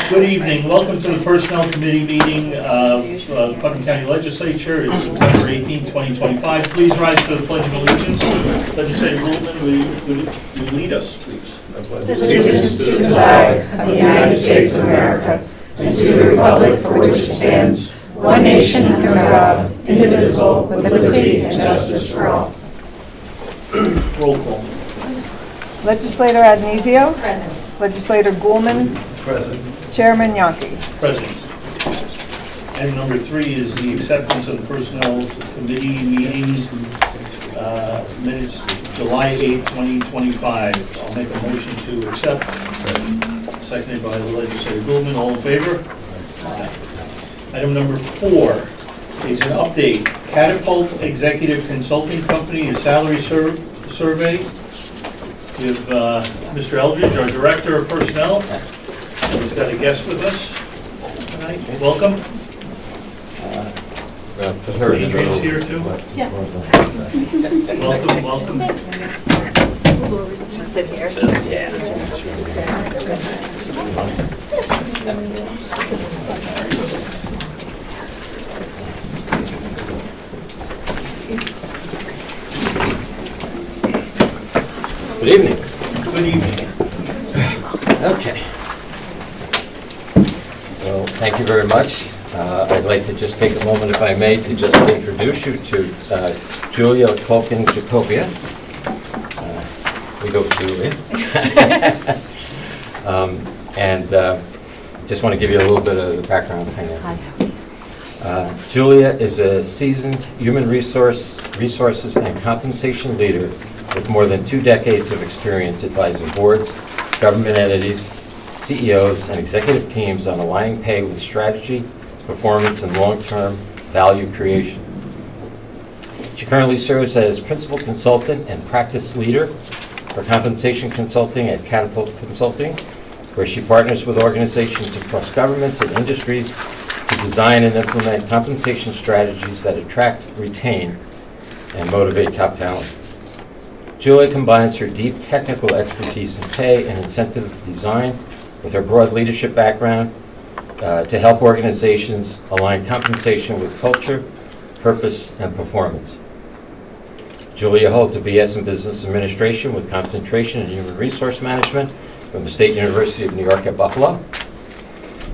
Good evening. Welcome to the Personnel Committee meeting of the Putnam County Legislature. It's September 18, 2025. Please rise to the Pledge of Allegiance. Legislator Goldman, will you lead us, please? Allegiance to the flag of the United States of America and to the republic for which it stands, one nation under God, indivisible, with liberty and justice for all. Roll call. Legislator Adonisio. Present. Legislator Goulman. Present. Chairman Yonke. Present. Item number 3 is the acceptance of the Personnel Committee meetings minutes July 8, 2025. I'll make a motion to accept. Seconded by the Legislator Goulman. All in favor? Aye. Item number 4 is an update. Catapult Executive Consulting Company, a salary survey. We have Mr. Eldridge, our Director of Personnel. He's got a guest with us tonight. Welcome. Adrian's here too. Yeah. Welcome. Sit here. Good evening. Good evening. Okay. So thank you very much. I'd like to just take a moment, if I may, to just introduce you to Julia Tolkien-Jacobian. We go Julia. Just want to give you a little bit of the background kind of. Julia is a seasoned human resources and compensation leader with more than 2 decades of experience advising boards, government entities, CEOs, and executive teams on aligning pay with strategy, performance, and long-term value creation. She currently serves as principal consultant and practice leader for compensation consulting at Catapult Consulting, where she partners with organizations across governments and industries to design and implement compensation strategies that attract, retain, and motivate top talent. Julia combines her deep technical expertise in pay and incentive design with her broad leadership background to help organizations align compensation with culture, purpose, and performance. Julia holds a BS in Business Administration with concentration in Human Resource Management from the State University of New York at Buffalo,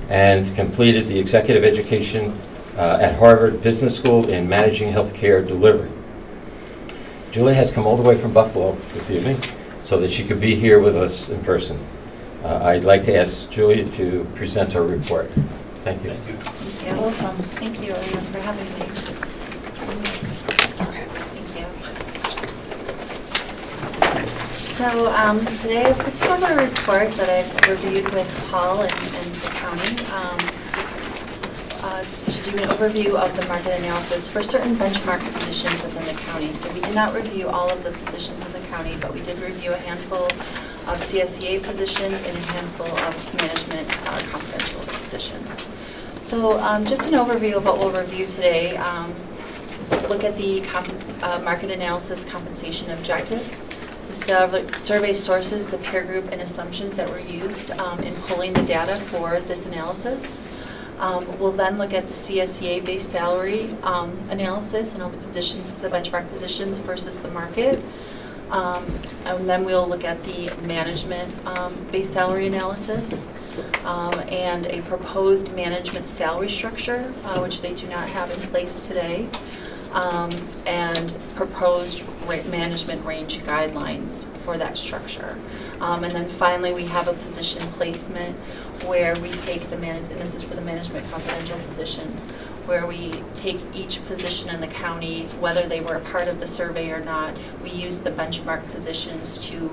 and completed the executive education at Harvard Business School in Managing Healthcare Delivery. Julia has come all the way from Buffalo this evening so that she could be here with us in person. I'd like to ask Julia to present her report. Thank you. You're welcome. Thank you, everyone, for having me. So today I put together a report that I've reviewed with Paul and the county to do an overview of the market analysis for certain benchmark positions within the county. So we did not review all of the positions in the county, but we did review a handful of CSEA positions and a handful of management confidential positions. So just an overview of what we'll review today. Look at the market analysis compensation objectives, the survey sources, the peer group, and assumptions that were used in pulling the data for this analysis. We'll then look at the CSEA base salary analysis and all the positions, the benchmark positions versus the market. And then we'll look at the management base salary analysis and a proposed management salary structure, which they do not have in place today, and proposed management range guidelines for that structure. And then finally, we have a position placement where we take the and this is for the management confidential positions, where we take each position in the county, whether they were a part of the survey or not. We use the benchmark positions to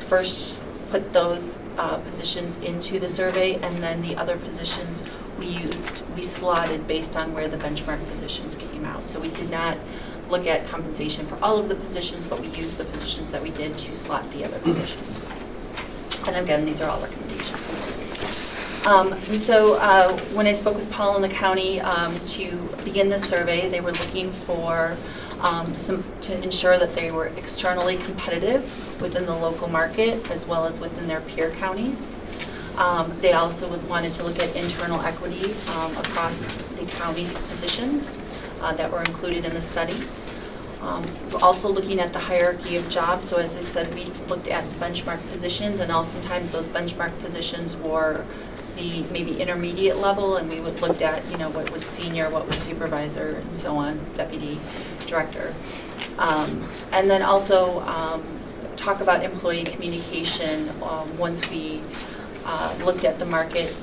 first put those positions into the survey, and then the other positions we slotted based on where the benchmark positions came out. So we did not look at compensation for all of the positions, but we used the positions that we did to slot the other positions. And again, these are all recommendations. When I spoke with Paul in the county to begin this survey, they were looking for to ensure that they were externally competitive within the local market as well as within their peer counties. They also wanted to look at internal equity across the county positions that were included in the study. We're also looking at the hierarchy of jobs. So as I said, we looked at benchmark positions, and oftentimes those benchmark positions were the maybe intermediate level, and we would look at, what was senior, what was supervisor, and so on, deputy director. And then also talk about employee communication once we looked at the market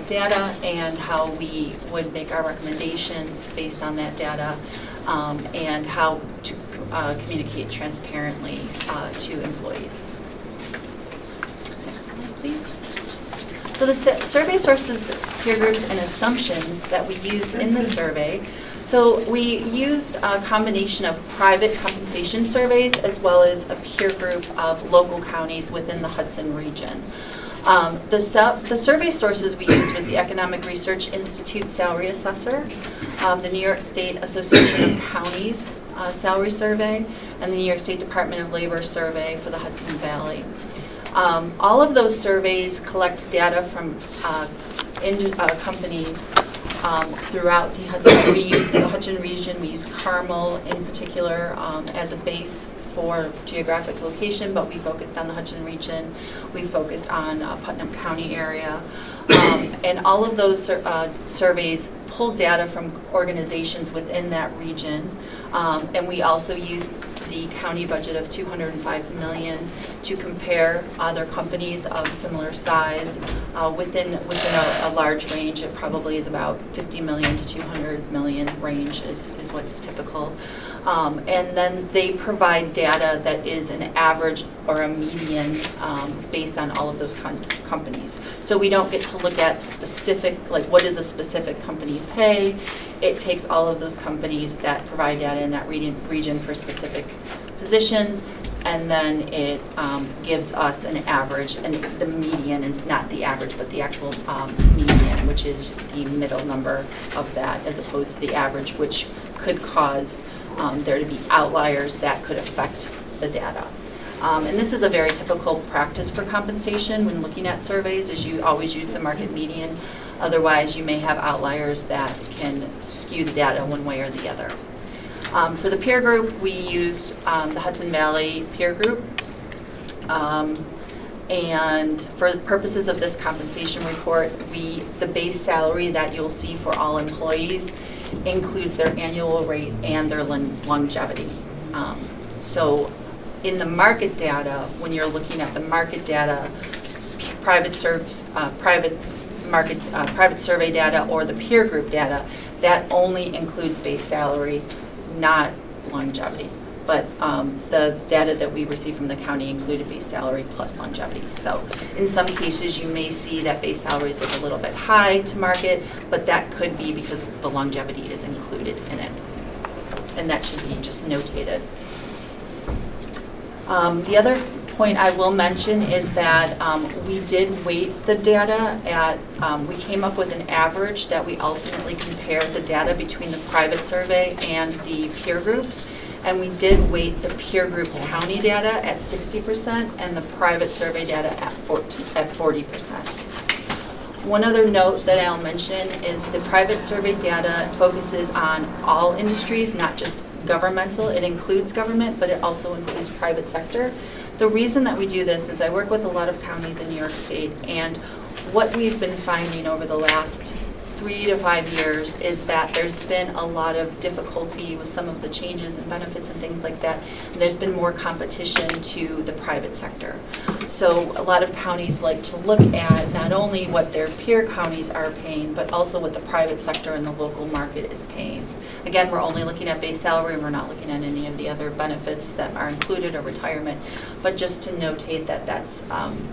data and how we would make our recommendations based on that data, and how to communicate transparently to employees. Next slide, please. So the survey sources, peer groups, and assumptions that we used in the survey. So we used a combination of private compensation surveys as well as a peer group of local counties within the Hudson region. The survey sources we used was the Economic Research Institute Salary Assessor, the New York State Association of Counties Salary Survey, and the New York State Department of Labor Survey for the Hudson Valley. All of those surveys collect data from companies throughout the Hudson. We use the Hudson region. We use Carmel in particular as a base for geographic location, but we focused on the Hudson region. We focused on Putnam County area. And all of those surveys pull data from organizations within that region. And we also used the county budget of $205 million to compare other companies of similar size within a large range. It probably is about 50 million to 200 million range is what's typical. And then they provide data that is an average or a median based on all of those companies. So we don't get to look at specific, like what does a specific company pay. It takes all of those companies that provide data in that region for specific positions, and then it gives us an average, and the median is not the average, but the actual median, which is the middle number of that, as opposed to the average, which could cause there to be outliers that could affect the data. And this is a very typical practice for compensation when looking at surveys, is you always use the market median. Otherwise, you may have outliers that can skew the data one way or the other. For the peer group, we used the Hudson Valley peer group. And for the purposes of this compensation report, the base salary that you'll see for all employees includes their annual rate and their longevity. So in the market data, when you're looking at the market data, private survey data or the peer group data, that only includes base salary, not longevity. But the data that we received from the county included base salary plus longevity. So in some cases, you may see that base salaries look a little bit high to market, but that could be because the longevity is included in it. And that should be just notated. The other point I will mention is that we did weight the data at, we came up with an average that we ultimately compared the data between the private survey and the peer groups. And we did weight the peer group county data at 60% and the private survey data at 40%. One other note that I'll mention is the private survey data focuses on all industries, not just governmental. It includes government, but it also includes private sector. The reason that we do this is I work with a lot of counties in New York State, and what we've been finding over the last 3 to 5 years is that there's been a lot of difficulty with some of the changes and benefits and things like that. And there's been more competition to the private sector. So a lot of counties like to look at not only what their peer counties are paying, but also what the private sector and the local market is paying. Again, we're only looking at base salary, and we're not looking at any of the other benefits that are included or retirement. But just to notate that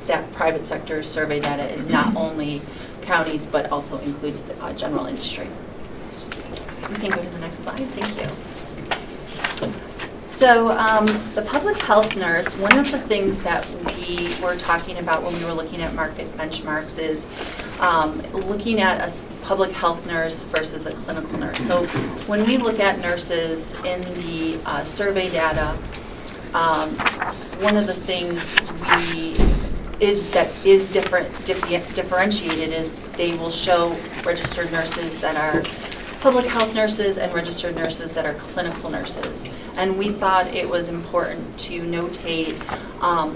that private sector survey data is not only counties, but also includes the general industry. We can go to the next slide. Thank you. So the public health nurse, one of the things that we were talking about when we were looking at market benchmarks is looking at a public health nurse versus a clinical nurse. So when we look at nurses in the survey data, one of the things differentiated is they will show registered nurses that are public health nurses and registered nurses that are clinical nurses. And we thought it was important to notate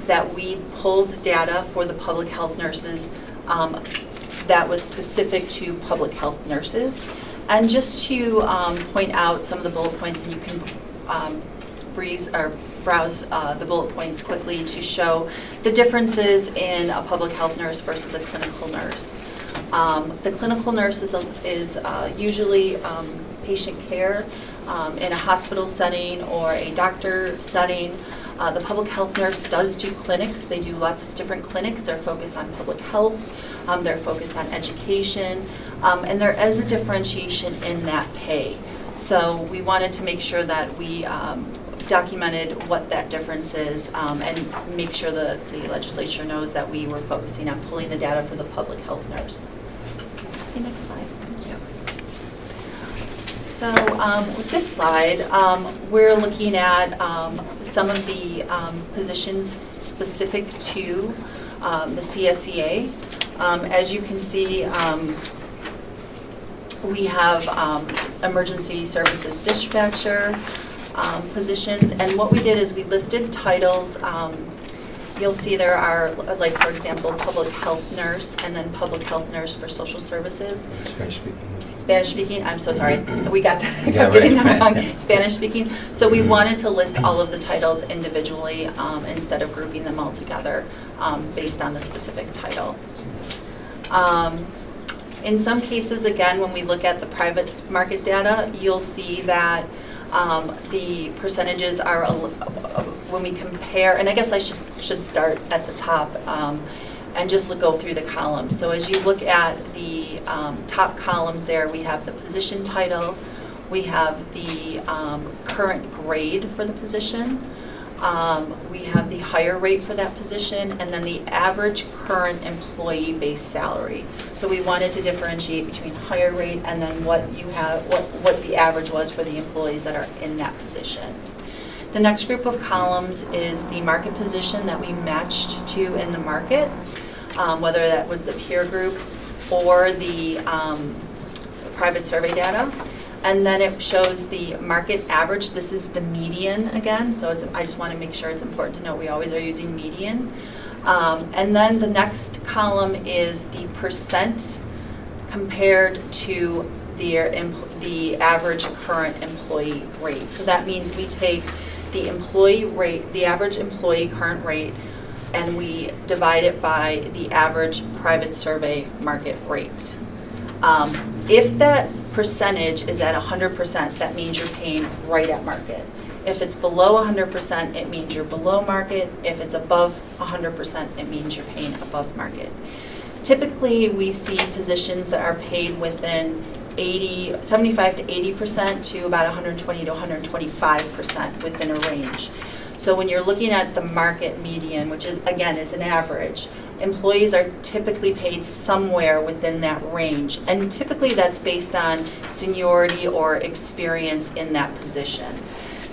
that we pulled data for the public health nurses that was specific to public health nurses. And just to point out some of the bullet points, and you can browse the bullet points quickly to show the differences in a public health nurse versus a clinical nurse. The clinical nurse is usually patient care in a hospital setting or a doctor setting. The public health nurse does do clinics. They do lots of different clinics. They're focused on public health. They're focused on education. And there is a differentiation in that pay. So we wanted to make sure that we documented what that difference is and make sure the legislature knows that we were focusing on pulling the data for the public health nurse. Okay, next slide. Thank you. So with this slide, we're looking at some of the positions specific to the CSEA. As you can see, we have emergency services dispatcher positions, and what we did is we listed titles. You'll see there are, like, for example, public health nurse and then public health nurse for social services. Spanish speaking. Spanish speaking, I'm so sorry, we got that Yeah, wrong. right. Spanish speaking. So we wanted to list all of the titles individually instead of grouping them all together based on the specific title. In some cases, again, when we look at the private market data, you'll see that the percentages are, when we compare, and I guess I should start at the top and just go through the columns. So as you look at the top columns there, we have the position title, we have the current grade for the position, we have the hire rate for that position, and then the average current employee base salary. So we wanted to differentiate between hire rate and then what you have, what the average was for the employees that are in that position. The next group of columns is the market position that we matched to in the market, whether that was the peer group or the private survey data. And then it shows the market average. This is the median again, so I just want to make sure it's important to note we always are using median. And then the next column is the percent compared to the average current employee rate. So that means we take the employee rate, the average employee current rate, and we divide it by the average private survey market rate. If that percentage is at 100%, that means you're paying right at market. If it's below 100%, it means you're below market. If it's above 100%, it means you're paying above market. Typically, we see positions that are paid within 75 to 80% to about 120 to 125% within a range. So when you're looking at the market median, which is, again, is an average, employees are typically paid somewhere within that range. And typically that's based on seniority or experience in that position.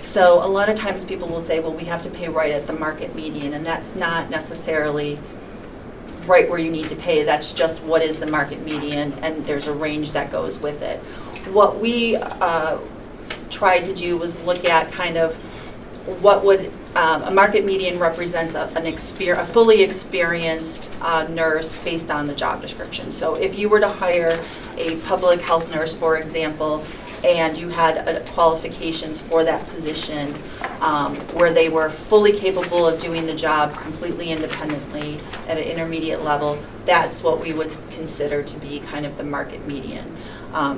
So a lot of times people will say, well, we have to pay right at the market median, and that's not necessarily right where you need to pay. That's just what is the market median, and there's a range that goes with it. What we tried to do was look at kind of what would a market median represents a fully experienced nurse based on the job description. So if you were to hire a public health nurse, for example, and you had qualifications for that position where they were fully capable of doing the job completely independently at an intermediate level, that's what we would consider to be kind of the market median.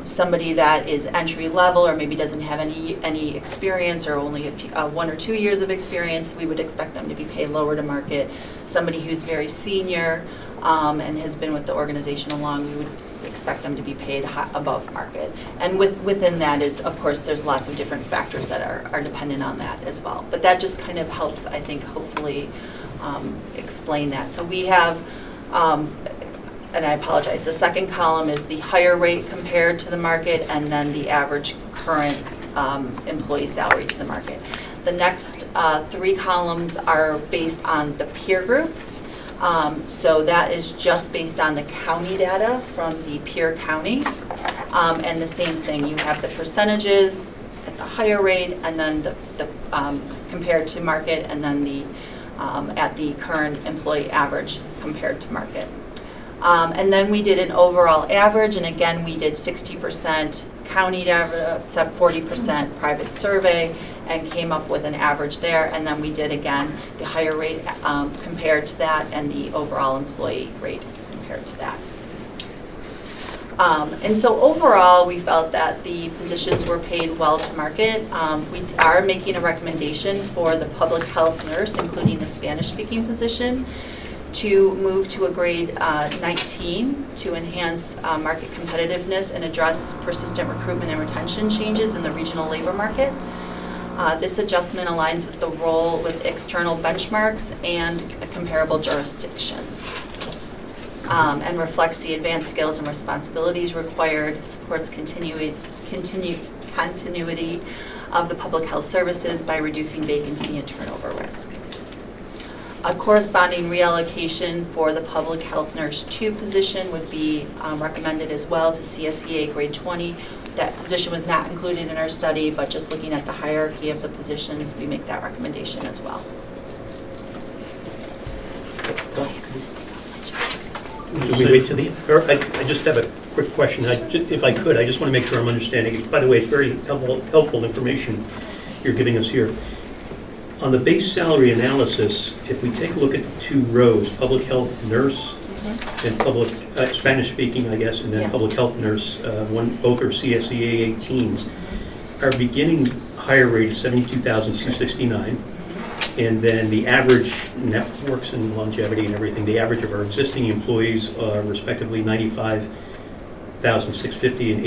Somebody that is entry level or maybe doesn't have any experience or only 1 or 2 years of experience, we would expect them to be paid lower to market. Somebody who's very senior and has been with the organization along, we would expect them to be paid above market. And within that is, of course, there's lots of different factors that are dependent on that as well. But that just kind of helps, I think, hopefully explain that. So we have, and I apologize, the second column is the higher rate compared to the market, and then the average current employee salary to the market. The next 3 columns are based on the peer group. So that is just based on the county data from the peer counties. And the same thing, you have the percentages at the higher rate, and then the compared to market, and then the at the current employee average compared to market. And then we did an overall average, and again, we did 60% county data, 40% private survey, and came up with an average there. And then we did, again, the higher rate compared to that, and the overall employee rate compared to that. And so overall, we felt that the positions were paid well to market. We are making a recommendation for the public health nurse, including the Spanish-speaking position, to move to a grade 19 to enhance market competitiveness and address persistent recruitment and retention changes in the regional labor market. This adjustment aligns with the role with external benchmarks and comparable jurisdictions. And reflects the advanced skills and responsibilities required, supports continuity of the public health services by reducing vacancy and turnover risk. A corresponding reallocation for the public health nurse 2 position would be recommended as well to CSEA grade 20. That position was not included in our study, but just looking at the hierarchy of the positions, we make that recommendation as well. Should we wait to the, or I just have a quick question. If I could, I just want to make sure I'm understanding. By the way, it's very helpful information you're giving us here. On the base salary analysis, if we take a look at the 2 rows, public health nurse and public, Spanish speaking, I guess, and then Yes. public health nurse, both are CSEA 18s. Our beginning higher rate is $72,269. And then the average, and that works in longevity and everything, the average of our existing employees are respectively $95,650 and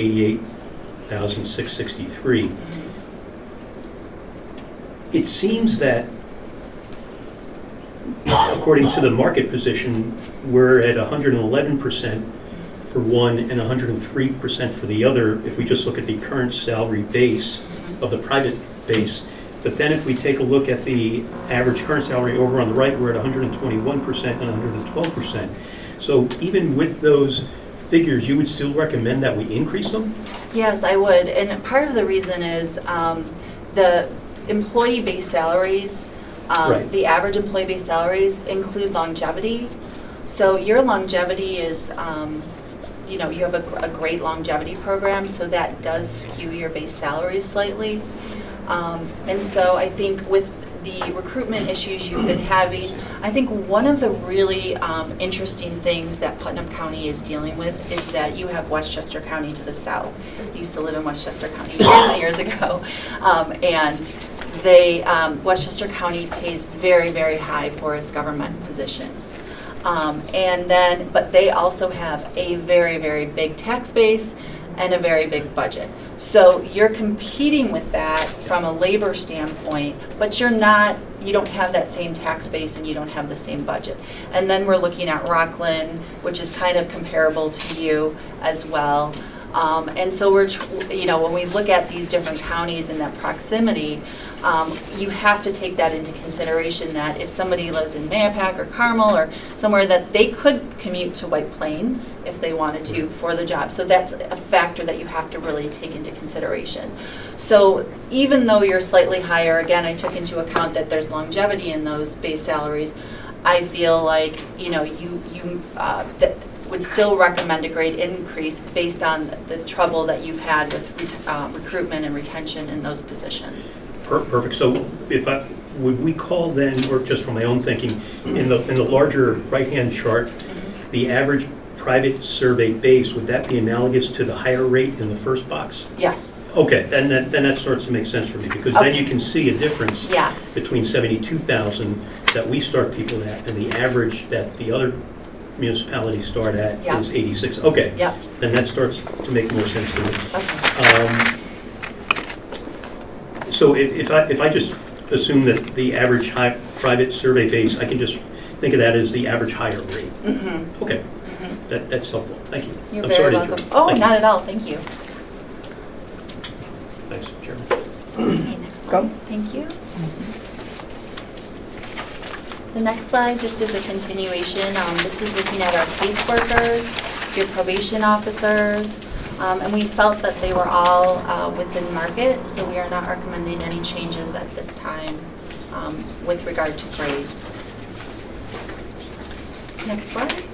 $88,663. It seems that, according to the market position, we're at 111% for one and 103% for the other, if we just look at the current salary base of the private base. But then if we take a look at the average current salary over on the right, we're at 121% and 112%. So even with those figures, you would still recommend that we increase them? Yes, I would. And part of the reason is the employee-based salaries, Right. the average employee-based salaries include longevity. So your longevity is, you know, you have a great longevity program, so that does skew your base salaries slightly. And so I think with the recruitment issues you've been having, I think one of the really interesting things that Putnam County is dealing with is that you have Westchester County to the south. I used to live in Westchester County years and years ago. And they, Westchester County pays very, very high for its government positions. And then, but they also have a very, very big tax base and a very big budget. So you're competing with that from a labor standpoint, but you're not, you don't have that same tax base and you don't have the same budget. And then we're looking at Rockland, which is kind of comparable to you as well. And so we're, you know, when we look at these different counties and that proximity, you have to take that into consideration that if somebody lives in Mayapack or Carmel or somewhere, that they could commute to White Plains if they wanted to for the job. So that's a factor that you have to really take into consideration. So even though you're slightly higher, again, I took into account that there's longevity in those base salaries. I feel like, you know, that would still recommend a grade increase based on the trouble that you've had with recruitment and retention in those positions. Perfect. So would we call then, or just from my own thinking, in the larger right-hand chart, the average private survey base, would that be analogous to the higher rate in the first box? Yes. Okay, then that starts to make sense for me, because then you can see a difference Yes. between 72,000 that we start people at and the average that the other municipalities start at Yeah. is 86. Okay. Yep, Then that starts to make more sense to me. okay. So if I just assume that the average private survey base, I can just think of that as the average hire rate. Mm-hmm. Okay, that's helpful. Thank you. You're I'm very sorry to welcome. interrupt. Oh, Thank you. not at all, thank you. Thanks, Chairman. Okay, next Go. slide. Thank you. The next slide just is a continuation. This is looking at our caseworkers, your probation officers, and we felt that they were all within market, so we are not recommending any changes at this time with regard to grade. Next slide.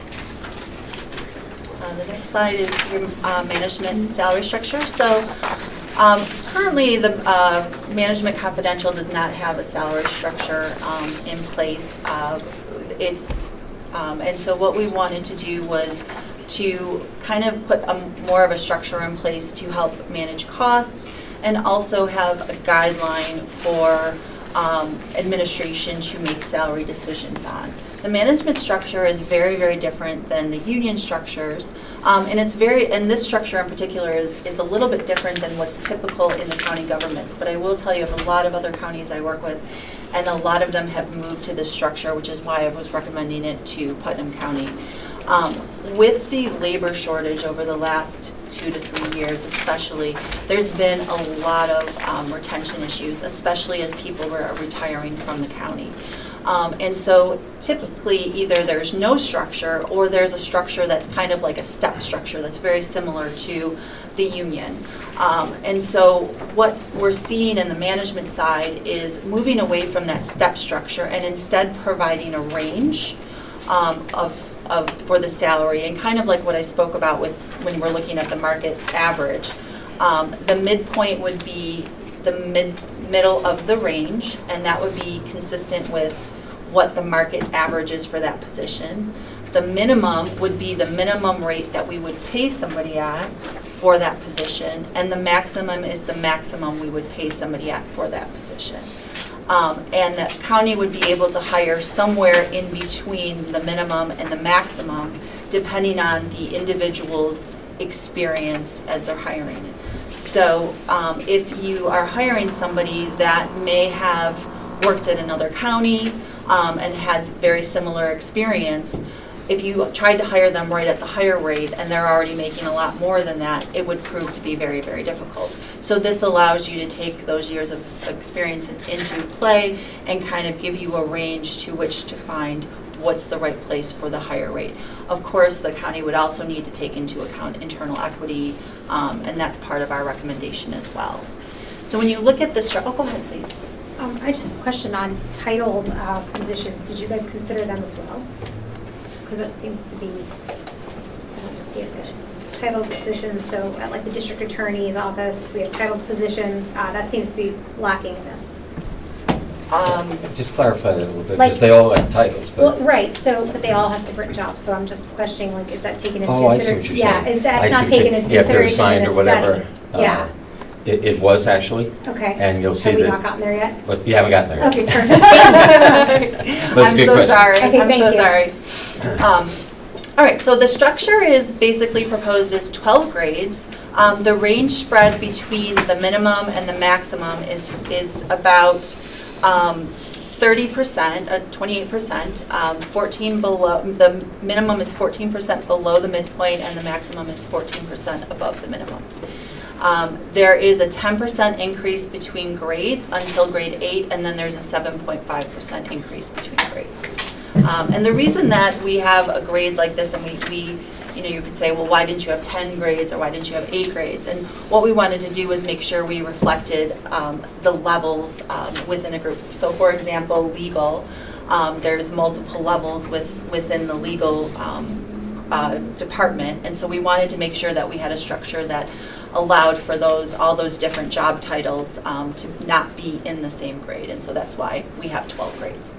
The next slide is your management salary structure. So currently, the Management Confidential does not have a salary structure in place. And so what we wanted to do was to kind of put more of a structure in place to help manage costs and also have a guideline for administration to make salary decisions on. The management structure is very, very different than the union structures, and this structure in particular is a little bit different than what's typical in the county governments. But I will tell you, I have a lot of other counties I work with, and a lot of them have moved to this structure, which is why I was recommending it to Putnam County. With the labor shortage over the last 2 to 3 years especially, there's been a lot of retention issues, especially as people were retiring from the county. And so typically either there's no structure or there's a structure that's kind of like a step structure that's very similar to the union. And so what we're seeing in the management side is moving away from that step structure and instead providing a range for the salary, and kind of like what I spoke about with when we're looking at the market average. The midpoint would be the middle of the range, and that would be consistent with what the market average is for that position. The minimum would be the minimum rate that we would pay somebody at for that position, and the maximum is the maximum we would pay somebody at for that position. And the county would be able to hire somewhere in between the minimum and the maximum, depending on the individual's experience as they're hiring. So if you are hiring somebody that may have worked in another county and had very similar experience, if you tried to hire them right at the higher rate and they're already making a lot more than that, it would prove to be very, very difficult. So this allows you to take those years of experience into play and kind of give you a range to which to find what's the right place for the higher rate. Of course, the county would also need to take into account internal equity, and that's part of our recommendation as well. So when you look at this, oh, go ahead, please. I just have a question on titled positions. Did you guys consider them as well? Because that seems to be, I don't see a section. Titled positions, so at like the district attorney's office, we have titled positions. That seems to be lacking in this. Just clarify that a little bit, Like- because they all have titles, Well, but, right, so, but they all have different jobs, so I'm just questioning, like, is that taken into oh, I see consideration? what you're saying. Yeah, I that's see not what taken you- into yeah, if they're consideration in assigned this or whatever. study. Yeah, It was actually, okay. and you'll see Have we that- not gotten there yet? but you haven't gotten there yet. Okay, perfect. Thank you so much. That's a I'm good so question. sorry. Okay, I'm thank so you. sorry. All right, so the structure is basically proposed as 12 grades. The range spread between the minimum and the maximum is about 30%, 28%, 14 below. The minimum is 14% below the midpoint, and the maximum is 14% above the minimum. There is a 10% increase between grades until grade 8, and then there's a 7.5% increase between grades. And the reason that we have a grade like this, and we you could say, well, why didn't you have 10 grades or why didn't you have 8 grades? And what we wanted to do was make sure we reflected the levels within a group. So for example, legal, there's multiple levels within the legal department. And so we wanted to make sure that we had a structure that allowed for all those different job titles to not be in the same grade. And so that's why we have 12 grades.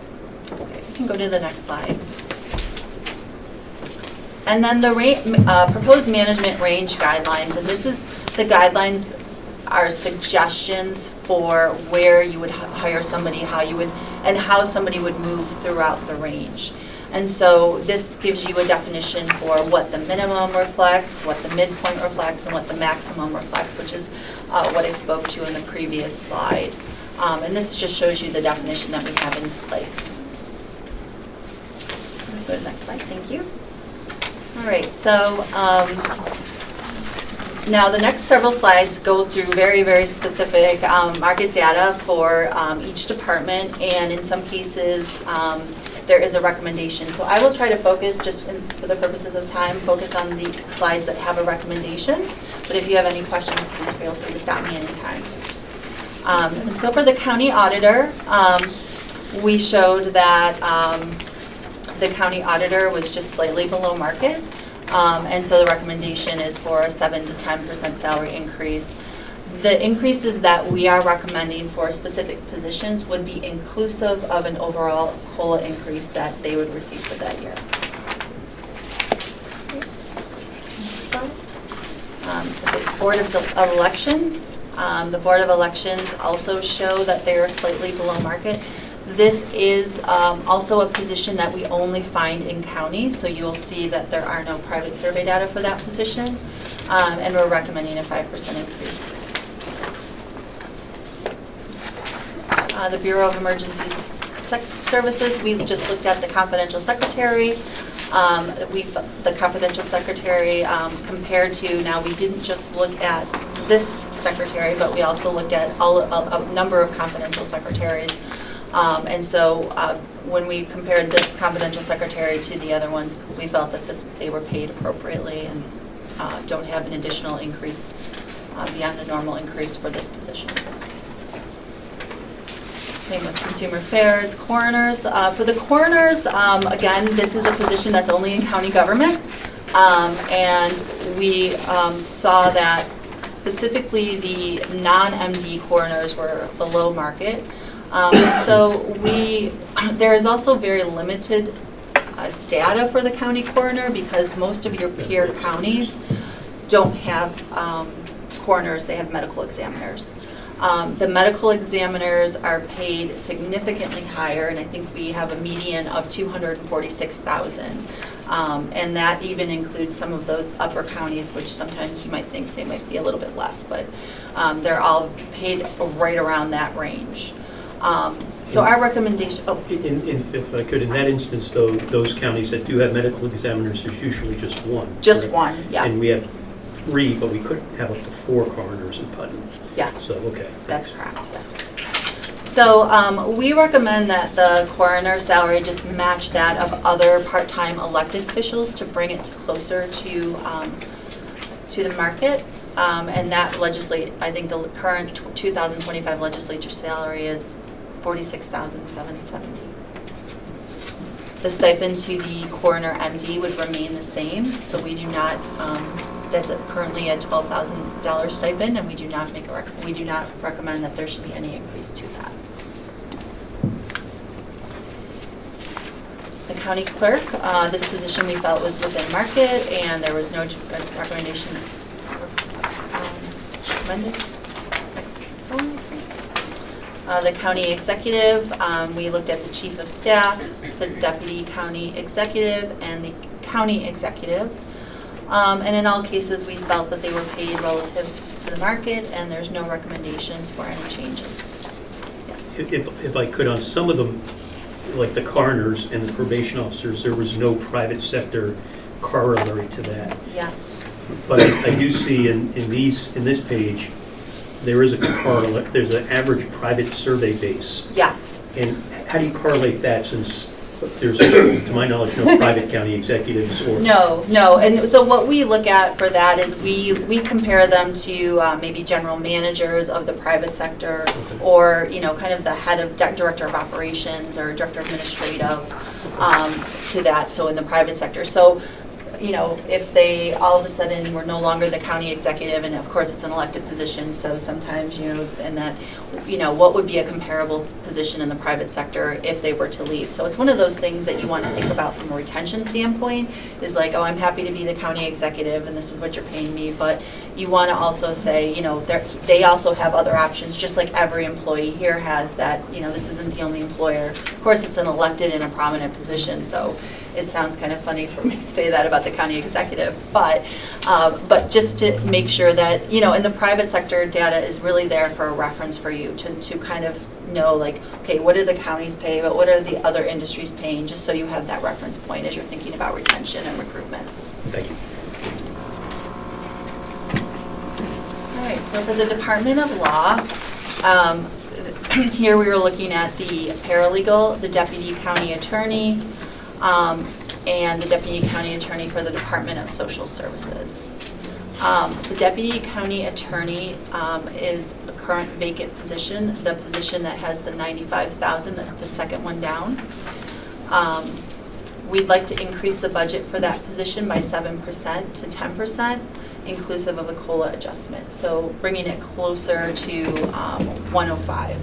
Okay, we can go to the next slide. And then the proposed management range guidelines, and this is the guidelines are suggestions for where you would hire somebody, how somebody would move throughout the range. And so this gives you a definition for what the minimum reflects, what the midpoint reflects, and what the maximum reflects, which is what I spoke to in the previous slide. And this just shows you the definition that we have in place. Go to the next slide, thank you. All right, so now the next several slides go through very, very specific market data for each department, and in some cases, there is a recommendation. So I will try to focus, just for the purposes of time, focus on the slides that have a recommendation. But if you have any questions, please feel free to stop me anytime. And so for the county auditor, we showed that the county auditor was just slightly below market. And so the recommendation is for a 7 to 10% salary increase. The increases that we are recommending for specific positions would be inclusive of an overall COLA increase that they would receive for that year. The Board of Elections. The Board of Elections also show that they are slightly below market. This is also a position that we only find in counties, so you will see that there are no private survey data for that position, and we're recommending a 5% increase. The Bureau of Emergency Services, we just looked at the confidential secretary. The confidential secretary compared to, now we didn't just look at this secretary, but we also looked at a number of confidential secretaries. And so when we compared this confidential secretary to the other ones, we felt that they were paid appropriately and don't have an additional increase beyond the normal increase for this position. Same with consumer affairs, coroners. For the coroners, again, this is a position that's only in county government. And we saw that specifically the non-MD coroners were below market. So there is also very limited data for the county coroner because most of your peer counties don't have coroners, they have medical examiners. The medical examiners are paid significantly higher, and I think we have a median of $246,000. And that even includes some of those upper counties, which sometimes you might think they might be a little bit less, but they're all paid right around that range. So our recommendation, If I could, in that instance, though, those counties that do have medical examiners, there's usually just one. just correct? one, yeah. And we have 3, but we could have up to 4 coroners in Putnam. Yes. So, okay. That's correct, yes. So we recommend that the coroner salary just match that of other part-time elected officials to bring it closer to the market. And that I think the current 2025 legislature salary is $46,770. The stipend to the coroner MD would remain the same, so we do not. That's currently a $12,000 stipend, and we do not recommend that there should be any increase to that. The county clerk, this position we felt was within market, and there was no recommendation recommended. Next slide. The county executive, we looked at the chief of staff, the deputy county executive, and the county executive. And in all cases, we felt that they were paid relative to the market, and there's no recommendations for any changes. Yes. If I could, on some of them, like the coroners and the probation officers, there was no private sector corollary to that. Yes. But I do see in this page, there is a correlate. There's an average private survey base. Yes. And how do you correlate that, since there's, to my knowledge, no private county executives or? No. And so what we look at for that is we compare them to maybe general managers of the private sector, or kind of the head of director of operations or director of administrative to that. So in the private sector. So you know, if they all of a sudden were no longer the county executive, and of course it's an elected position, so sometimes, you know, and that, you know, what would be a comparable position in the private sector if they were to leave? So it's one of those things that you want to think about from a retention standpoint, is like, oh, I'm happy to be the county executive and this is what you're paying me, but you want to also say, you know, they also have other options, just like every employee here has, that, you know, this isn't the only employer. Of course, it's an elected and a prominent position, so it sounds kind of funny for me to say that about the county executive, but just to make sure that, you know, in the private sector, data is really there for a reference for you to kind of know, like, okay, what do the counties pay, but what are the other industries paying, just so you have that reference point as you're thinking about retention and recruitment. Thank you. All right, so for the Department of Law, here we were looking at the paralegal, the deputy county attorney, and the deputy county attorney for the Department of Social Services. The deputy county attorney is a current vacant position, the position that has the $95,000, the second one down. We'd like to increase the budget for that position by 7% to 10%, inclusive of a COLA adjustment, so bringing it closer to 105.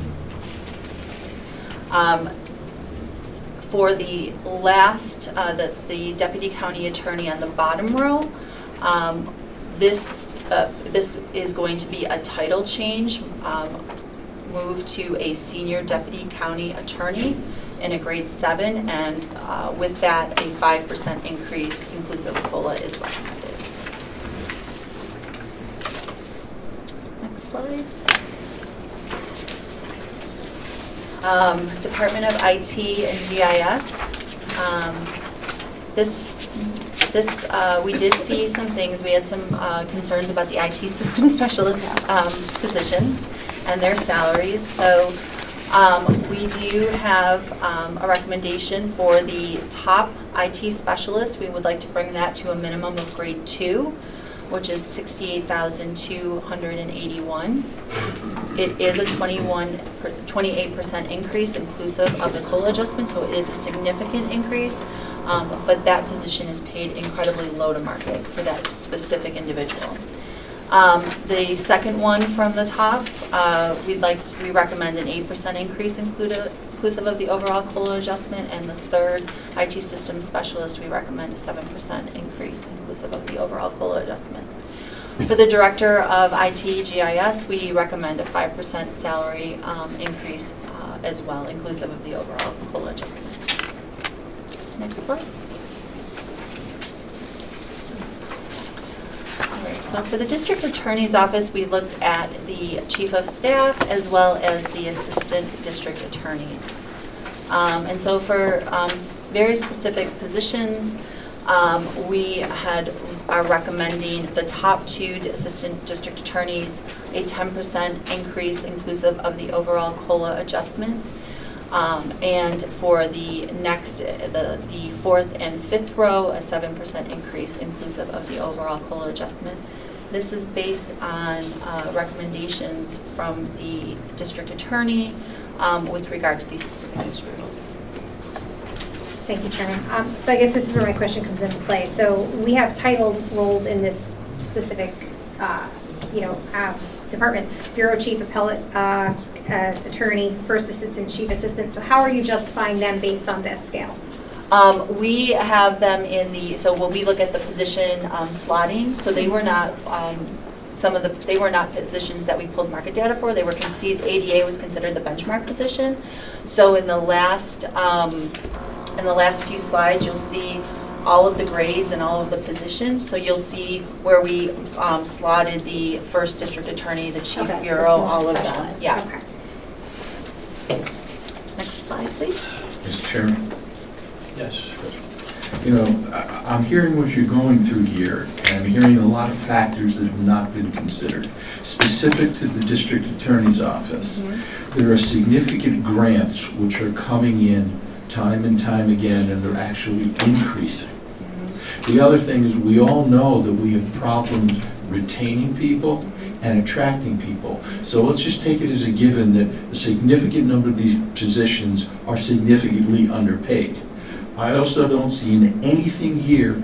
For the last, the deputy county attorney on the bottom row, this is going to be a title change, move to a senior deputy county attorney in a grade 7, and with that, a 5% increase inclusive of COLA is recommended. Next slide. Department of IT and GIS. We did see some things. We had some concerns about the IT system specialist positions and their salaries. So we do have a recommendation for the top IT specialist. We would like to bring that to a minimum of grade 2, which is $68,281. It is a 28% increase inclusive of the COLA adjustment, so it is a significant increase, but that position is paid incredibly low to market for that specific individual. The second one from the top, we recommend an 8% increase inclusive of the overall COLA adjustment, and the third IT system specialist, we recommend a 7% increase inclusive of the overall COLA adjustment. For the director of IT GIS, we recommend a 5% salary increase as well, inclusive of the overall COLA adjustment. Next slide. All right, so for the district attorney's office, we looked at the chief of staff as well as the assistant district attorneys. And so for very specific positions, we are recommending the top 2 assistant district attorneys a 10% increase inclusive of the overall COLA adjustment. And for the next, the 4th and 5th row, a 7% increase inclusive of the overall COLA adjustment. This is based on recommendations from the district attorney with regard to these specific industry rules. Thank you, Chairman. So I guess this is where my question comes into play. So we have titled roles in this specific, department: bureau chief, appellate attorney, first assistant, chief assistant. So how are you justifying them based on this scale? We have them in so when we look at the position slotting, so they were not they were not positions that we pulled market data for. They were the ADA was considered the benchmark position. So in the last few slides, you'll see all of the grades and all of the positions. So you'll see where we slotted the first district attorney, the chief bureau, all of them. Yeah. Okay. Next slide, please. Mr. Chairman, Yes. I'm hearing what you're going through here, and I'm hearing a lot of factors that have not been considered. Specific to the district attorney's office, there are significant grants which are coming in time and time again, and they're actually increasing. The other thing is, we all know that we have problems retaining people and attracting people. So let's just take it as a given that a significant number of these positions are significantly underpaid. I also don't see in anything here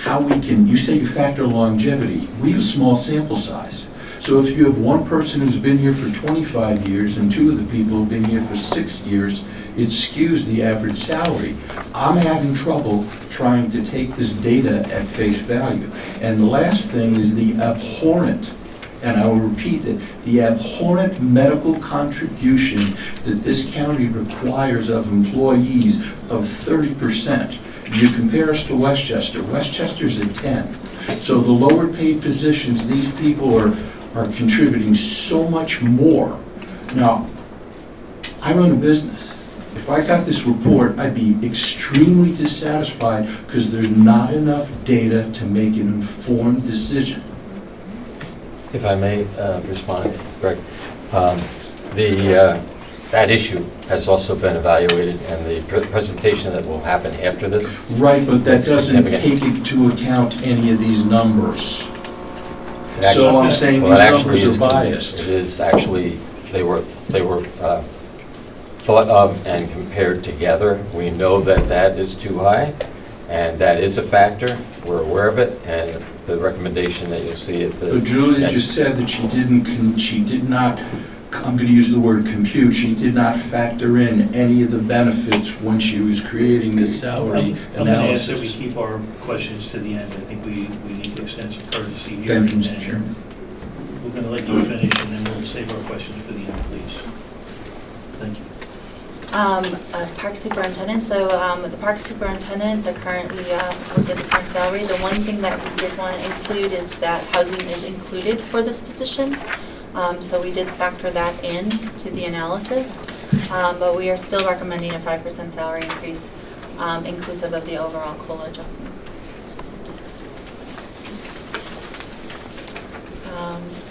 how we can, you say you factor longevity. We have a small sample size. So if you have one person who's been here for 25 years and two of the people have been here for 6 years, it skews the average salary. I'm having trouble trying to take this data at face value. And the last thing is the abhorrent, and I will repeat it, the abhorrent medical contribution that this county requires of employees of 30%. You compare us to Westchester. Westchester's at 10. So the lower paid positions, these people are contributing so much more. Now, I run a business. If I got this report, I'd be extremely dissatisfied because there's not enough data to make an informed decision. If I may respond, Greg, that issue has also been evaluated, and the presentation that will happen after this. Right, but that doesn't Significant. take into account any of these numbers. It actually- So I'm saying well, these it actually numbers are is- biased. It is actually, they were thought of and compared together. We know that that is too high, and that is a factor. We're aware of it, and the recommendation that you'll see at the... But Julia next- just said that she did not, I'm going to use the word compute, she did not factor in any of the benefits when she was creating this salary I'm going to ask that we analysis. keep our questions to the end. I think we need to extend some courtesy here. Thank you, Mr. and Chairman. We're going to let you finish, and then we'll save our questions for the end, please. Thank you. Park superintendent, so the park superintendent, we looked at the current salary. The one thing that we did want to include is that housing is included for this position. So we did factor that in to the analysis, but we are still recommending a 5% salary increase, inclusive of the overall COLA adjustment.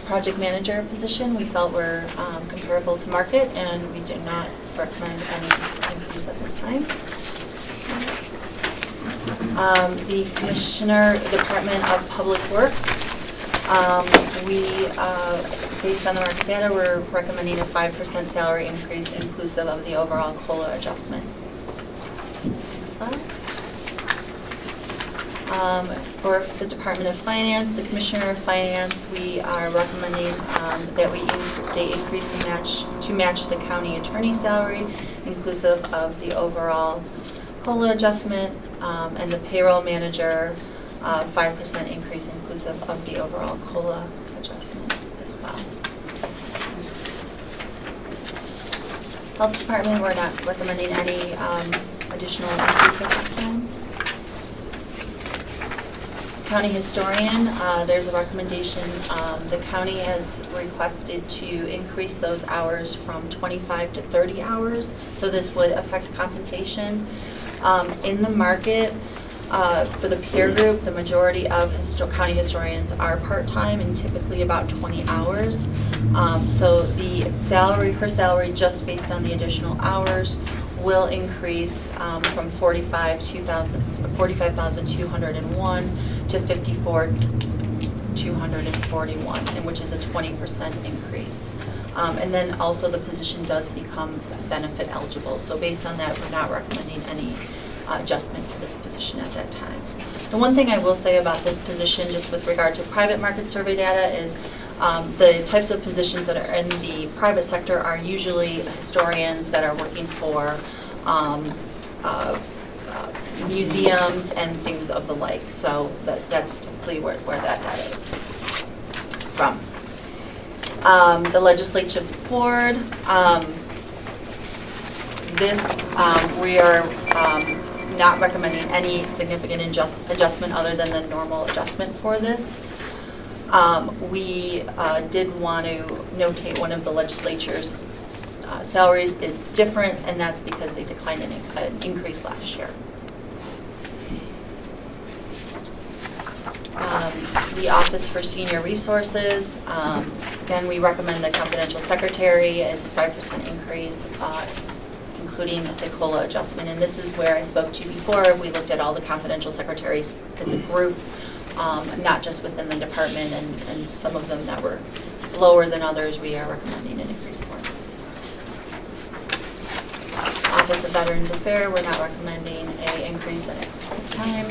Project manager position, we felt were comparable to market, and we do not recommend any increase at this time. The Commissioner, Department of Public Works, based on the market data, we're recommending a 5% salary increase inclusive of the overall COLA adjustment. Next slide. For the Department of Finance, the Commissioner of Finance, we are recommending that they increase to match the county attorney salary, inclusive of the overall COLA adjustment, and the payroll manager, 5% increase inclusive of the overall COLA adjustment as well. Health Department, we're not recommending any additional increase at this time. County historian, there's a recommendation. The county has requested to increase those hours from 25 to 30 hours, so this would affect compensation. In the market, for the peer group, the majority of county historians are part-time and typically about 20 hours. So the her salary just based on the additional hours will increase from $45,201 to $54,241, and which is a 20% increase. And then also the position does become benefit eligible. So based on that, we're not recommending any adjustment to this position at that time. The one thing I will say about this position, just with regard to private market survey data, is the types of positions that are in the private sector are usually historians that are working for museums and things of the like. So that's typically where that data is from. The Legislature Board, we are not recommending any significant adjustment other than the normal adjustment for this. We did want to notate one of the legislature's salaries is different, and that's because they declined an increase last year. The Office for Senior Resources, again, we recommend the confidential secretary as a 5% increase, including the COLA adjustment. And this is where I spoke to before. We looked at all the confidential secretaries as a group, not just within the department, and some of them that were lower than others, we are recommending an increase for. Office of Veterans Affairs, we're not recommending an increase at this time.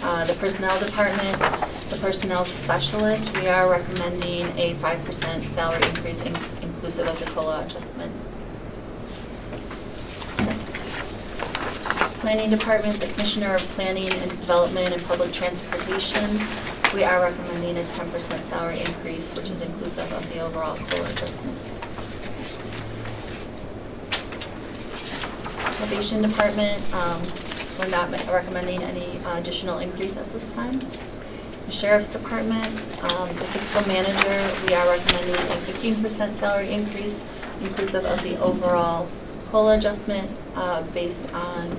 The Personnel Department, the Personnel Specialist, we are recommending a 5% salary increase inclusive of the COLA adjustment. Planning Department, the Commissioner of Planning and Development and Public Transportation, we are recommending a 10% salary increase, which is inclusive of the overall COLA adjustment. Probation Department, we're not recommending any additional increase at this time. The Sheriff's Department, the Fiscal Manager, we are recommending a 15% salary increase, inclusive of the overall COLA adjustment based on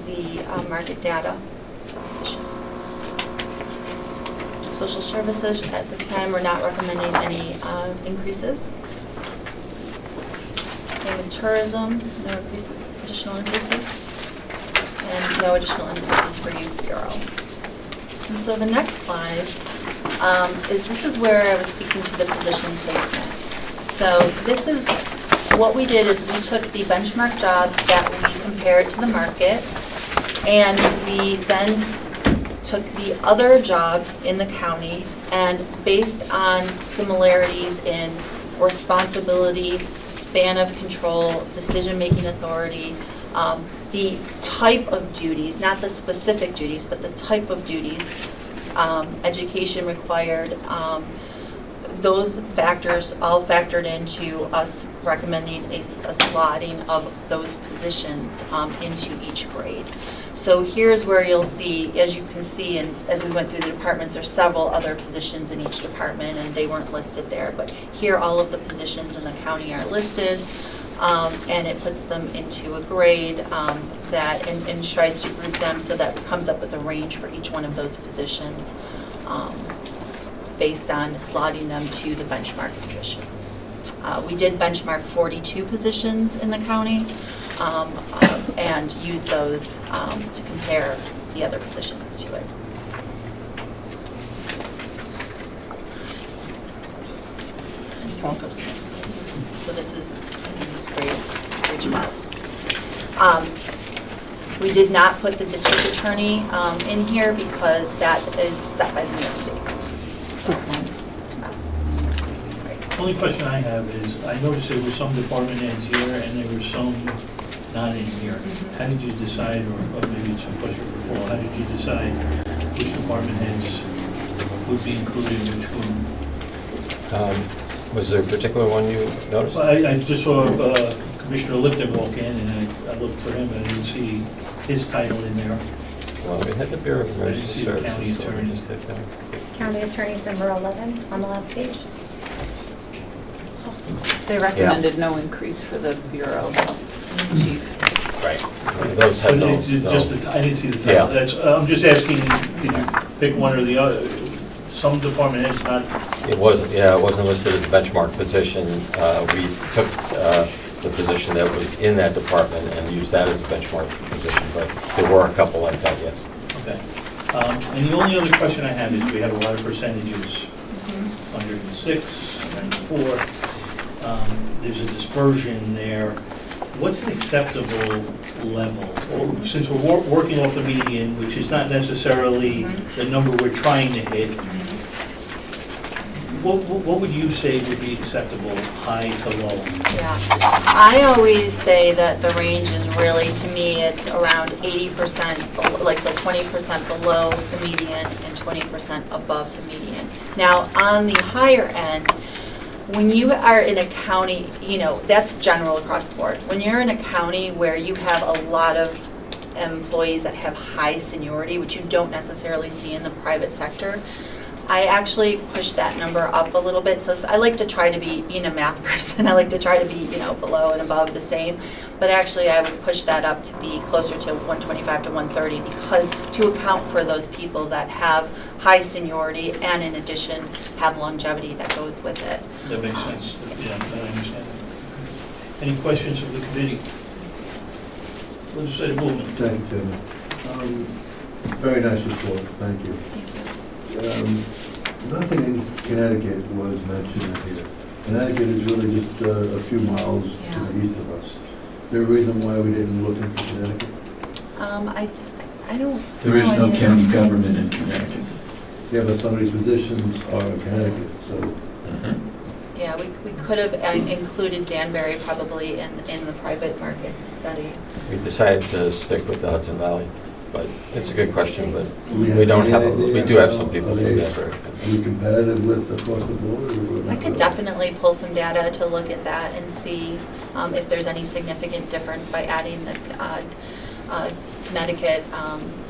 the market data position. Social Services, at this time, we're not recommending any increases. Same with Tourism, no increases, additional increases, and no additional increases for Youth Bureau. And so the next slides this is where I was speaking to the position placement. So this is what we did is we took the benchmark jobs that we compared to the market, and we then took the other jobs in the county, and based on similarities in responsibility, span of control, decision-making authority, the type of duties, not the specific duties, but the type of duties, education required, those factors all factored into us recommending a slotting of those positions into each grade. So here's where you'll see, as you can see, and as we went through the departments, there's several other positions in each department, and they weren't listed there. But here, all of the positions in the county are listed, and it puts them into a grade that and tries to group them so that it comes up with a range for each one of those positions based on slotting them to the benchmark positions. We did benchmark 42 positions in the county and use those to compare the other positions to it. So this is grade 12. We did not put the district attorney in here because that is set by the New York State. So, Only question I have is, I noticed there were some department heads here and there were some not in here. How did you decide, or maybe it's a question for Paul, how did you decide which department heads would be included and which wouldn't? Was there a particular one you noticed? Well, I just saw Commissioner Lipton walk in and I looked for him and I didn't see his title in there. Well, we had the Bureau of Emergency see the county Services. So we attorney. just did that. County Attorney's number 11 on the last page. They recommended no increase for the bureau chief. Right. Those had no. I didn't see the title. Yeah. That's, I'm just asking, did you pick one or the other? Some department heads not. It wasn't, yeah, it wasn't listed as a benchmark position. We took the position that was in that department and used that as a benchmark position, but there were a couple like that, yes. Okay. And the only other question I have is we have a lot of percentages, 106, 94. There's a dispersion there. What's an acceptable level? Or since we're working off the median, which is not necessarily the number we're trying to hit, what would you say would be acceptable, high to low? Yeah, I always say that the range is really, to me, it's around 80%, like so 20% below the median and 20% above the median. Now, on the higher end, when you are in a county, you know, that's general across the board. When you're in a county where you have a lot of employees that have high seniority, which you don't necessarily see in the private sector, I actually push that number up a little bit. So I like to try to be, being a math person, I like to try to be, you know, below and above the same. But actually, I would push that up to be closer to 125 to 130 because to account for those people that have high seniority and in addition have longevity that goes with it. That makes sense. Yeah, I understand that. Any questions of the committee? Legislative Movement. Thank you, Chairman. Very nice report, thank you. Nothing in Connecticut was mentioned here. Connecticut is really just a few miles to the east of us. Is there a reason why we didn't look into Connecticut? I don't. There is no idea. county government in Connecticut. Yeah, but some of these positions are in Connecticut, so Yeah, we could have included Danbury probably in the private market study. We decided to stick with the Hudson Valley, but it's a good question, but we we don't have, any we idea do have how- some people are from they- Denver. Are we competitive with across the board? Or I could definitely pull some data to look at that and see if there's any significant difference by adding the Connecticut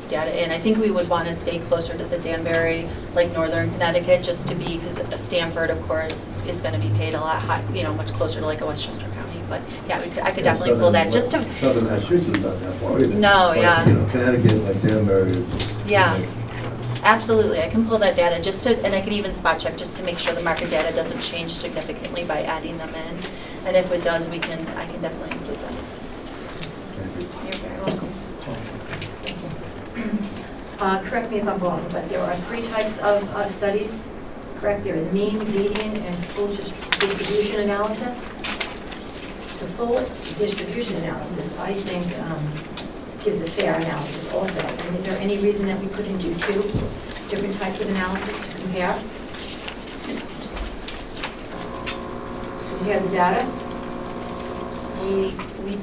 data in. I think we would want to stay closer to the Danbury, like northern Connecticut, just to be, because Stamford, of course, is going to be paid a lot high, much closer to like a Westchester County. But yeah, I could definitely pull that just to, Southern Massachusetts is not that far either. No, But, yeah. Connecticut, like Danbury is. Yeah. Absolutely, I can pull that data just to, and I can even spot check just to make sure the market data doesn't change significantly by adding them in. And if it does, I can definitely include them. Thank you. You're very welcome. Correct me if I'm wrong, but there are 3 types of studies, correct? There is mean, median, and full distribution analysis. The full distribution analysis, I think, gives a fair analysis also. And is there any reason that we couldn't do 2 different types of analysis to compare? Compare the data? We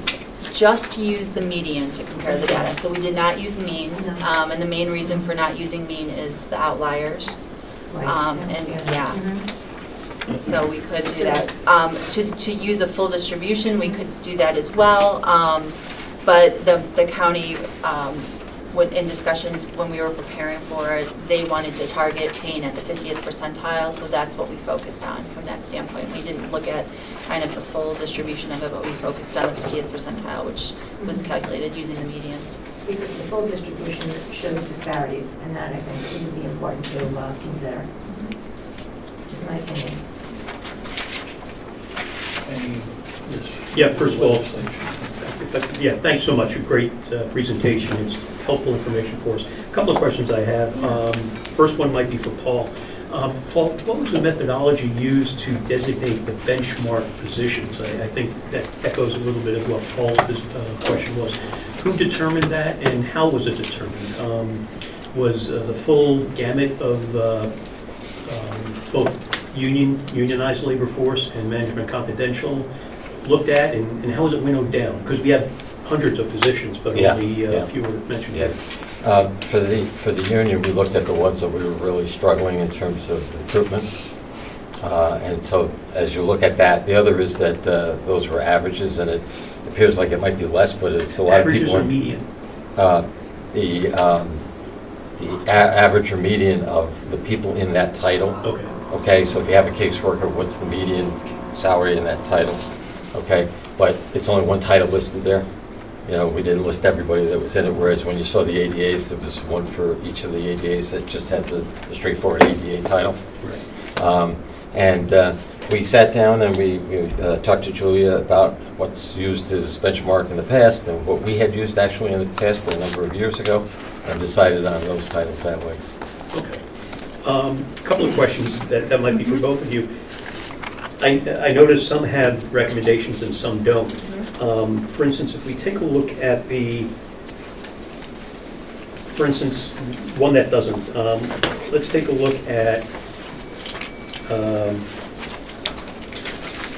just used the median to compare the data, so we did not use mean. No. And the main reason for not using mean is the outliers. Right, I And understand that. yeah, so we could do that. To use a full distribution, we could do that as well. But the county, in discussions when we were preparing for it, they wanted to target pain at the 50th percentile, so that's what we focused on from that standpoint. We didn't look at kind of the full distribution of it, but we focused on the 50th percentile, which was calculated using the median. Because the full distribution shows disparities, and that I think would be important to consider. Just my opinion. Any, Yeah, first of all, legislation? yeah, thanks so much. A great presentation. It's helpful information for us. A couple of questions I have. First one might be for Paul. Paul, what was the methodology used to designate the benchmark positions? I think that echoes a little bit of what Paul's question was. Who determined that, and how was it determined? Was the full gamut of both unionized labor force and management confidential looked at, and how was it winnowed down? Because we have hundreds of positions, but only fewer mentioned. Yes. For the union, we looked at the ones that we were really struggling in terms of recruitment. And so as you look at that, the other is that those were averages, and it appears like it might be less, but it's a lot Averages of people. or median? The average or median of the people in that title. Okay. Okay, so if you have a caseworker, what's the median salary in that title? Okay, but it's only one title listed there. We didn't list everybody that was in it, whereas when you saw the ADAs, there was one for each of the ADAs that just had the straightforward ADA title. Right. We sat down and we talked to Julia about what's used as benchmark in the past and what we had used actually in the past a number of years ago, and decided on those titles that way. Okay. A couple of questions that might be for both of you. I noticed some have recommendations and some don't. For instance, if we take a look at for instance, one that doesn't, let's take a look at,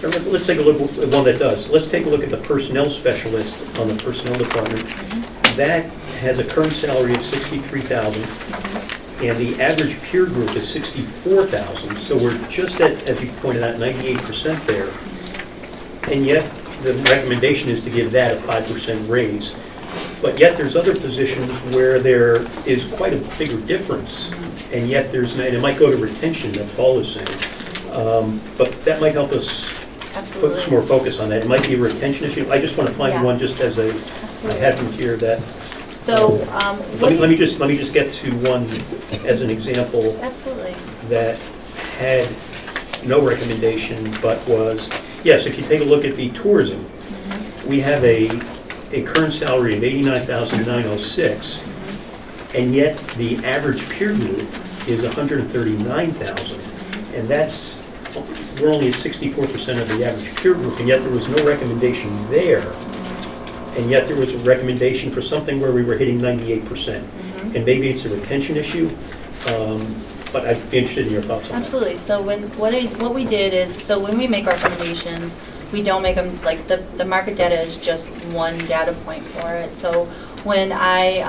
let's take a look at one that does. Let's take a look at the personnel specialist on the personnel department. That has a current salary of $63,000. And the average peer group is 64,000, so we're just at, as you pointed out, 98% there. And yet, the recommendation is to give that a 5% raise. But yet, there's other positions where there is quite a bigger difference, and yet there's, and it might go to retention, that Paul is saying. But that might help us put some more focus on that. It might be a retention issue. I just want to find one just as I have them here that. So, let me just get to one as an example. Absolutely. That had no recommendation, but was, yes, if you take a look at the tourism, we have a current salary of $89,906, and yet the average peer group is $139,000, and that's, we're only at 64% of the average peer group, and yet there was no recommendation there. and yet there was a recommendation for something where we were hitting 98%. And maybe it's a retention issue, but I'd be interested in your thoughts on that. Absolutely. So what we did is, so when we make recommendations, we don't make them, like, the market data is just one data point for it. So when I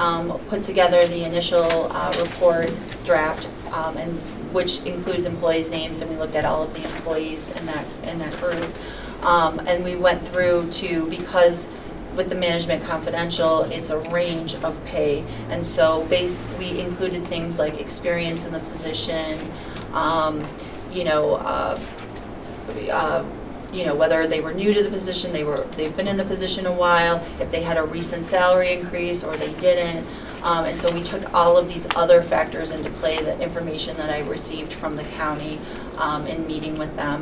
put together the initial report draft, and which includes employees' names, and we looked at all of the employees in that group, and we went through to, because with the management confidential, it's a range of pay, and so we included things like experience in the position, whether they were new to the position, they've been in the position a while, if they had a recent salary increase or they didn't. And so we took all of these other factors into play, the information that I received from the county in meeting with them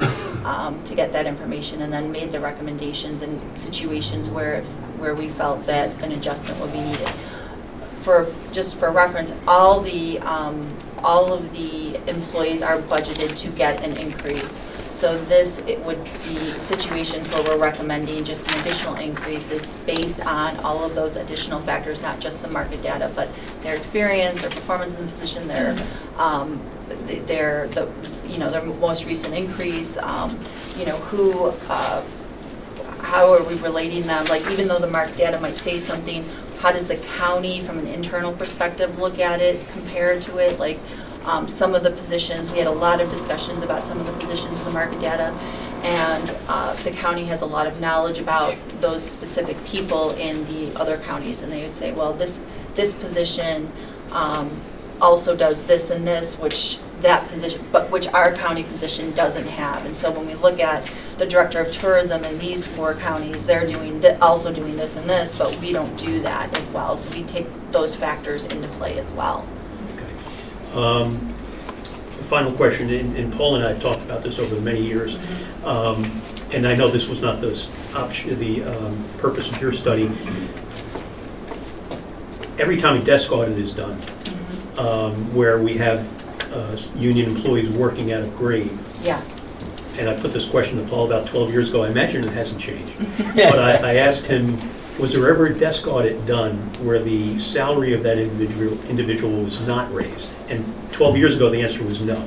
to get that information, and then made the recommendations in situations where we felt that an adjustment would be needed. Just for reference, all of the employees are budgeted to get an increase. So it would be situations where we're recommending just an additional increases based on all of those additional factors, not just the market data, but their experience, their performance in the position, their most recent increase, how are we relating them? Like, even though the market data might say something, how does the county, from an internal perspective, look at it, compare to it? Like, some of the positions, we had a lot of discussions about some of the positions in the market data, and the county has a lot of knowledge about those specific people in the other counties, and they would say, well, this position also does this and this, which our county position doesn't have. And so when we look at the director of tourism in these 4 counties, they're also doing this and this, but we don't do that as well. So we take those factors into play as well. Final question, and Paul and I have talked about this over many years, and I know this was not the purpose of your study. Every time a desk audit is done, where we have union employees working out of grade, and I put this question to Paul about 12 years ago, I imagine it hasn't changed, but I asked him, was there ever a desk audit done where the salary of that individual was not raised? And 12 years ago, the answer was no.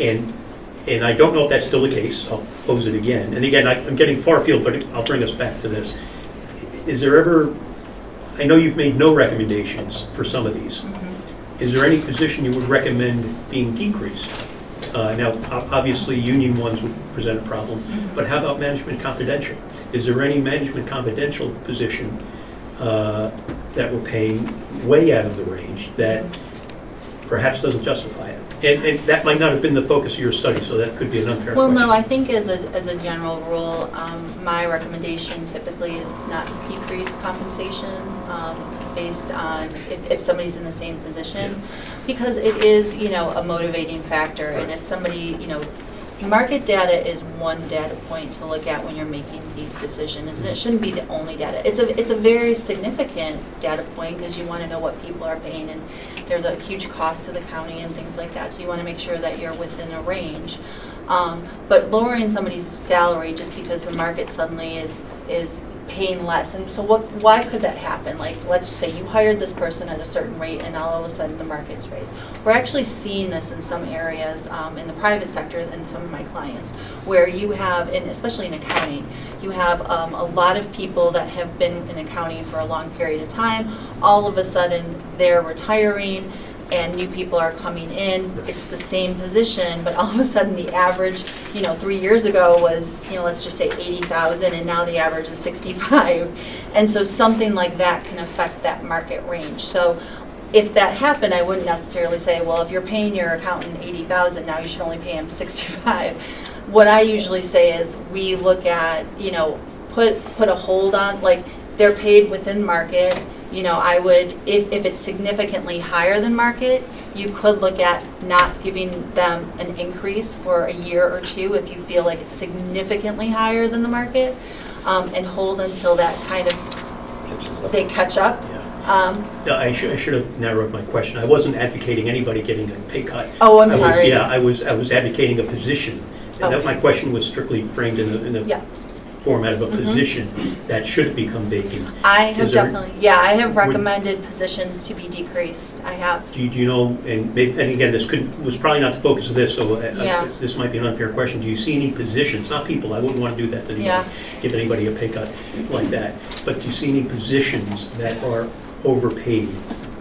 And I don't know if that's still the case. I'll pose it again. And again, I'm getting far afield, but I'll bring us back to this. Is there ever, I know you've made no recommendations for some of these. Is there any position you would recommend being decreased? Now, obviously, union ones would present a problem, but how about management confidential? Is there any management confidential position that we're paying way out of the range that perhaps doesn't justify it? And that might not have been the focus of your study, so that could be an unfair question. Well, no, I think as a general rule, my recommendation typically is not to decrease compensation based on if somebody's in the same position, because it is, a motivating factor. And if somebody, market data is one data point to look at when you're making these decisions, and it shouldn't be the only data. It's a very significant data point because you want to know what people are paying, and there's a huge cost to the county and things like that, so you want to make sure that you're within a range. But lowering somebody's salary just because the market suddenly is paying less, and so why could that happen? Like, let's just say you hired this person at a certain rate and all of a sudden the market's raised. We're actually seeing this in some areas in the private sector and some of my clients, where you have, and especially in accounting, you have a lot of people that have been in accounting for a long period of time. All of a sudden they're retiring and new people are coming in. It's the same position, but all of a sudden the average, 3 years ago was, let's just say 80,000, and now the average is 65. And so something like that can affect that market range. So if that happened, I wouldn't necessarily say, well, if you're paying your accountant 80,000, now you should only pay him 65. What I usually say is we look at, put a hold on, like, they're paid within market. I would, if it's significantly higher than market, you could look at not giving them an increase for a year or two if you feel like it's significantly higher than the market, and hold until that kind of, they catch up. No, I should have narrowed my question. I wasn't advocating anybody getting a pay cut. Oh, I'm sorry. I was advocating a position. And Okay. my question was strictly framed in the format of a position that should become vacant. I have Is there- definitely, yeah, I have recommended positions to be decreased. I have. Do you know, and again, this was probably not the focus of this, so Yeah. this might be an unfair question. Do you see any positions, not people, I wouldn't want to do that to anybody, Yeah. give anybody a pay cut like that, but do you see any positions that are overpaid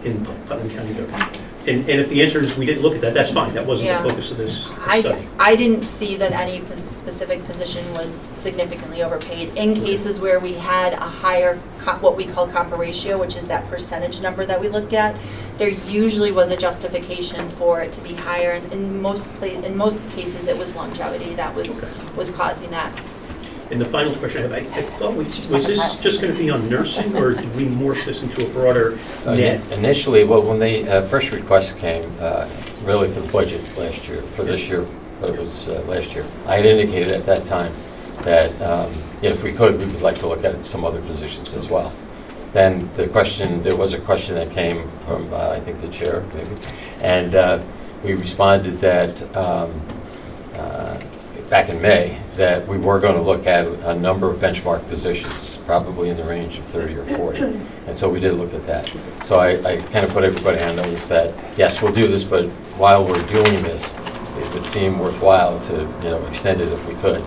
in Putnam County government? And if the answer is we didn't look at that, that's fine. That wasn't Yeah. the focus of this study. I didn't see that any specific position was significantly overpaid. In cases where we had a higher, what we call compa ratio, which is that percentage number that we looked at, there usually was a justification for it to be higher. And in most cases, it was longevity that was causing that. And the final question I have, I thought, was this just going to be on nursing, or did we morph this into a broader net? Initially, well, when the first request came, really for the budget last year, for this year, but it was last year, I had indicated at that time that if we could, we would like to look at some other positions as well. Then there was a question that came from, I think, the chair, maybe, and we responded that back in May, that we were going to look at a number of benchmark positions, probably in the range of 30 or 40. And so we did look at that. So I kind of put everybody on notice that, yes, we'll do this, but while we're doing this, it would seem worthwhile to, extend it if we could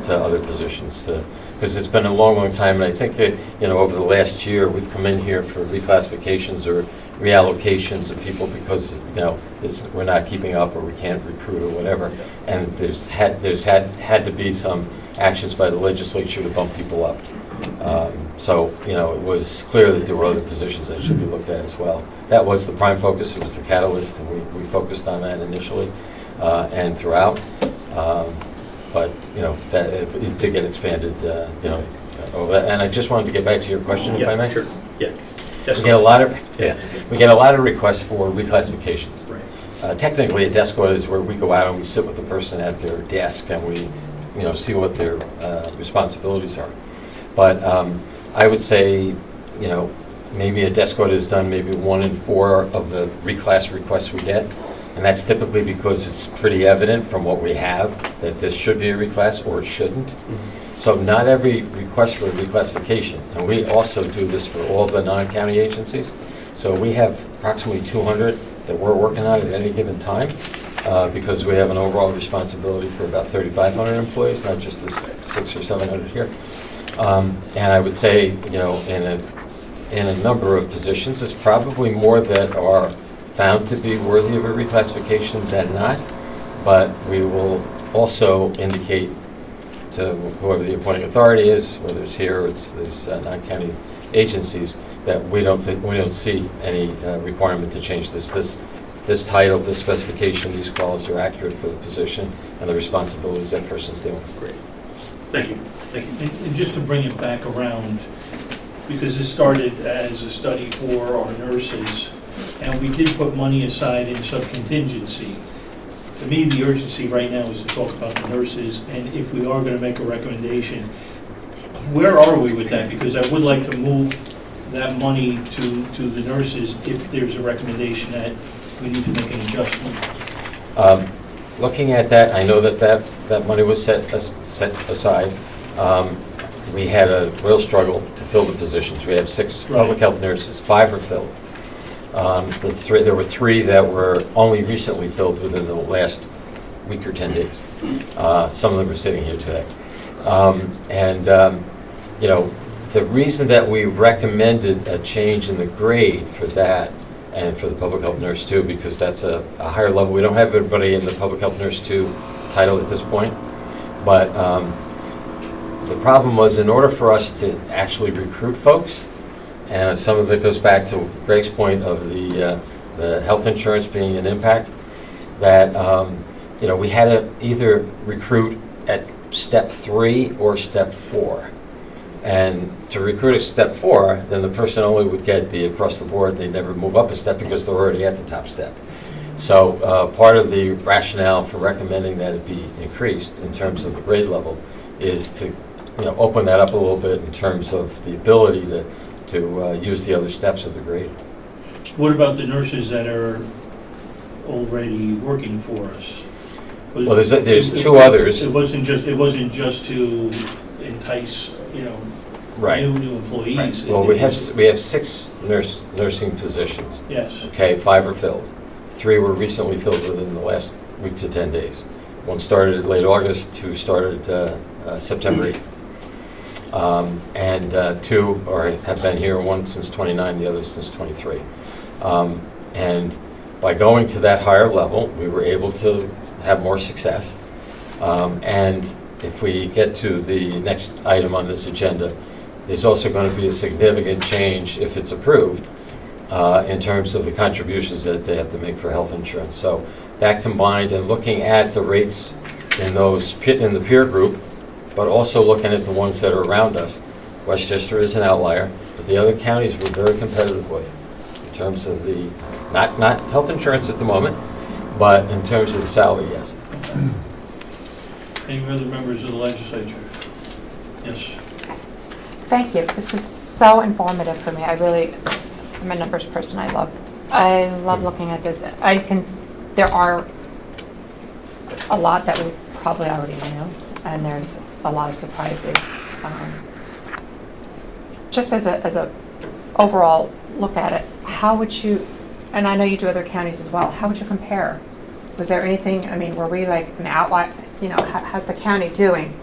to other positions. Because it's been a long, long time, and I think, over the last year, we've come in here for reclassifications or reallocations of people because, we're not keeping up or we can't recruit or whatever. And there's had to be some actions by the legislature to bump people up. So, it was clear that there were other positions that should be looked at as well. That was the prime focus, it was the catalyst, and we focused on that initially and throughout. But, that it did get expanded, and I just wanted to get back to your question, if I may. Sure. Yeah. We get a lot of requests for reclassifications. Right. Technically, a desk audit is where we go out and we sit with the person at their desk and we, see what their responsibilities are. But I would say, maybe a desk audit is done maybe 1 in 4 of the reclass requests we get. And that's typically because it's pretty evident from what we have that this should be a reclass or it shouldn't. So not every request for a reclassification, and we also do this for all the non-county agencies. So we have approximately 200 that we're working on at any given time because we have an overall responsibility for about 3,500 employees, not just the 600 or 700 here. And I would say, in a number of positions, it's probably more that are found to be worthy of a reclassification than not, but we will also indicate to whoever the appointing authority is, whether it's here or it's these non-county agencies, that we don't see any requirement to change this title, this specification, these qualities are accurate for the position and the responsibilities that person's doing. Great. Thank you. Thank you. And just to bring it back around, because this started as a study for our nurses, and we did put money aside in sub-contingency. To me, the urgency right now is to talk about the nurses, and if we are going to make a recommendation, where are we with that? Because I would like to move that money to the nurses if there's a recommendation that we need to make an adjustment. Looking at that, I know that money was set aside. We had a real struggle to fill the positions. We have 6 public health nurses, 5 are filled. There were 3 that were only recently filled within the last week or 10 days. Some of them are sitting here today. The reason that we recommended a change in the grade for that and for the public health nurse 2, because that's a higher level. We don't have everybody in the public health nurse 2 title at this point, but the problem was, in order for us to actually recruit folks, and some of it goes back to Greg's point of the health insurance being an impact, that we had to either recruit at step 3 or step 4. And to recruit at step 4, then the person only would get the across the board, and they'd never move up a step because they're already at the top step. So part of the rationale for recommending that it be increased in terms of the grade level is to open that up a little bit in terms of the ability to use the other steps of the grade. What about the nurses that are already working for us? Well, there's 2 others. It wasn't just to entice, Right. new employees. Well, we have 6 nursing positions. Yes. Okay, 5 are filled. 3 were recently filled within the last week to 10 days. 1 started late August, 2 started September 8th. And 2 have been here, 1 since 29, the other since 23. And by going to that higher level, we were able to have more success. And if we get to the next item on this agenda, there's also going to be a significant change, if it's approved, in terms of the contributions that they have to make for health insurance. So that combined, and looking at the rates in the peer group, but also looking at the ones that are around us, Westchester is an outlier, but the other counties we're very competitive with in terms of the, not health insurance at the moment, but in terms of the salary, yes. Any other members of the legislature? Yes. Thank you. This was so informative for me. I'm a numbers person. I love looking at this. There are a lot that we probably already knew, and there's a lot of surprises. Just as a overall look at it, how would you, and I know you do other counties as well, how would you compare? Was there anything, were we like an outlier? How's the county doing?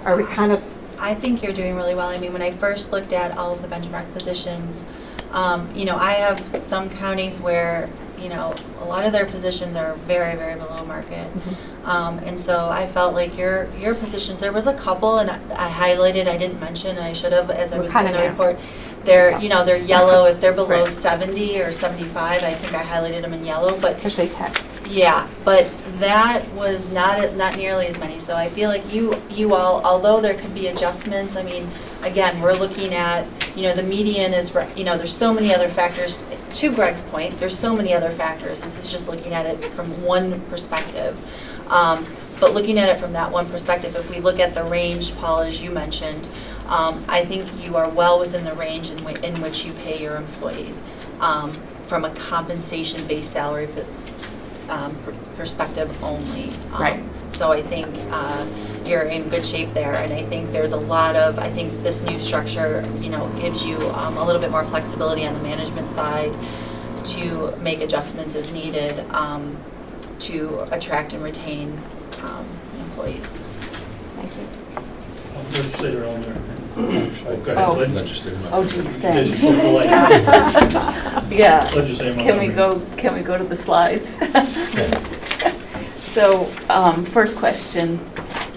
Are we kind of? I think you're doing really well. When I first looked at all of the benchmark positions, I have some counties where, a lot of their positions are very, very below market. Mm-hmm. And so I felt like your positions, there was a couple, and I highlighted, I didn't mention, and I should have, as I was in the report. They're yellow. If they're below 70 or 75, I think I highlighted them in yellow. But especially tech. Yeah, but that was not nearly as many. So I feel like you all, although there could be adjustments, again, we're looking at, the median is, there's so many other factors. To Greg's point, there's so many other factors. This is just looking at it from one perspective. But looking at it from that one perspective, if we look at the range, Paul, as you mentioned, I think you are well within the range in which you pay your employees from a compensation-based salary perspective only. Right. So I think you're in good shape there, and I think there's a lot of, I think this new structure, gives you a little bit more flexibility on the management side to make adjustments as needed to attract and retain employees. Thank you. Legislator Elder. Oh, geez, thanks. Yeah. Yeah. Can we go to the slides? So, first question,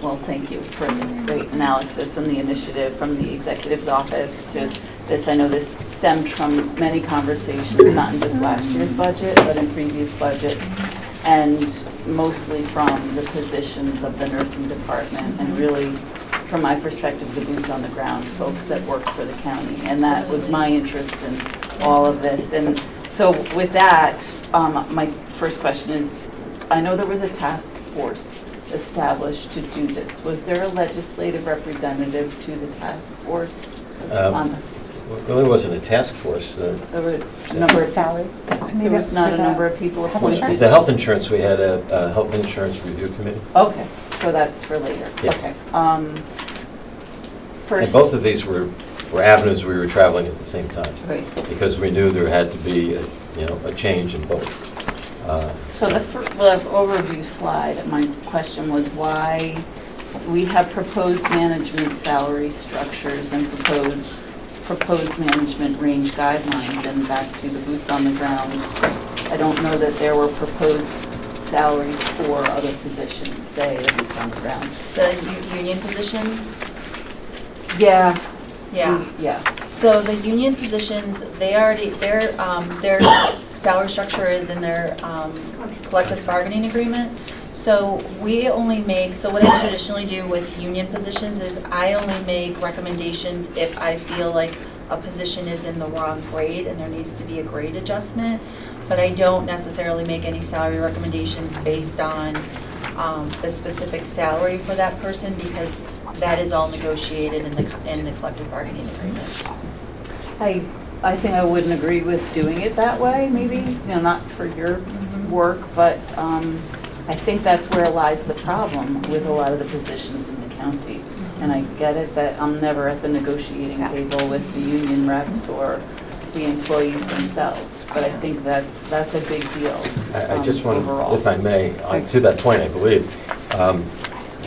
well, thank you for this great analysis and the initiative from the executive's office to this. I know this stemmed from many conversations, not in just last year's budget, but in previous budgets, and mostly from the positions of the nursing department, and really, from my perspective, the boots on the ground folks that work for the county. And that was my interest in all of this. And so with that, my first question is, I know there was a task force established to do this. Was there a legislative representative to the task force? Well, there wasn't a task force. There were a number of salary. There was not a number of people appointed. The health insurance, we had a health insurance review committee. Okay, so that's for later. Yes. Okay. First, And both of these were avenues we were traveling at the same time. Right. Because we knew there had to be a change in both. So the overview slide, my question was why we have proposed management salary structures and proposed management range guidelines, and back to the boots on the ground. I don't know that there were proposed salaries for other positions, say the boots on the ground. The union positions? Yeah. Yeah. Yeah. So the union positions, their salary structure is in their collective bargaining agreement. So we only make, so what I traditionally do with union positions is I only make recommendations if I feel like a position is in the wrong grade and there needs to be a grade adjustment. But I don't necessarily make any salary recommendations based on the specific salary for that person, because that is all negotiated in the collective bargaining agreement. I think I wouldn't agree with doing it that way, maybe, not for your work, but I think that's where lies the problem with a lot of the positions in the county. And I get it that I'm never at the negotiating table with the union reps or the employees themselves, but I think that's a big deal I just want overall. to, if I may, to that point, I believe,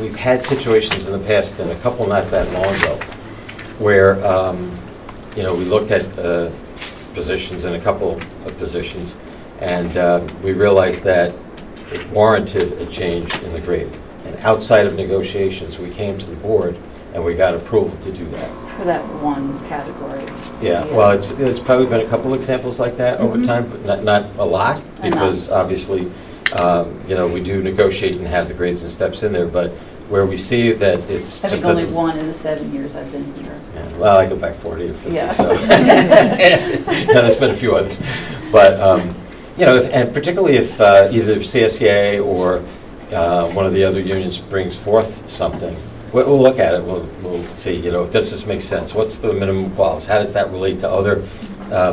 we've had situations in the past, and a couple not that long ago, where, we looked at positions and a couple of positions, and we realized that it warranted a change in the grade. And outside of negotiations, we came to the board and we got approval to do that. For that one category. Yeah, well, it's probably been a couple examples like that over time, but not a lot, because obviously, we do negotiate and have the grades and steps in there, but where we see that it's I just think only doesn't. one in the 7 years I've been here. Yeah, well, I go back 40 or 50, Yeah. so. There's been a few others. But, and particularly if either CSEA or one of the other unions brings forth something, we'll look at it, we'll see, does this make sense? What's the minimum quals? How does that relate to other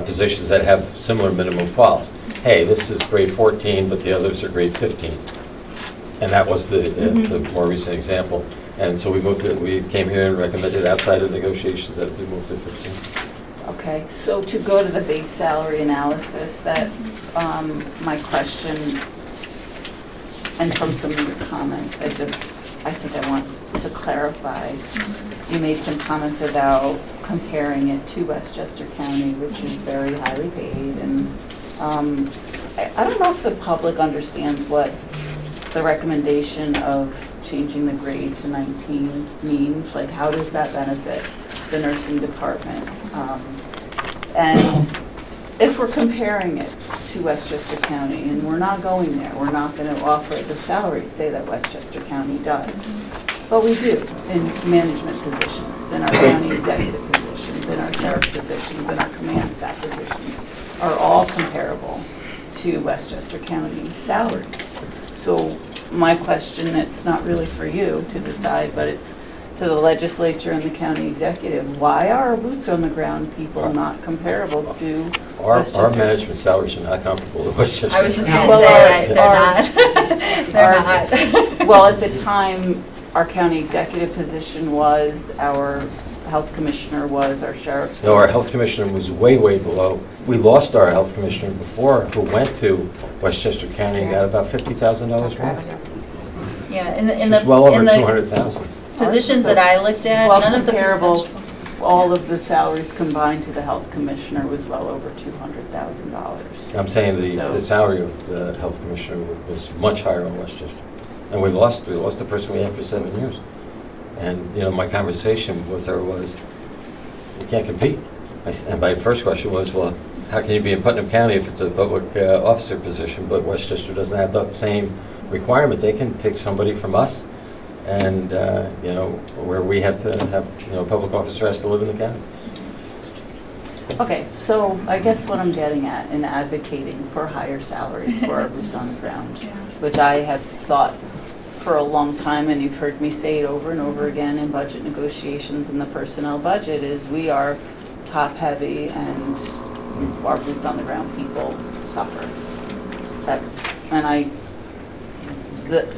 positions that have similar minimum quals? Hey, this is grade 14, but the others are grade 15. And that was the more recent example. And so we came here and recommended outside of negotiations that it be moved to 15. Okay, so to go to the base salary analysis, that my question, and from some of your comments, I think I want to clarify. You made some comments about comparing it to Westchester County, which is very highly paid, and I don't know if the public understands what the recommendation of changing the grade to 19 means. Like, how does that benefit the nursing department? And if we're comparing it to Westchester County, and we're not going there, we're not going to offer the salary, say, that Westchester County does. But we do in management positions, in our county executive positions, in our sheriff positions, in our command staff positions, are all comparable to Westchester County salaries. So my question, it's not really for you to decide, but it's to the legislature and the county executive. Why are our boots on the ground people not comparable to Our management salaries are not comparable to Westchester. I was just going to Well, say, they're not. They're not. Well, at the time, our county executive position was, our health commissioner was, our sheriff's. No, our health commissioner was way, way below. We lost our health commissioner before, who went to Westchester County and got about $50,000 more. Yeah, in She's well over in the $200,000. positions that I looked at, Well, none of the comparable, professional. all of the salaries combined to the health commissioner was well over $200,000. I'm saying the So- salary of the health commissioner was much higher in Westchester. And we lost the person we had for 7 years. And, my conversation with her was, you can't compete. And my first question was, well, how can you be in Putnam County if it's a public officer position, but Westchester doesn't have that same requirement? They can take somebody from us, and, where we have to have, a public officer has to live in the county. Okay, so I guess what I'm getting at in advocating for higher salaries for our boots on the ground, which I have thought for a long time, and you've heard me say it over and over again in budget negotiations and the personnel budget, is we are top heavy and our boots on the ground people suffer.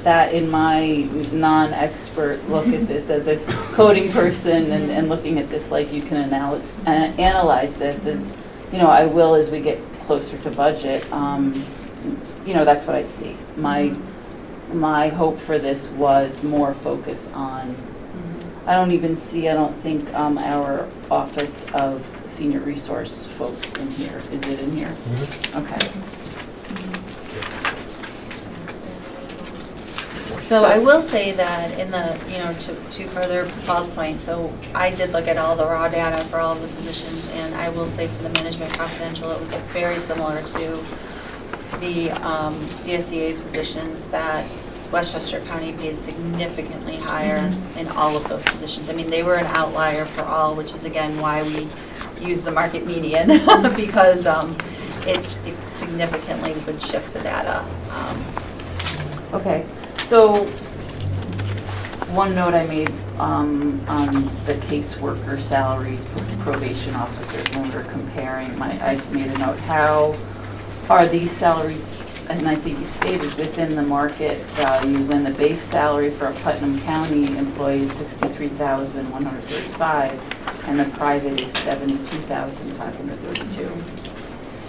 That in my non-expert look at this as a coding person and looking at this like you can analyze this is, I will as we get closer to budget, that's what I see. My hope for this was more focus on, I don't think our Office of Senior Resource folks in here. Is it in here? Okay. So I will say that in the, to further Paul's point, so I did look at all the raw data for all of the positions, and I will say for the management confidential, it was very similar to the CSEA positions, that Westchester County pays significantly higher in all of those positions. I mean, they were an outlier for all, which is again why we use the market median, because it significantly would shift the data. Okay, so one note I made on the caseworker salaries, probation officers, when we were comparing, I made a note, how are these salaries and I think you stated within the market value, when the base salary for a Putnam County employee is $63,135, and the private is $72,532.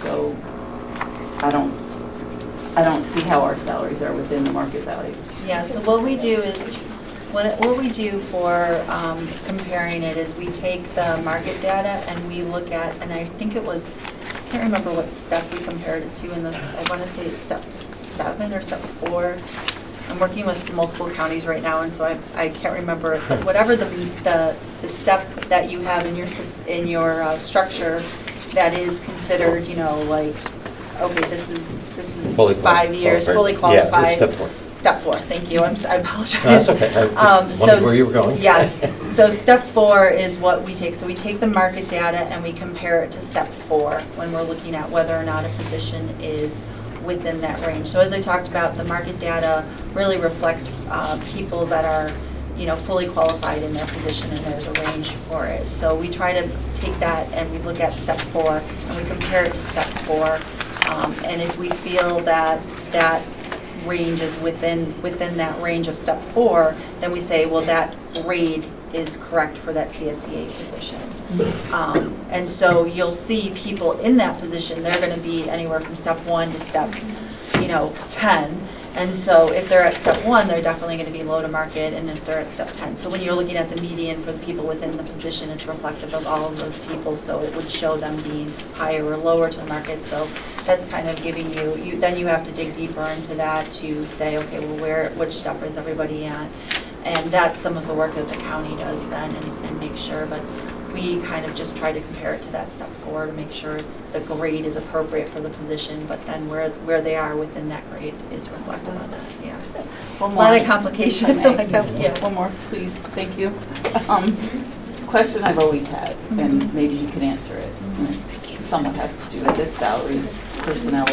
So I don't see how our salaries are within the market value. Yeah, so what we do is, what we do for comparing it is we take the market data and we look at, and I think it was, I can't remember what step we compared it to in the, I want to say it's step 7 or step 4. I'm working with multiple counties right now, and so I can't remember, but whatever the step that you have in your structure that is considered, you know, like, okay, this is Fully 5 years, qualified. fully qualified. Yeah, step 4. Step 4, thank you, I apologize. No, that's okay. I just wondered where you were going. Yes, so step 4 is what we take. So we take the market data and we compare it to step 4 when we're looking at whether or not a position is within that range. So as I talked about, the market data really reflects people that are, you know, fully qualified in their position, and there's a range for it. So we try to take that and we look at step 4 and we compare it to step 4. And if we feel that that range is within that range of step 4, then we say, well, that grade is correct for that CSEA position. And so you'll see people in that position, they're going to be anywhere from step 1 to step, 10. And so if they're at step 1, they're definitely going to be low to market, and if they're at step 10. So when you're looking at the median for the people within the position, it's reflective of all of those people, so it would show them being higher or lower to the market. So that's kind of giving you then you have to dig deeper into that to say, okay, well, which step is everybody at? And that's some of the work that the county does then and make sure, but we kind of just try to compare it to that step 4 to make sure the grade is appropriate for the position, but then where they are within that grade is reflective of that, yeah. One A more. lot of complication. Yeah. One more, please, thank you. Question I've always had, and maybe you can answer it. Somewhat has to do with this, salaries, personnel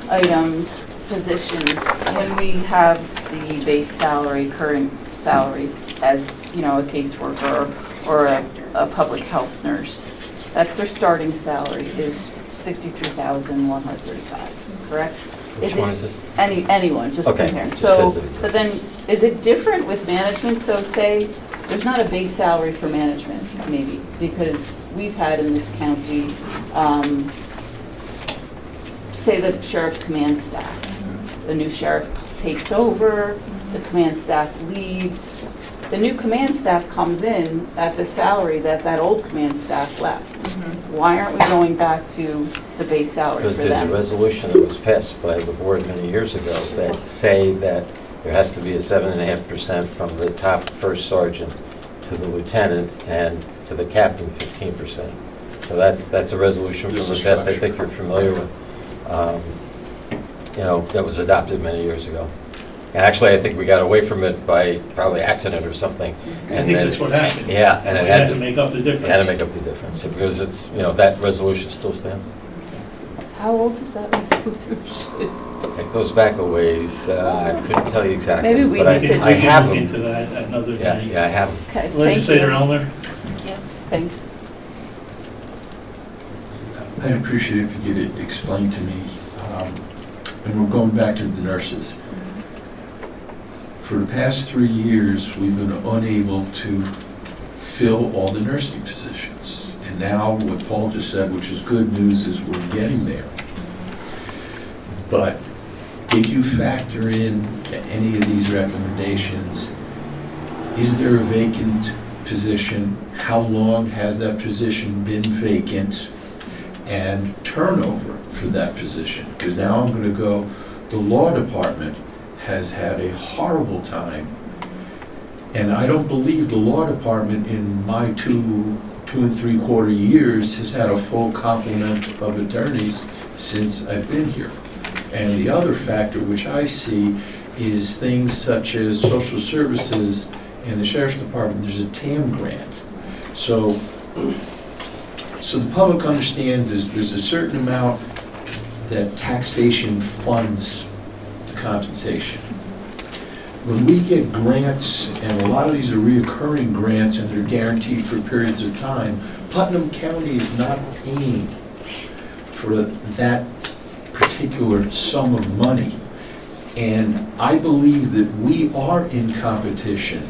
items, positions. When we have the base salary, current salaries as, a caseworker or a public health nurse, that's their starting salary is $63,135, correct? Which one is this? Anyone, just Okay, compare. just So, as it is. but then, is it different with management? So say, there's not a base salary for management, maybe, because we've had in this county, say the sheriff's command staff. The new sheriff takes over, the command staff leaves. The new command staff comes in at the salary that old command staff left. Why aren't we going back to the base salary for Because there's a them? resolution that was passed by the board many years ago that say that there has to be a 7.5% from the top first sergeant to the lieutenant, and to the captain 15%. So that's a resolution from the past I think you're familiar with. That was adopted many years ago. And actually, I think we got away from it by probably accident or something. I think that's what happened. Yeah, and it We had to make up the difference. It had to make up the difference, because it's, that resolution still stands. How old is that resolution? It goes back a ways. I couldn't tell you exactly. Maybe we but need to- I have look them. into that another Yeah, day. I have them. Okay, thank Legislator you. Elmer? Thanks. I'd appreciate it if you could explain to me, and we're going back to the nurses. For the past 3 years, we've been unable to fill all the nursing positions. And now what Paul just said, which is good news, is we're getting there. But did you factor in any of these recommendations? Is there a vacant position? How long has that position been vacant? And turnover for that position? Because now I'm going to go, the law department has had a horrible time. And I don't believe the law department in my two and 3/4 years has had a full complement of attorneys since I've been here. And the other factor which I see is things such as social services and the sheriff's department, there's a TAM grant. So the public understands there's a certain amount that taxation funds the compensation. When we get grants, and a lot of these are reoccurring grants and they're guaranteed for periods of time, Putnam County is not paying for that particular sum of money. And I believe that we are in competition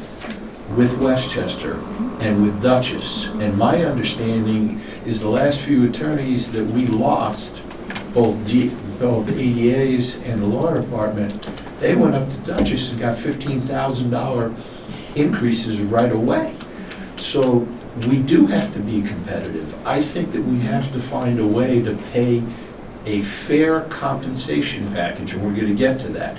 with Westchester and with Dutchess. And my understanding is the last few attorneys that we lost, both ADAs and the law department, they went up to Dutchess and got $15,000 increases right away. So we do have to be competitive. I think that we have to find a way to pay a fair compensation package, and we're going to get to that.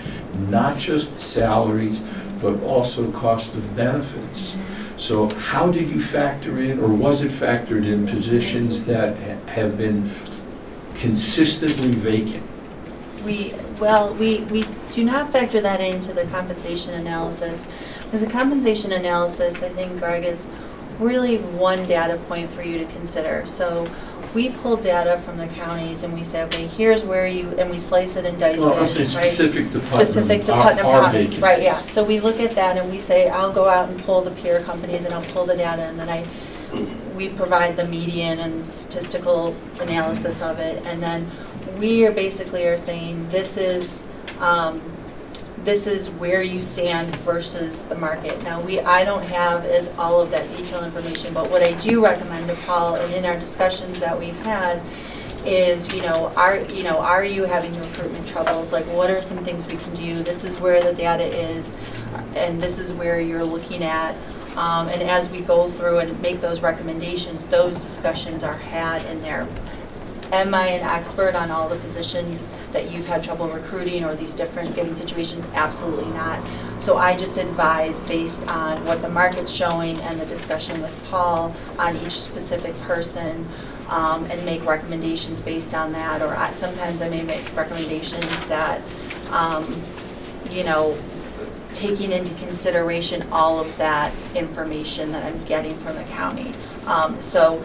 Not just salaries, but also cost of benefits. So how did you factor in, or was it factored in, positions that have been consistently vacant? We do not factor that into the compensation analysis. Because the compensation analysis, I think, Greg, is really one data point for you to consider. So we pull data from the counties and we say, okay, here's where you, and we slice it and dice Well, I'll it, say right? specific to Putnam. Specific to our- Putnam our County, vacancies. right, yeah. So we look at that and we say, I'll go out and pull the peer companies and I'll pull the data, and then we provide the median and statistical analysis of it, and then we are saying this is where you stand versus the market. Now, I don't have all of that detailed information, but what I do recommend to Paul, and in our discussions that we've had, is, are you having recruitment troubles? Like, what are some things we can do? This is where the data is, and this is where you're looking at. And as we go through and make those recommendations, those discussions are had in there. Am I an expert on all the positions that you've had trouble recruiting or these different given situations? Absolutely not. So I just advise based on what the market's showing and the discussion with Paul on each specific person, and make recommendations based on that. Or sometimes I may make recommendations that, taking into consideration all of that information that I'm getting from the county. So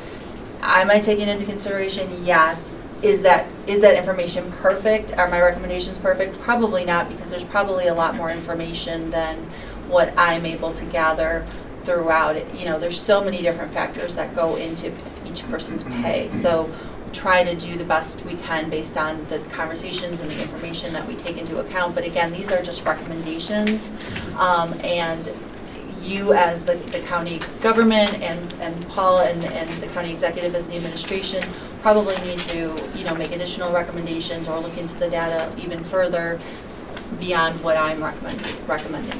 am I taking into consideration? Yes. Is that information perfect? Are my recommendations perfect? Probably not, because there's probably a lot more information than what I'm able to gather throughout it. There's so many different factors that go into each person's pay. So try to do the best we can based on the conversations and the information that we take into account. But again, these are just recommendations, and you as the county government and Paul and the county executive as the administration probably need to make additional recommendations or look into the data even further beyond what I'm recommending.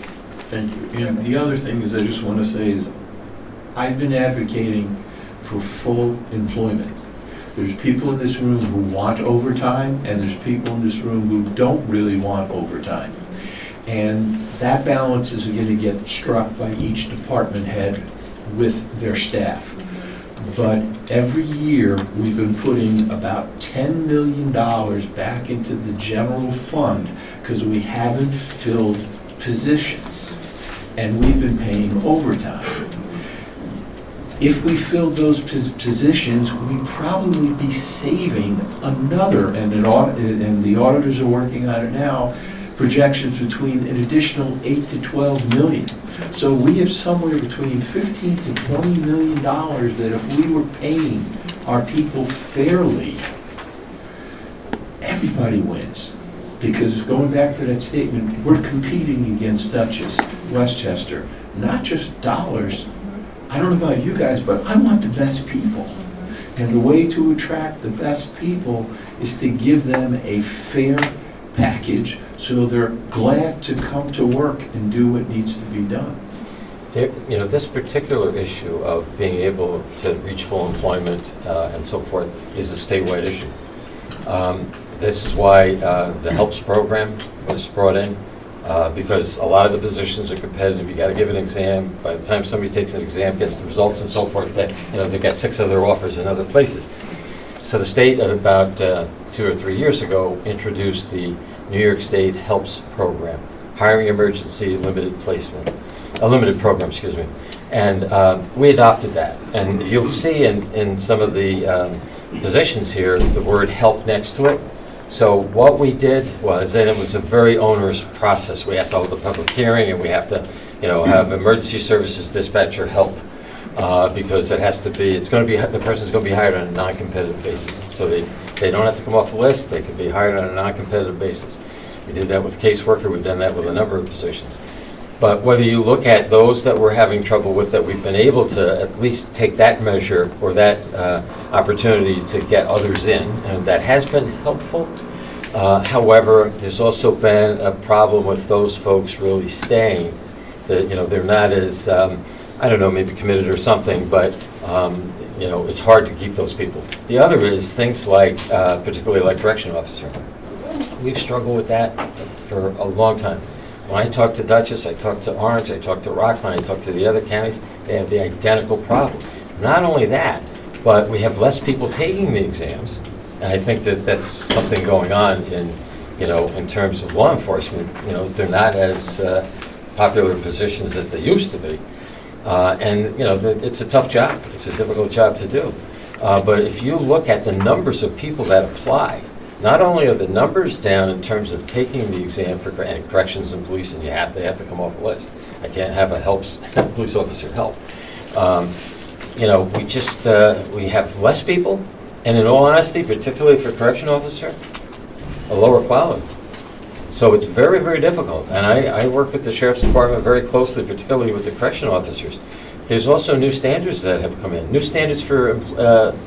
Thank you. And the other thing is I just want to say is I've been advocating for full employment. There's people in this room who want overtime, and there's people in this room who don't really want overtime. And that balance is going to get struck by each department head with their staff. But every year, we've been putting about $10 million back into the general fund because we haven't filled positions, and we've been paying overtime. If we filled those positions, we'd probably be saving another, and the auditors are working on it now, projections between an additional 8 to 12 million. So we have somewhere between 15 to 20 million dollars that if we were paying our people fairly, everybody wins. Because going back to that statement, we're competing against Dutchess, Westchester, not just dollars. I don't know about you guys, but I want the best people. And the way to attract the best people is to give them a fair package so they're glad to come to work and do what needs to be done. This particular issue of being able to reach full employment and so forth is a statewide issue. This is why the HELPS program was brought in, because a lot of the positions are competitive. You got to give an exam. By the time somebody takes an exam, gets the results and so forth, they've got 6 other offers in other places. So the state, about 2 or 3 years ago, introduced the New York State HELPS program, Hiring Emergency Limited Program, excuse me. And we adopted that. And you'll see in some of the positions here, the word help next to it. So what we did was, and it was a very onerous process. We have to hold a public hearing, and we have to, have emergency services dispatcher help, because it has to be, the person's going to be hired on a non-competitive basis. So they They don't have to come off the list. They can be hired on a non-competitive basis. We did that with caseworker. We've done that with a number of positions. But whether you look at those that we're having trouble with, that we've been able to at least take that measure or that opportunity to get others in, and that has been helpful. However, there's also been a problem with those folks really staying. That, you know, they're not as, I don't know, maybe committed or something, but you know, it's hard to keep those people. The other is things like, particularly like correction officer. We've struggled with that for a long time. When I talk to Dutchess, I talk to Orange, I talk to Rockland, I talk to the other counties, they have the identical problem. Not only that, but we have less people taking the exams, and I think that that's something going on in, you know, in terms of law enforcement. You know, they're not as popular positions as they used to be. And, you know, it's a tough job. It's a difficult job to do. But if you look at the numbers of people that apply, not only are the numbers down in terms of taking the exam for corrections and police, and they have to come off the list. I can't have a police officer help. You know, we just, we have less people, and in all honesty, particularly for correction officer, a lower quality. So it's very, very difficult. And I work with the Sheriff's Department very closely, particularly with the correction officers. There's also new standards that have come in. New standards for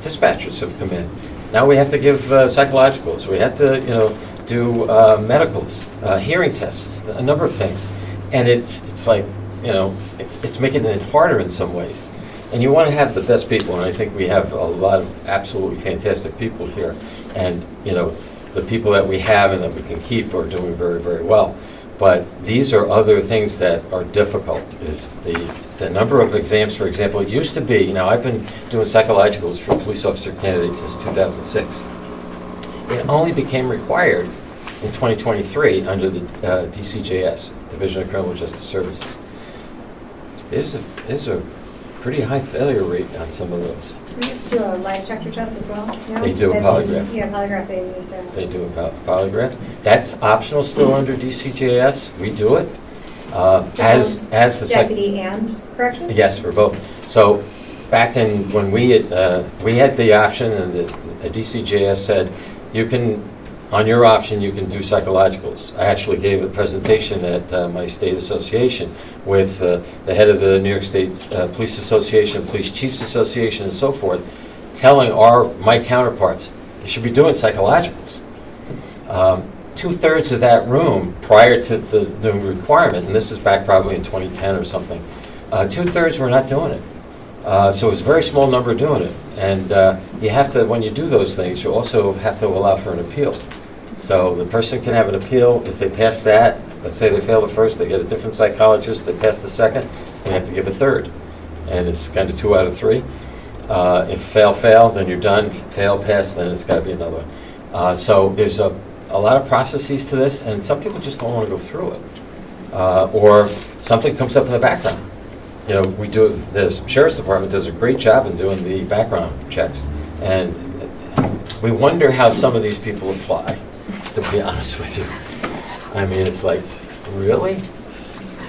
dispatchers have come in. Now we have to give psychologicals. We have to, you know, do medicals, hearing tests, a number of things. And it's like, you know, it's making it harder in some ways. And you want to have the best people, and I think we have a lot of absolutely fantastic people here. And, you know, the people that we have and that we can keep are doing very, very well. But these are other things that are difficult, is the number of exams, for example. It used to be, now I've been doing psychologicals for police officer candidates since 2006. It only became required in 2023 under the DCJS, Division of Criminal Justice Services. There's a pretty high failure rate on some of those. We have to do a lie detector test as well? No? They do a polygraph. Yeah, polygraph they use. They do a polygraph. That's optional still under DCJS. We do it. As the deputy and corrections? Yes, for both. So back in when we had the option, and the DCJS said you can, on your option, you can do psychologicals. I actually gave a presentation at my state association with the head of the New York State Police Association, Police Chiefs Association, and so forth, telling my counterparts, you should be doing psychologicals. 2/3 of that room, prior to the new requirement, and this is back probably in 2010 or something, 2/3 were not doing it. So it was a very small number doing it. And you have to, when you do those things, you also have to allow for an appeal. So the person can have an appeal. If they pass that, let's say they fail the first, they get a different psychologist, they pass the second, we have to give a third. And it's kind of 2 out of 3. If fail, then you're done. Fail, pass, then it's got to be another one. So there's a lot of processes to this, and some people just don't want to go through it. Or something comes up in the background. You know, the Sheriff's Department does a great job in doing the background checks. And we wonder how some of these people apply, to be honest with you. I mean, it's like, really?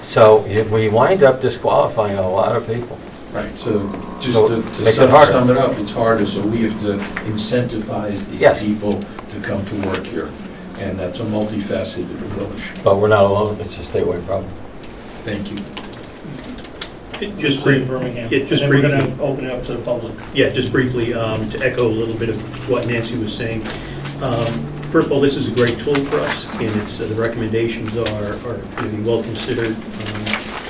So we wind up disqualifying a lot of people. Right, so just So to makes it harder. sum it up, it's harder, so we have to incentivize these Yes. people to come to work here. And that's a multifaceted approach. But we're not alone. It's a statewide problem. Thank you. Just briefly, and we're going to open it up to the public. Yeah, just briefly, to echo a little bit of what Nancy was saying. First of all, this is a great tool for us, and the recommendations are going to be well considered.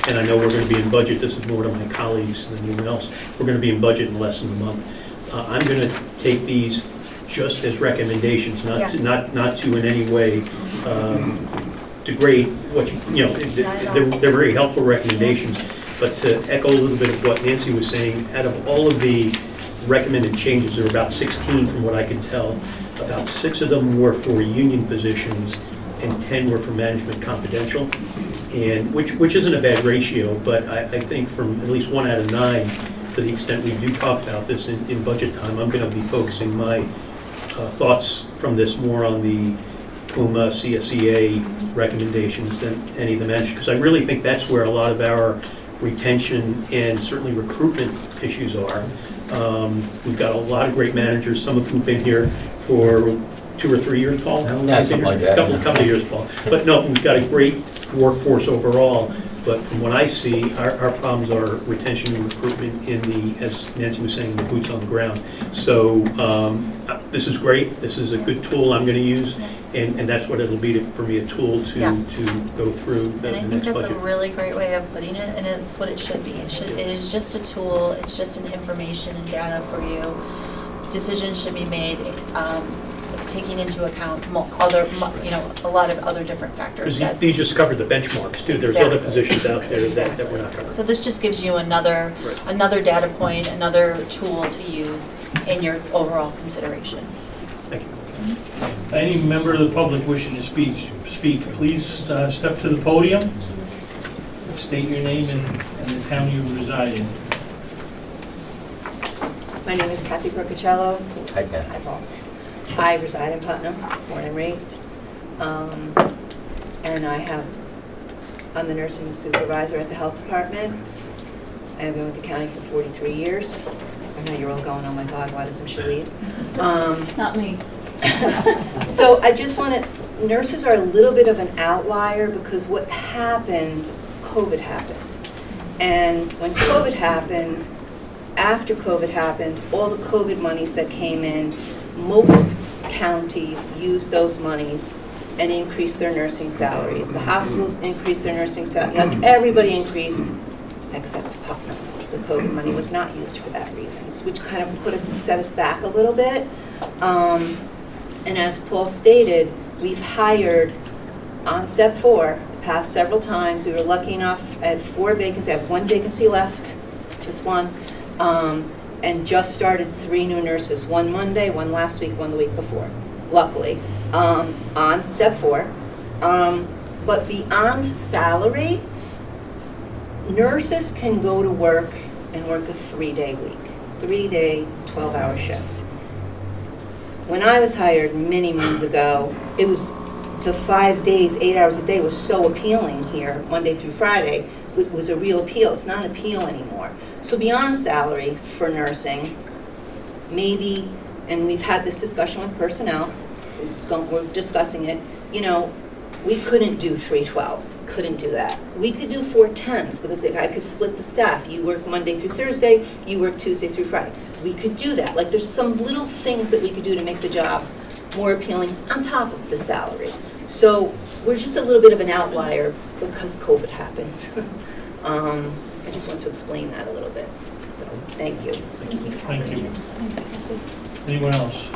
And I know we're going to be in budget. This is more to my colleagues than anyone else. We're going to be in budget in less than a month. I'm going to take these just as recommendations, not Yes. not to in any way degrade what you know. They're very helpful recommendations. But to echo a little bit of what Nancy was saying, out of all of the recommended changes, there were about 16 from what I could tell. About 6 of them were for union positions, and 10 were for management confidential, and which isn't a bad ratio. But I think from at least 1 out of 9, to the extent we do talk about this in budget time, I'm going to be focusing my thoughts from this more on the PUMA, CSEA recommendations than any of the management, because I really think that's where a lot of our retention and certainly recruitment issues are. We've got a lot of great managers, some of who've been here for 2 or 3 years, Paul? Yeah, something like that. Couple of years, Paul. But no, we've got a great workforce overall, but from what I see, our problems are retention and recruitment in the, as Nancy was saying, the boots on the ground. So this is great, this is a good tool I'm going to use, and that's what it'll be for me, a tool Yes. to go through the And I think next that's budget. a really great way of putting it, and it's what it should be. It is just a tool, it's just an information and data for you. Decisions should be made taking into account a lot of other different factors. Because these just cover the benchmarks too, there's other positions out there that we're not covering. So this just gives you another data point, another tool to use in your overall consideration. Thank you. Any member of the public wishing to speak, please step to the podium. State your name and the town you reside in. My name is Kathy Brocacello. Hi, Kat. Hi, Paul. I reside in Putnam, born and raised. And I'm the nursing supervisor at the health department. I have been with the county for 43 years. I know you're all going, oh my God, why doesn't she leave? Not me. So I just want to, nurses are a little bit of an outlier because what happened, COVID happened. And when COVID happened, after COVID happened, all the COVID monies that came in, most counties used those monies and increased their nursing salaries. The hospitals increased their nursing salaries. Like everybody increased except Putnam. The COVID money was not used for that reason, which kind of set us back a little bit. And as Paul stated, we've hired on step 4 the past several times. We were lucky enough at 4 vacancies. I have 1 vacancy left, just 1. And just started 3 new nurses, 1 Monday, 1 last week, 1 the week before, luckily, on step 4. But beyond salary, nurses can go to work and work a 3-day week, 3-day, 12-hour shift. When I was hired many moons ago, it was the 5 days, 8 hours a day was so appealing here, Monday through Friday. It was a real appeal. It's not an appeal anymore. So beyond salary for nursing, maybe, and we've had this discussion with personnel, we're discussing it, we couldn't do 3/12s, couldn't do that. We could do 4/10s because I could split the staff. You work Monday through Thursday, you work Tuesday through Friday. We could do that. Like there's some little things that we could do to make the job more appealing on top of the salary. So we're just a little bit of an outlier because COVID happened. I just want to explain that a little bit. So, thank you. Thank you. Anyone else?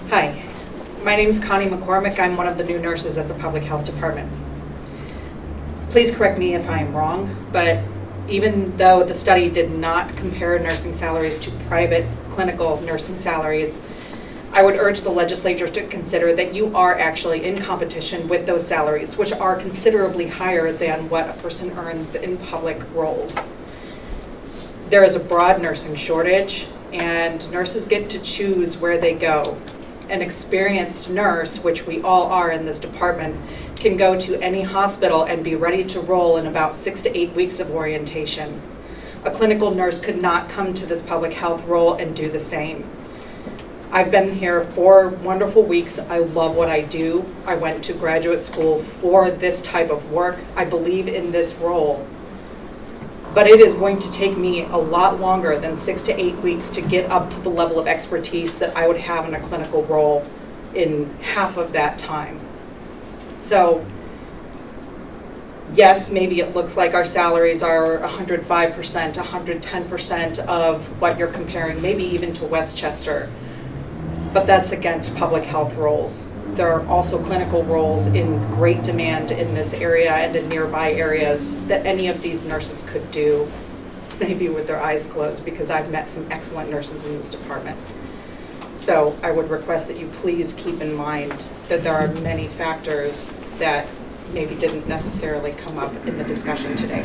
Hi, my name's Connie McCormick. I'm one of the new nurses at the Public Health Department. Please correct me if I'm wrong, but even though the study did not compare nursing salaries to private clinical nursing salaries, I would urge the legislature to consider that you are actually in competition with those salaries, which are considerably higher than what a person earns in public roles. There is a broad nursing shortage, and nurses get to choose where they go. An experienced nurse, which we all are in this department, can go to any hospital and be ready to roll in about 6 to 8 weeks of orientation. A clinical nurse could not come to this public health role and do the same. I've been here 4 wonderful weeks. I love what I do. I went to graduate school for this type of work. I believe in this role. But it is going to take me a lot longer than 6 to 8 weeks to get up to the level of expertise that I would have in a clinical role in half of that time. So, yes, maybe it looks like our salaries are 105%, 110% of what you're comparing, maybe even to Westchester. But that's against public health roles. There are also clinical roles in great demand in this area and in nearby areas that any of these nurses could do, maybe with their eyes closed, because I've met some excellent nurses in this department. So I would request that you please keep in mind that there are many factors that maybe didn't necessarily come up in the discussion today.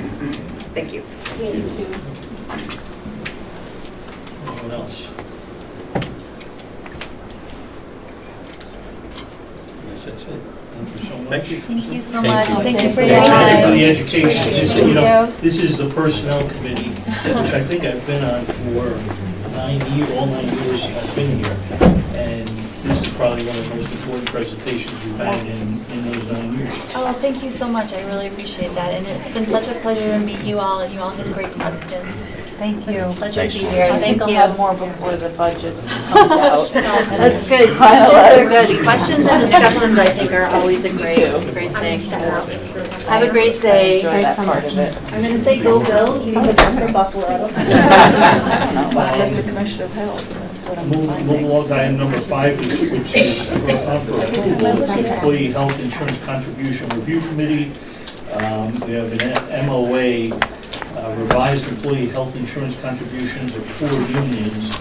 Thank you. Anyone else? Yes, that's it. Thank you so much. Thank you. Thank you so Thank much. you. Thank you for Thank your you. Thank you for time. the education. This, you know, Thank you. this is the Personnel Committee, which I think I've been on for all 9 years I've been here. And this is probably one of the most important presentations we've had in those 9 years. Oh, thank you so much. I really appreciate that. And it's been such a pleasure to meet you all, and you all had great questions. Thank It's a you. pleasure to Thanks. be here. I Thank think I'll you. have more before the budget comes out. That's good. Questions are good. Questions and discussions, I think, are always a great thing. So, have a great day. Enjoy that part of it. I'm going to say go Bills because I'm from Buffalo. Just a commission of health, that's what I'm Move finding. along to item number 5, which is for approval, Employee Health Insurance Contribution Review Committee. We have an MOA, revised employee health insurance contributions of 4 unions.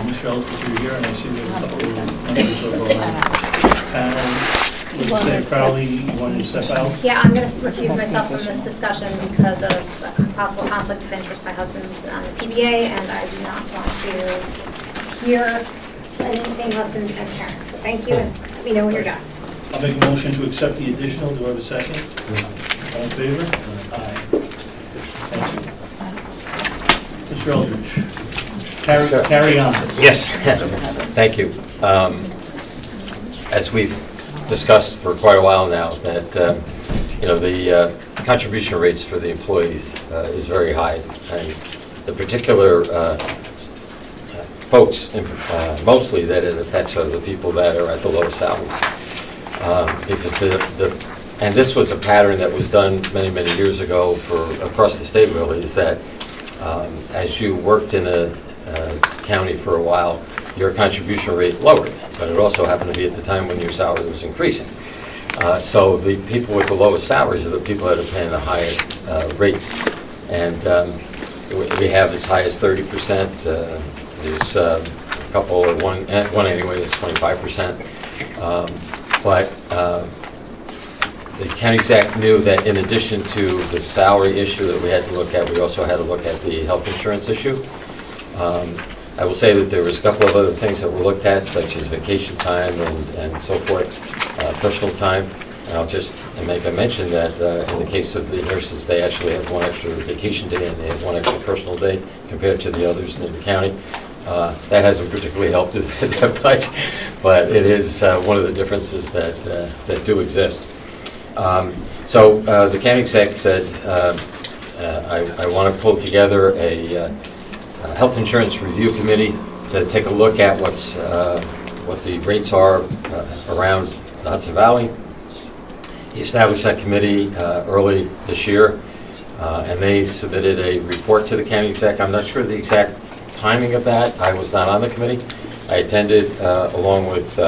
Mr. Eldridge, you're here, and I see we have a couple of members of our panel. Lieutenant Crowley, you want to step out? Yeah, I'm going to recuse myself from this discussion because of a possible conflict of interest. My husband's on the PBA, and I do not want to hear anything less than transparent. So thank you, and let me know when you're done. I'll make a motion to accept the additional. Do I have a second? All in favor? Aye. Thank you. Mr. Eldridge, carry on. Yes, thank you. As we've discussed for quite a while now, that the contribution rates for the employees is very high, and the particular folks, mostly that it affects are the people that are at the lowest salaries, because and this was a pattern that was done many years ago for across the state. Really, is that as you worked in a county for a while, your contribution rate lowered, but it also happened to be at the time when your salary was increasing. So the people with the lowest salaries are the people that are paying the highest rates. And we have as high as 30%. There's a couple, one anyway, that's 25%. But the county exec knew that in addition to the salary issue that we had to look at, we also had to look at the health insurance issue. I will say that there was a couple of other things that were looked at, such as vacation time and so forth, personal time. And I'll just make a mention that in the case of the nurses, they actually have 1 extra vacation day and they have 1 extra personal day compared to the others in the county. That hasn't particularly helped us that much, but it is one of the differences that do exist. So the county exec said, I want to pull together a health insurance review committee to take a look at what the rates are around the Hudson Valley. He established that committee early this year, and they submitted a report to the county exec. I'm not sure the exact timing of that. I was not on the committee. I attended, along with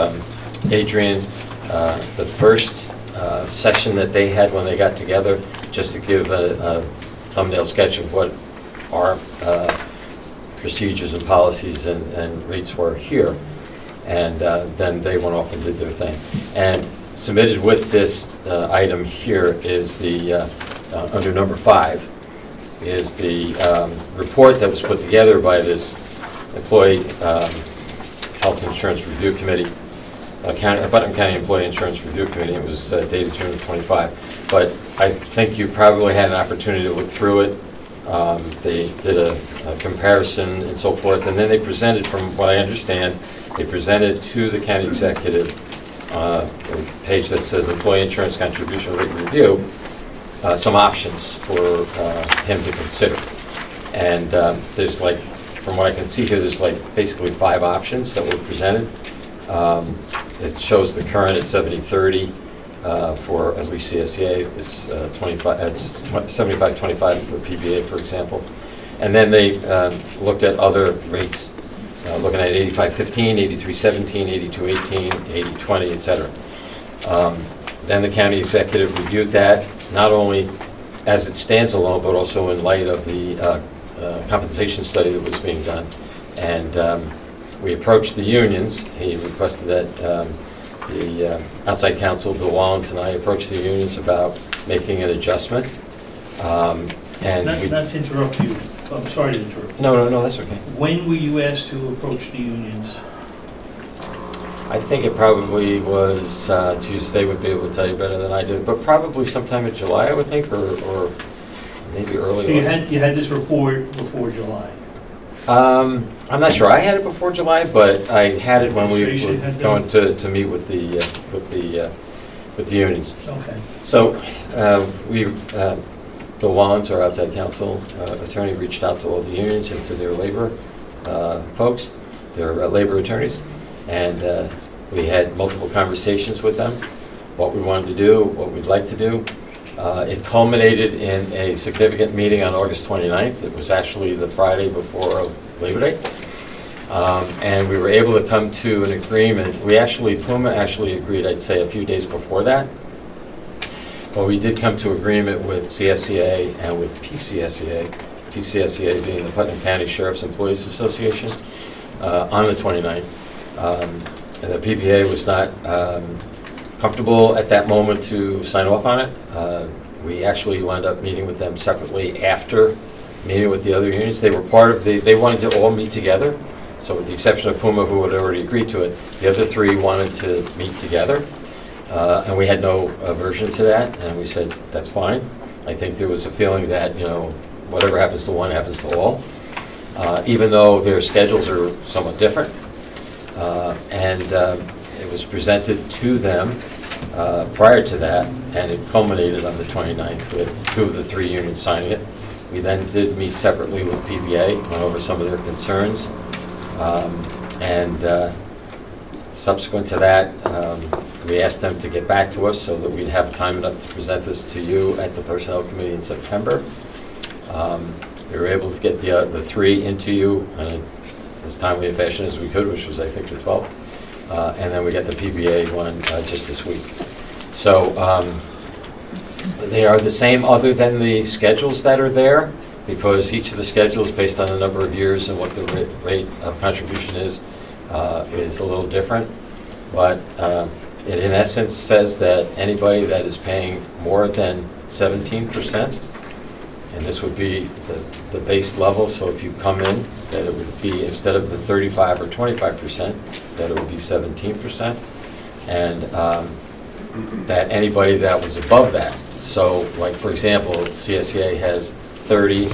Adrian, the first session that they had when they got together, just to give a thumbnail sketch of what our procedures and policies and rates were here. And then they went off and did their thing. And submitted with this item here is the, under number 5, is the report that was put together by this Employee Health Insurance Review Committee, Putnam County Employee Insurance Review Committee. It was dated June of 25. But I think you probably had an opportunity to look through it. They did a comparison and so forth, and then they presented, from what I understand, they presented to the county executive a page that says Employee Insurance Contribution Rate Review, some options for him to consider. And there's like, from what I can see here, there's like basically 5 options that were presented. It shows the current at 70/30 for at least CSEA. It's 75/25 for PBA, for example. And then they looked at other rates, looking at 85/15, 83/17, 82/18, 80/20, etc. Then the county executive reviewed that, not only as it stands alone, but also in light of the compensation study that was being done. And we approached the unions. He requested that the outside counsel, Bill Wallens, and I approached the unions about making an adjustment. And Not to interrupt you. I'm sorry to interrupt. No, that's okay. When were you asked to approach the unions? I think it probably was, Tuesday would be able to tell you better than I did, but probably sometime in July, I would think, or maybe early So August. you had this report before July? I'm not sure I had it before July, but I had it when we were Administration had going to meet with the unions. Okay. So, Bill Wallens, our outside counsel attorney, reached out to all the unions and to their labor folks, their labor attorneys, and we had multiple conversations with them, what we wanted to do, what we'd like to do. It culminated in a significant meeting on August 29th. It was actually the Friday before Labor Day. And we were able to come to an agreement. Puma actually agreed, I'd say, a few days before that. But we did come to agreement with CSEA and with PCSEA, PCSEA being the Putnam County Sheriff's Employees Association, on the 29th. And the PBA was not comfortable at that moment to sign off on it. We actually wound up meeting with them separately after meeting with the other unions. They were part of they wanted to all meet together. So with the exception of Puma, who had already agreed to it, the other three wanted to meet together. And we had no aversion to that, and we said, that's fine. I think there was a feeling that, whatever happens to one happens to all, even though their schedules are somewhat different. And it was presented to them prior to that, and it culminated on the 29th with 2 of the 3 unions signing it. We then did meet separately with PBA, went over some of their concerns, and subsequent to that, we asked them to get back to us so that we'd have time enough to present this to you at the Personnel Committee in September. We were able to get the 3 into you in as timely a fashion as we could, which was, I think, the 12th. And then we got the PBA one just this week. So they are the same other than the schedules that are there, because each of the schedules, based on the number of years and what the rate of contribution is a little different. But it in essence says that anybody that is paying more than 17%, and this would be the base level, so if you come in, that it would be, instead of the 35 or 25%, that it would be 17%, and that anybody that was above that, so like for example, CSEA has 30,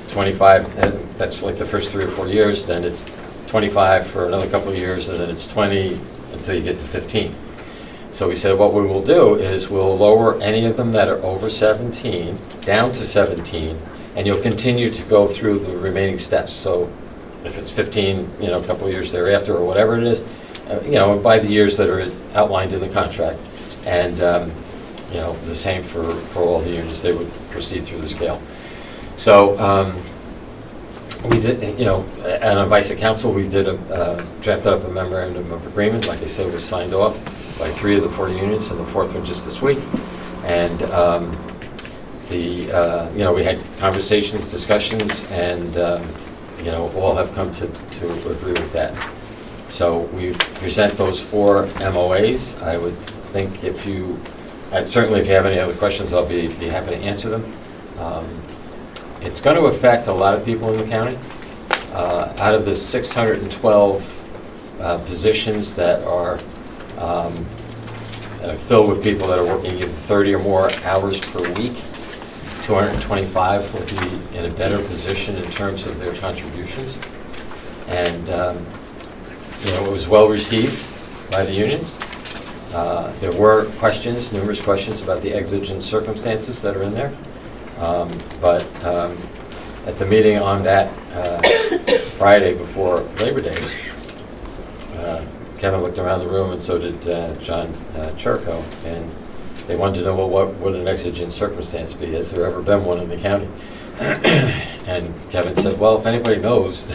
25, and that's like the first 3 or 4 years, then it's 25 for another couple of years, and then it's 20 until you get to 15. So we said what we will do is we'll lower any of them that are over 17 down to 17, and you'll continue to go through the remaining steps. So if it's 15, a couple of years thereafter or whatever it is, by the years that are outlined in the contract. And, the same for all the unions, they would proceed through the scale. So we did, and on Vice Council, we did drafted up a memorandum of agreement. Like I said, it was signed off by 3 of the 4 unions, and the 4th one just this week. And we had conversations, discussions, and all have come to agree with that. So we present those 4 MOAs. I would think certainly if you have any other questions, I'll be happy to answer them. It's going to affect a lot of people in the county. Out of the 612 positions that are filled with people that are working either 30 or more hours per week, 225 will be in a better position in terms of their contributions. And it was well received by the unions. There were numerous questions about the exigent circumstances that are in there. But at the meeting on that Friday before Labor Day, Kevin looked around the room, and so did John Churko, and they wanted to know, well, what would an exigent circumstance be? Has there ever been one in the county? And Kevin said, well, if anybody knows,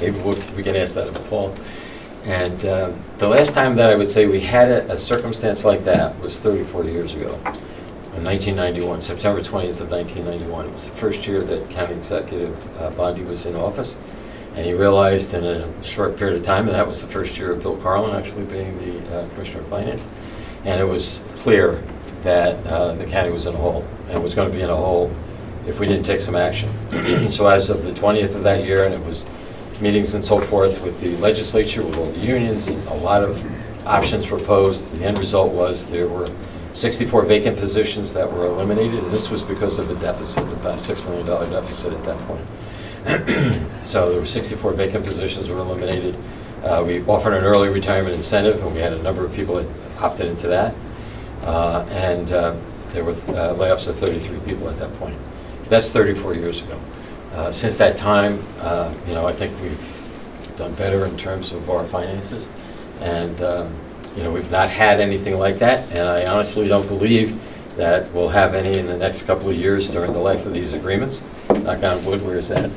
maybe we can ask that of Paul. And the last time that I would say we had a circumstance like that was 34 years ago, in 1991, September 20th of 1991. It was the first year that County Executive Bondi was in office. And he realized in a short period of time, and that was the first year of Bill Carlin actually being the Commissioner of Finance, and it was clear that the county was in a hole, and was going to be in a hole if we didn't take some action. So as of the 20th of that year, and it was meetings and so forth with the legislature, with all the unions, and a lot of options proposed. The end result was there were 64 vacant positions that were eliminated, and this was because of a deficit, about a $6 million deficit at that point. So there were 64 vacant positions were eliminated. We offered an early retirement incentive, and we had a number of people that opted into that. And there were layoffs of 33 people at that point. That's 34 years ago. Since that time, I think we've done better in terms of our finances. And, we've not had anything like that. And I honestly don't believe that we'll have any in the next couple of years during the life of these agreements. Knock on wood, where is that?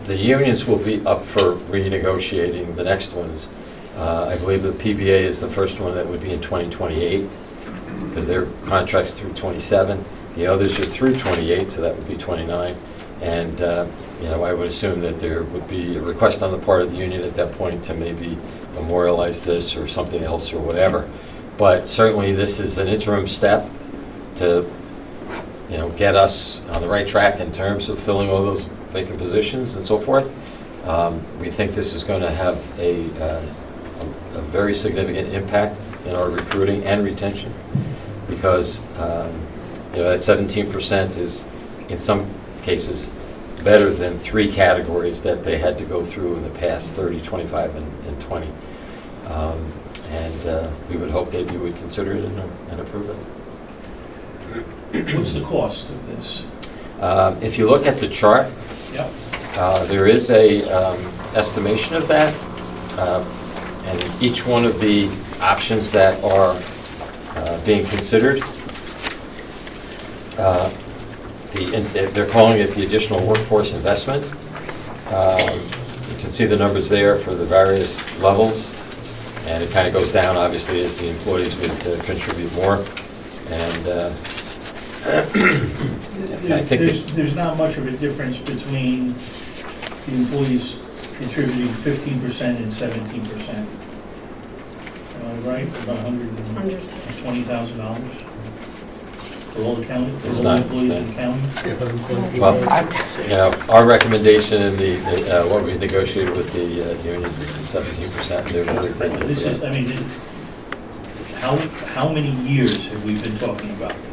The unions will be up for renegotiating the next ones. I believe the PBA is the first one that would be in 2028, because their contract's through 27. The others are through 28, so that would be 29. And, I would assume that there would be a request on the part of the union at that point to maybe memorialize this or something else or whatever. But certainly this is an interim step to, get us on the right track in terms of filling all those vacant positions and so forth. We think this is going to have a very significant impact in our recruiting and retention, because that 17% is, in some cases, better than 3 categories that they had to go through in the past, 30, 25, and 20. We would hope that you would consider it and approve it. What's the cost of this? If you look at the chart, Yep. there is a estimation of that, and each one of the options that are being considered, they're calling it the additional workforce investment. You can see the numbers there for the various levels, and it kind of goes down, obviously, as the employees would contribute more. And I think there's not much of a difference between the employees contributing 15% and 17%. Right? About $120,000 for all the county, for all the employees in the county. Well, our recommendation in the what we negotiated with the unions is the 17%. They're very grateful. This is, I mean, how many years have we been talking about this?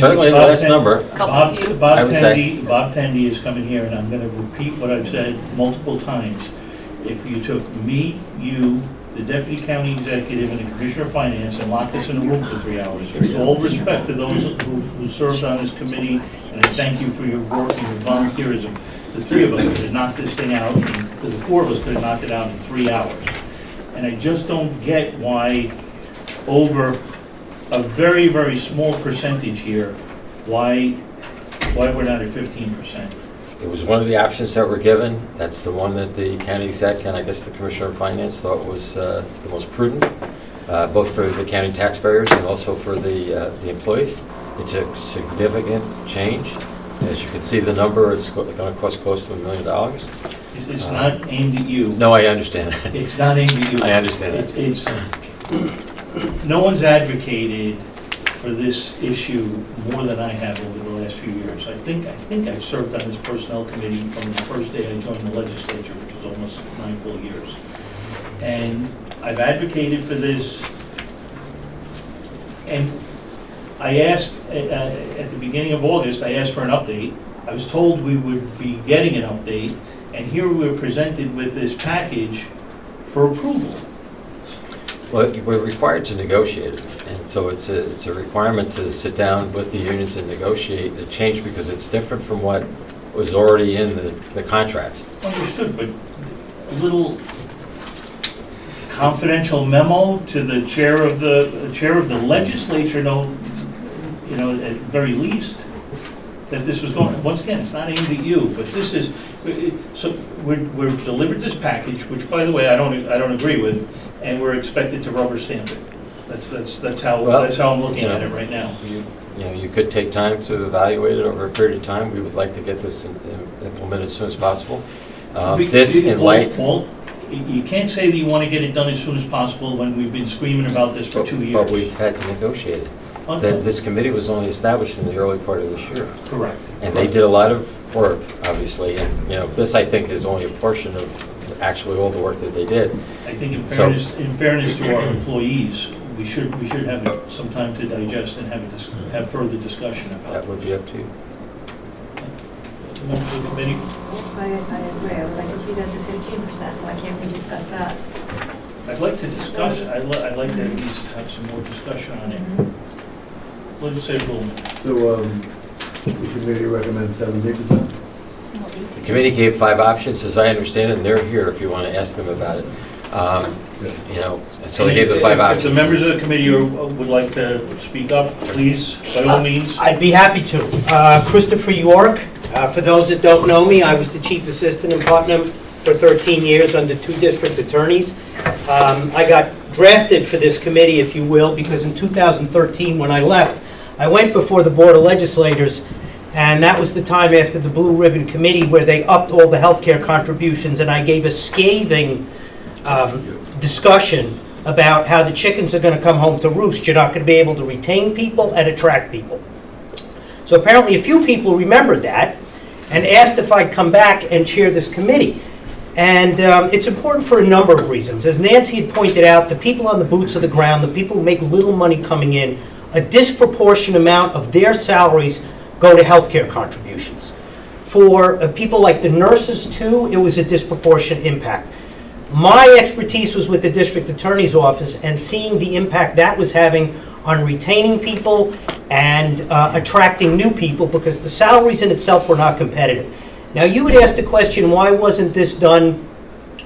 Certainly the last number. Bob I would say. Tendy is coming here, and I'm going to repeat what I've said multiple times. If you took me, you, the deputy county executive, and the commissioner of finance and locked us in a room for 3 hours, with all respect to those who served on this committee, and I thank you for your work and your volunteerism, the 3 of us could have knocked this thing out, and the 4 of us could have knocked it out in 3 hours. And I just don't get why, over a very, very small percentage here, why we're not at 15%. It was one of the options that were given. That's the one that the county exec and I guess the commissioner of finance thought was the most prudent, both for the county taxpayers and also for the employees. It's a significant change. As you can see, the number is going to cost close to $1 million. It's not aimed at you. No, I understand that. It's not aimed at you. I understand that. It's no one's advocated for this issue more than I have over the last few years. I think I've served on this personnel committee from the first day I joined the legislature, which was almost 9 full years. And I've advocated for this. And I asked, at the beginning of August, I asked for an update. I was told we would be getting an update, and here we were presented with this package for approval. Well, we're required to negotiate it, and so it's a requirement to sit down with the unions and negotiate a change because it's different from what was already in the contracts. Understood, but a little confidential memo to the chair of the legislature, at the very least, that this was going. Once again, it's not aimed at you, but this is. So we're delivered this package, which, by the way, I don't agree with. And we're expected to rubber stamp it. That's how I'm looking at it right now. You could take time to evaluate it over a period of time. We would like to get this implemented as soon as possible. Paul, you can't say that you want to get it done as soon as possible when we've been screaming about this for 2 years. But we've had to negotiate it. This committee was only established in the early part of this year. Correct. And they did a lot of work, obviously, and, this, I think, is only a portion of actually all the work that they did. I think in So- fairness to our employees, we should have some time to digest and have further discussion about That it. would be up to you. Members of the committee? I agree, I would like to see that to 15%. Why can't we discuss that? I'd like to discuss, I'd like to at least have some more discussion on it. Legislator Goldman. So, the committee recommends 70%? The committee gave 5 options, as I understand it, and they're here if you want to ask them about it. So they gave the 5 If options. the members of the committee would like to speak up, please, by all means. I'd be happy to. Christopher York, for those that don't know me, I was the chief assistant in Putnam for 13 years under 2 district attorneys. I got drafted for this committee, if you will, because in 2013, when I left, I went before the Board of Legislators, and that was the time after the Blue Ribbon Committee where they upped all the healthcare contributions, and I gave a scathing discussion about how the chickens are going to come home to roost. You're not going to be able to retain people and attract people. So apparently a few people remembered that and asked if I'd come back and chair this committee. And it's important for a number of reasons. As Nancy had pointed out, the people on the boots of the ground, the people who make little money coming in, a disproportionate amount of their salaries go to healthcare contributions. For people like the nurses too, it was a disproportionate impact. My expertise was with the district attorney's office and seeing the impact that was having on retaining people and attracting new people, because the salaries in itself were not competitive. Now, you had asked the question, why wasn't this done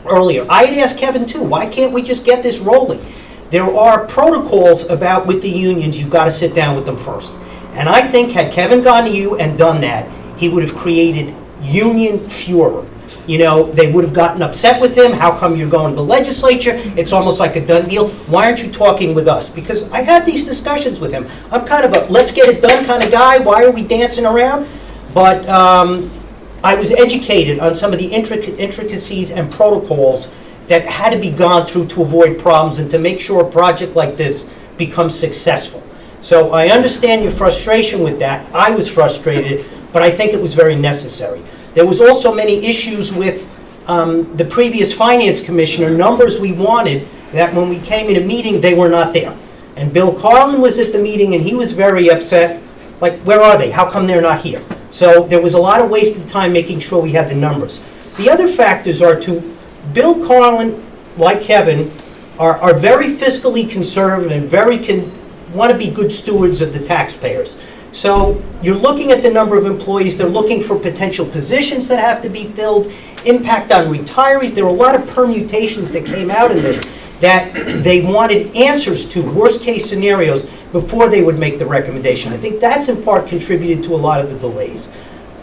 earlier? I had asked Kevin too, why can't we just get this rolling? There are protocols about with the unions, you've got to sit down with them first. And I think had Kevin gone to you and done that, he would have created union furor. They would have gotten upset with him. How come you're going to the legislature? It's almost like a done deal. Why aren't you talking with us? Because I had these discussions with him. I'm kind of a let's get it done kind of guy. Why are we dancing around? But I was educated on some of the intricacies and protocols that had to be gone through to avoid problems and to make sure a project like this becomes successful. So I understand your frustration with that. I was frustrated, but I think it was very necessary. There was also many issues with the previous finance commissioner, numbers we wanted that when we came in a meeting, they were not there. And Bill Carlin was at the meeting and he was very upset, like, where are they? How come they're not here? So there was a lot of wasted time making sure we had the numbers. The other factors are Bill Carlin, like Kevin, are very fiscally conservative and want to be good stewards of the taxpayers. So you're looking at the number of employees, they're looking for potential positions that have to be filled, impact on retirees. There were a lot of permutations that came out of this that they wanted answers to, worst case scenarios, before they would make the recommendation. I think that's in part contributed to a lot of the delays.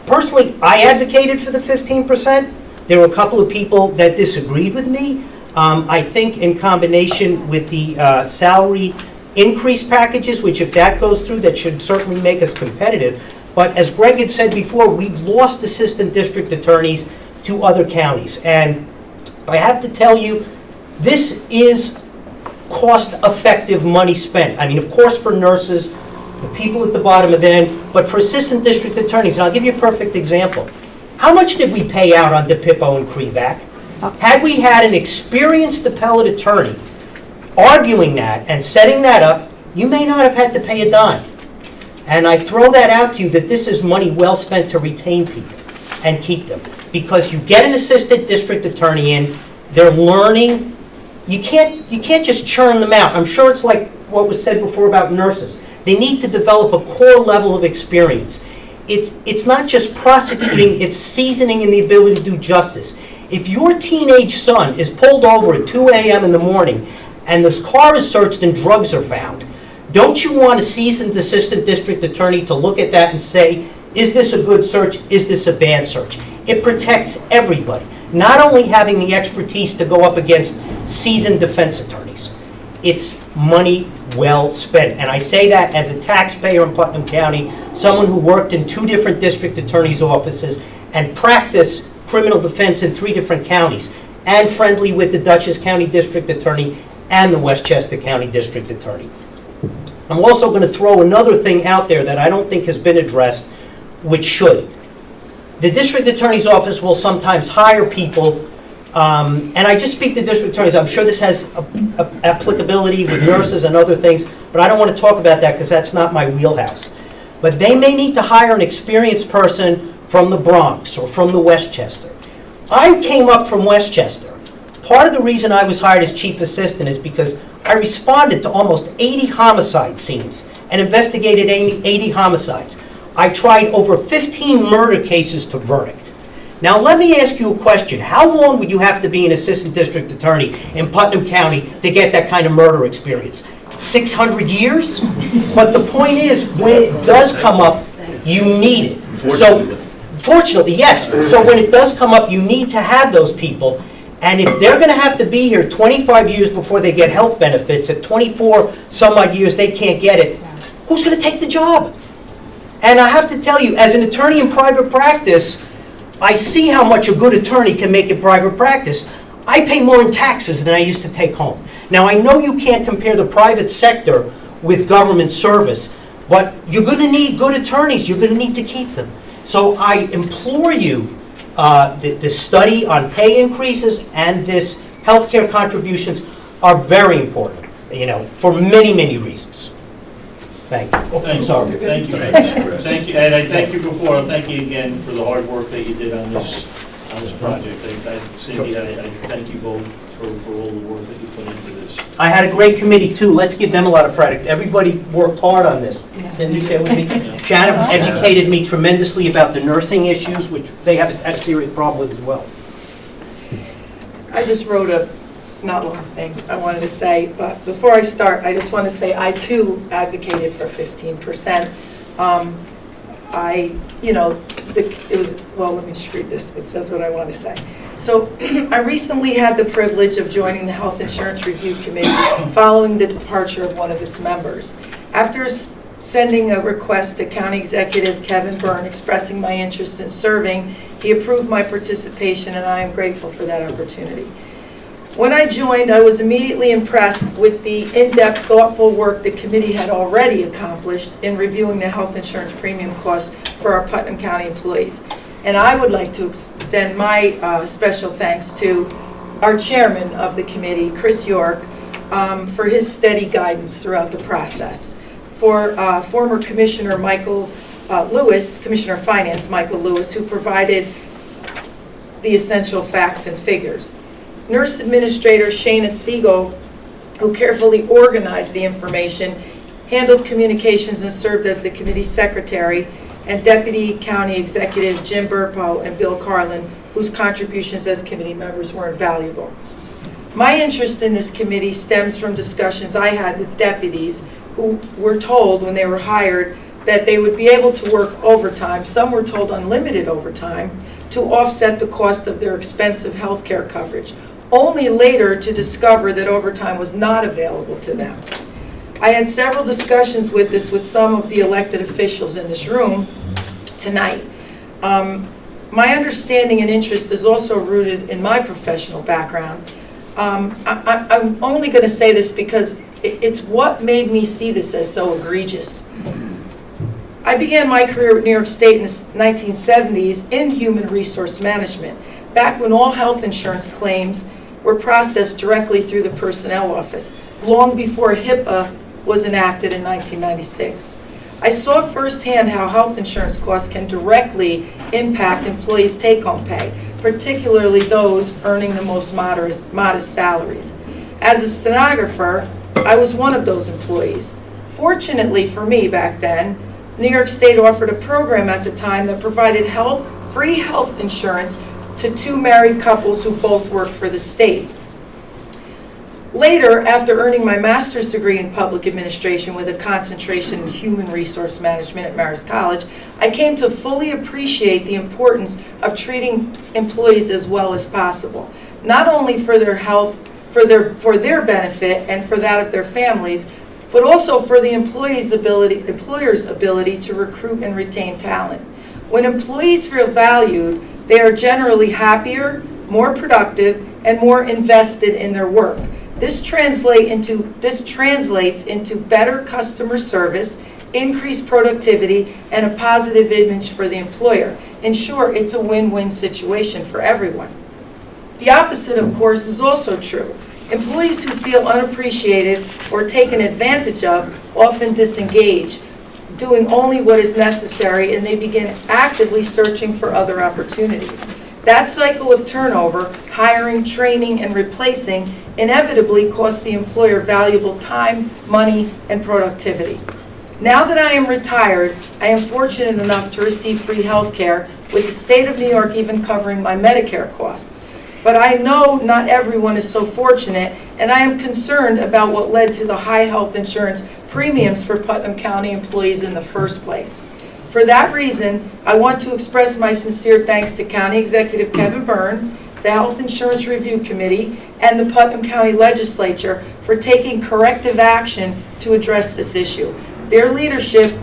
Personally, I advocated for the 15%. There were a couple of people that disagreed with me. I think in combination with the salary increase packages, which if that goes through, that should certainly make us competitive. But as Greg had said before, we've lost assistant district attorneys to other counties. And I have to tell you, this is cost-effective money spent. I mean, of course, for nurses, the people at the bottom of the end, but for assistant district attorneys, and I'll give you a perfect example. How much did we pay out on DePippo and Krevac? Had we had an experienced appellate attorney arguing that and setting that up, you may not have had to pay a dime. And I throw that out to you that this is money well spent to retain people and keep them. Because you get an assistant district attorney in, they're learning. You can't just churn them out. I'm sure it's like what was said before about nurses. They need to develop a core level of experience. It's not just prosecuting, it's seasoning and the ability to do justice. If your teenage son is pulled over at 2 a.m. in the morning and this car is searched and drugs are found, don't you want a seasoned assistant district attorney to look at that and say, is this a good search, is this a bad search? It protects everybody, not only having the expertise to go up against seasoned defense attorneys. It's money well spent. And I say that as a taxpayer in Putnam County, someone who worked in 2 different district attorneys' offices and practiced criminal defense in 3 different counties, and friendly with the Dutchess County District Attorney and the Westchester County District Attorney. I'm also going to throw another thing out there that I don't think has been addressed, which should. the district attorney's office will sometimes hire people, and I just speak to district attorneys. I'm sure this has applicability with nurses and other things, but I don't want to talk about that because that's not my wheelhouse. But they may need to hire an experienced person from the Bronx or from the Westchester. I came up from Westchester. Part of the reason I was hired as chief assistant is because I responded to almost 80 homicide scenes and investigated 80 homicides. I tried over 15 murder cases to verdict. Now let me ask you a question. How long would you have to be an assistant district attorney in Putnam County to get that kind of murder experience? 600 years? But the point is, when it does come up, you need it. So, fortunately, yes. So when it does come up, you need to have those people. And if they're going to have to be here 25 years before they get health benefits, at 24 some odd years they can't get it, who's going to take the job? And I have to tell you, as an attorney in private practice, I see how much a good attorney can make in private practice. I pay more in taxes than I used to take home. Now, I know you can't compare the private sector with government service, but you're going to need good attorneys. You're going to need to keep them. So I implore you, the study on pay increases and this healthcare contributions are very important, for many, many reasons. Thank you. Oh, Thank you. sorry. Thank you. Thank you. And I thank you before. I'll thank you again for the hard work that you did on this project. Cindy, I thank you both for all the work that you put into this. I had a great committee too. Let's give them a lot of credit. Everybody worked hard on this. Didn't you share with me? Shannon educated me tremendously about the nursing issues, which they have had a serious problem with as well. I just wrote a not long thing I wanted to say, but before I start, I just want to say I too advocated for 15%. Let me just read this. It says what I want to say. So I recently had the privilege of joining the Health Insurance Review Committee following the departure of one of its members. After sending a request to County Executive Kevin Byrne expressing my interest in serving, he approved my participation, and I am grateful for that opportunity. When I joined, I was immediately impressed with the in-depth, thoughtful work the committee had already accomplished in reviewing the health insurance premium costs for our Putnam County employees. And I would like to extend my special thanks to our chairman of the committee, Chris York, for his steady guidance throughout the process. For former Commissioner Michael Lewis, Commissioner of Finance Michael Lewis, who provided the essential facts and figures. Nurse Administrator Shana Siegel, who carefully organized the information, handled communications and served as the committee secretary, and Deputy County Executive Jim Burpo and Bill Carlin, whose contributions as committee members were invaluable. My interest in this committee stems from discussions I had with deputies who were told when they were hired that they would be able to work overtime, some were told unlimited overtime, to offset the cost of their expensive health care coverage, only later to discover that overtime was not available to them. I had several discussions with some of the elected officials in this room tonight. My understanding and interest is also rooted in my professional background. I'm only going to say this because it's what made me see this as so egregious. I began my career at New York State in the 1970s in human resource management, back when all health insurance claims were processed directly through the personnel office, long before HIPAA was enacted in 1996. I saw firsthand how health insurance costs can directly impact employees' take-home pay, particularly those earning the most modest salaries. As a stenographer, I was one of those employees. Fortunately for me back then, New York State offered a program at the time that provided free health insurance to 2 married couples who both worked for the state. Later, after earning my master's degree in public administration with a concentration in human resource management at Marist College, I came to fully appreciate the importance of treating employees as well as possible, not only for their health, for their benefit and for that of their families, but also for the employer's ability to recruit and retain talent. When employees feel valued, they are generally happier, more productive, and more invested in their work. This translates into better customer service, increased productivity, and a positive image for the employer. In short, it's a win-win situation for everyone. The opposite, of course, is also true. Employees who feel unappreciated or taken advantage of often disengage, doing only what is necessary, and they begin actively searching for other opportunities. That cycle of turnover, hiring, training, and replacing inevitably costs the employer valuable time, money, and productivity. Now that I am retired, I am fortunate enough to receive free health care, with the state of New York even covering my Medicare costs. But I know not everyone is so fortunate, and I am concerned about what led to the high health insurance premiums for Putnam County employees in the first place. For that reason, I want to express my sincere thanks to County Executive Kevin Byrne, the Health Insurance Review Committee, and the Putnam County Legislature for taking corrective action to address this issue. Their leadership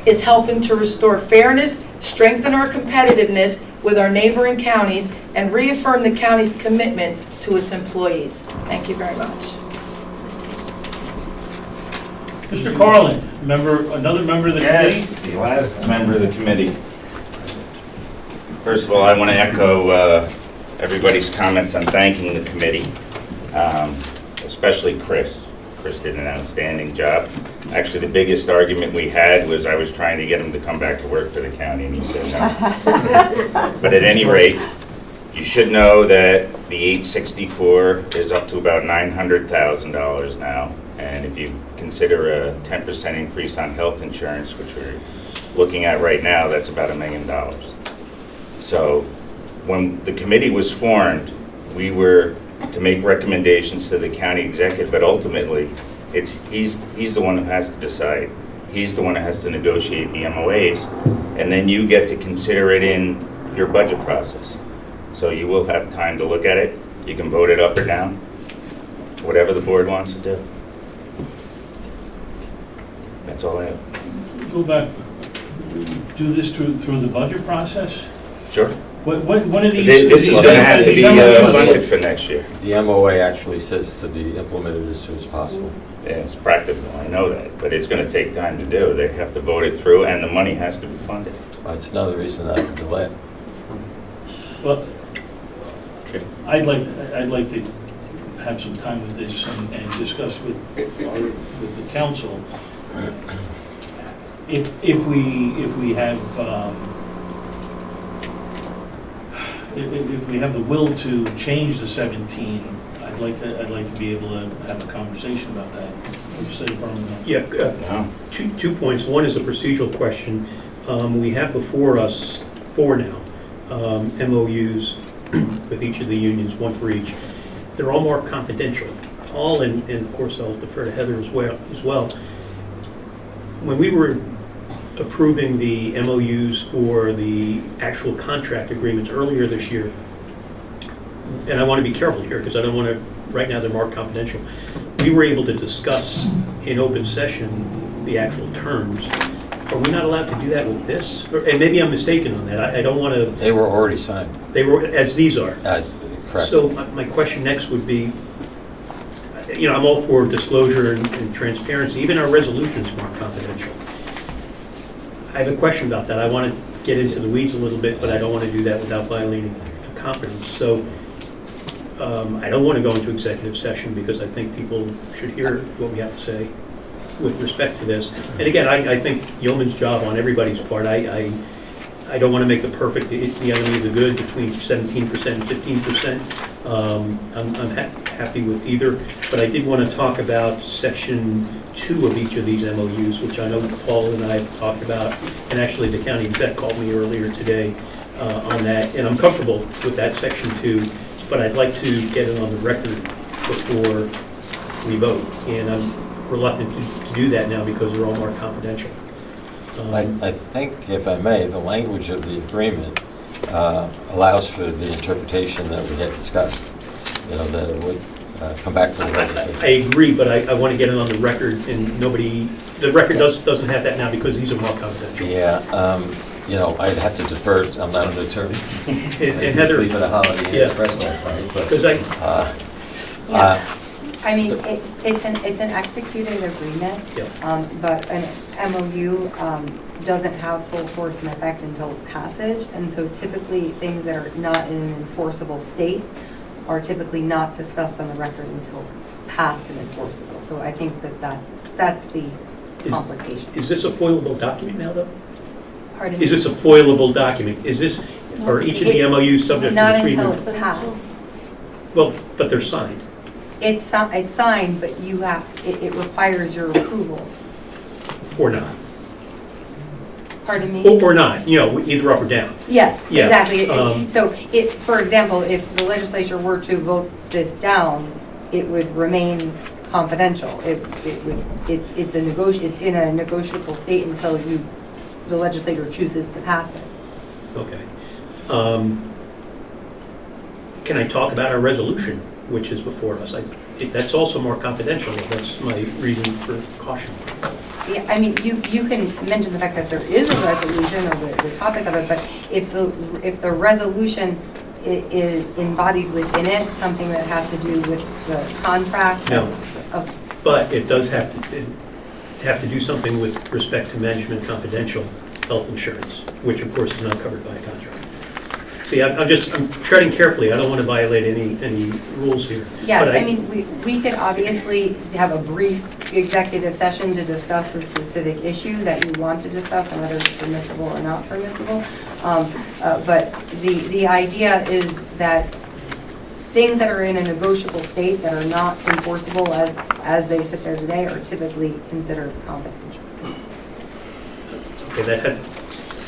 is helping to restore fairness, strengthen our competitiveness with our neighboring counties, and reaffirm the county's commitment to its employees. Thank you very much. Mr. Carlin, another member of the committee? Yes, the last member of the committee. First of all, I want to echo everybody's comments on thanking the committee, especially Chris. Chris did an outstanding job. Actually, the biggest argument we had was I was trying to get him to come back to work for the county, and he said no. But at any rate, you should know that the 864 is up to about $900,000 now. And if you consider a 10% increase on health insurance, which we're looking at right now, that's about $1 million. So when the committee was formed, we were to make recommendations to the county executive, but ultimately, he's the one who has to decide. He's the one who has to negotiate the MOAs, and then you get to consider it in your budget process. So you will have time to look at it. You can vote it up or down, whatever the board wants to do. That's all I have. Go back, do this through the budget process? Sure. One of these... This is going to have to be these funded for next year. The MOA actually says to be implemented as soon as possible. Yeah, it's practical, I know that, but it's going to take time to do. They have to vote it through, and the money has to be funded. That's another reason not to delay it. Well, I'd like to have some time with this and discuss with the council. If we have the will to change the 17, I'd like to be able to have a conversation about that. Yeah, two points. One is a procedural question. We have before us 4 now MOUs with each of the unions, 1 for each. They're all more confidential. All, and of course I'll defer to Heather as well. When we were approving the MOUs for the actual contract agreements earlier this year, and I want to be careful here because I don't want to, right now they're marked confidential, we were able to discuss in open session the actual terms. Are we not allowed to do that with this? And maybe I'm mistaken on that. I don't want to... They were already signed. They were, as these are. Correct. So my question next would be, I'm all for disclosure and transparency. Even our resolutions are confidential. I have a question about that. I want to get into the weeds a little bit, but I don't want to do that without violating confidence. So I don't want to go into executive session because I think people should hear what we have to say with respect to this. And again, I think yeoman's job on everybody's part. I don't want to make the perfect the enemy of the good between 17% and 15%. I'm happy with either, but I did want to talk about section 2 of each of these MOUs, which I know Paul and I have talked about, and actually the county exec called me earlier today on that, and I'm comfortable with that section 2, but I'd like to get it on the record before we vote, and I'm reluctant to do that now because they're all more confidential. I think, if I may, the language of the agreement allows for the interpretation that we had discussed, that it would come back to the legislature. I agree, but I want to get it on the record, and the record doesn't have that now because these are more confidential. Yeah, I'd have to defer. I'm not an attorney. And Heather, sleep at a Holiday Inn Express last night, but I mean, it's an executed agreement, Yeah. but an MOU doesn't have full force and effect until passage, and so typically things that are not in an enforceable state are typically not discussed on the record until passed and enforceable. So I think that that's the complication. Is this a foilable document now, though? Pardon Is me? this a foilable document? Is this, or each of the It's MOUs subject to not the until freedom? it's passed. Well, but they're signed. It's signed, but you have, it requires your approval. Or not. Pardon me? Or not, you know, either up or down. Yes, Yeah, exactly. um, So if, for example, if the legislature were to vote this down, it would remain confidential. It's in a negotiable state until the legislature chooses to pass it. Okay. Can I talk about our resolution, which is before us? That's also more confidential. That's my reason for caution. Yeah, I mean, you can mention the fact that there is a resolution or the topic of it, but if the resolution embodies within it something that has to do with the contract. No, but it does have to do something with respect to management confidential health insurance, which of course is not covered by a contract. See, I'm treading carefully. I don't want to violate any rules here. Yes, But I mean, we could obviously have a brief executive session to discuss the specific issue that you want to discuss and whether it's permissible or not permissible. But the idea is that things that are in a negotiable state that are not enforceable as they sit there today are typically considered confidential. Okay,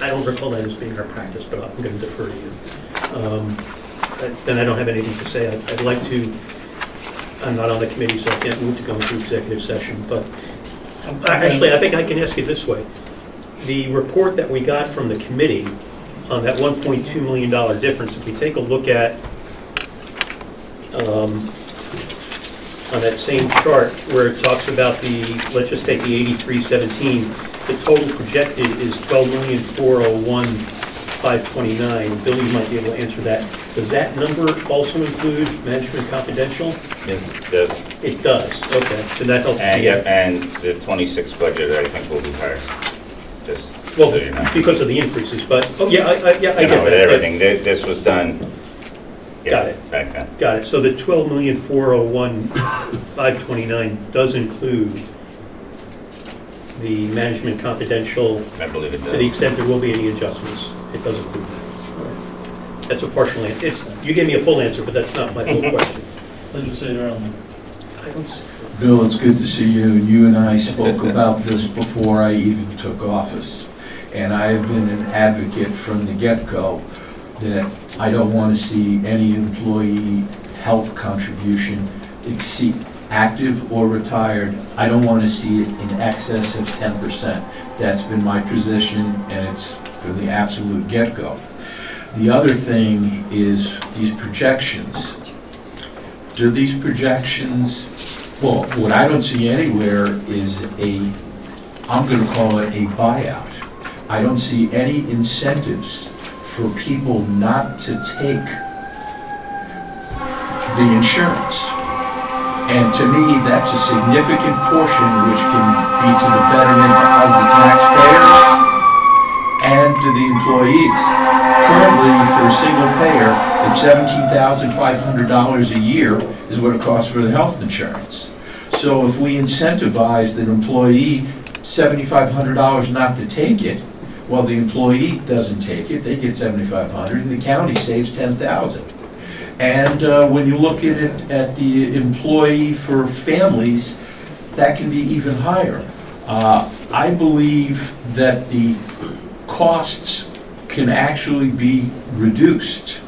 I don't recall that as being our practice, but I'm going to defer to you. Then I don't have anything to say. I'd like to, I'm not on the committee, so I can't move to go into executive session, but actually, I think I can ask you this way. The report that we got from the committee on that $1.2 million difference, if we take a look at on that same chart where it talks about let's just take the 8317, the total projected is $12,401,529. Bill, you might be able to answer that. Does that number also include management confidential? Yes, it does. It does, okay. So that helps. And the 26 budget, I think, will be higher. Just Well, so you know. because of the increases, but, I get that. With everything, this was done. Got it. Back then. Got it. So the $12,401,529 does include the management confidential. I believe it does. To the extent there will be any adjustments, it does include that. That's a partial answer. You gave me a full answer, but that's not my full question. Legislator Ronald. Bill, it's good to see you, and you and I spoke about this before I even took office. And I have been an advocate from the get-go that I don't want to see any employee health contribution exceed, active or retired, I don't want to see it in excess of 10%. That's been my position, and it's from the absolute get-go. The other thing is these projections. Do these projections, well, what I don't see anywhere is I'm going to call it a buyout. I don't see any incentives for people not to take the insurance. And to me, that's a significant portion which can be to the betterment of the taxpayers and to the employees. Currently, for a single payer, it's $17,500 a year is what it costs for the health insurance. So if we incentivize an employee $7,500 not to take it, well, the employee doesn't take it, they get $7,500, and the county saves $10,000. And when you look at it at the employee for families, that can be even higher. I believe that the costs can actually be reduced.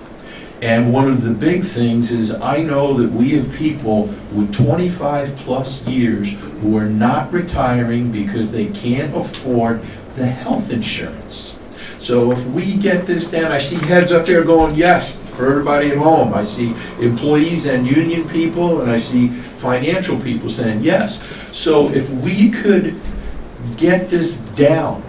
And one of the big things is I know that we have people with 25 plus years who are not retiring because they can't afford the health insurance. So if we get this down, I see heads up there going yes for everybody at home. I see employees and union people, and I see financial people saying yes. So if we could get this down,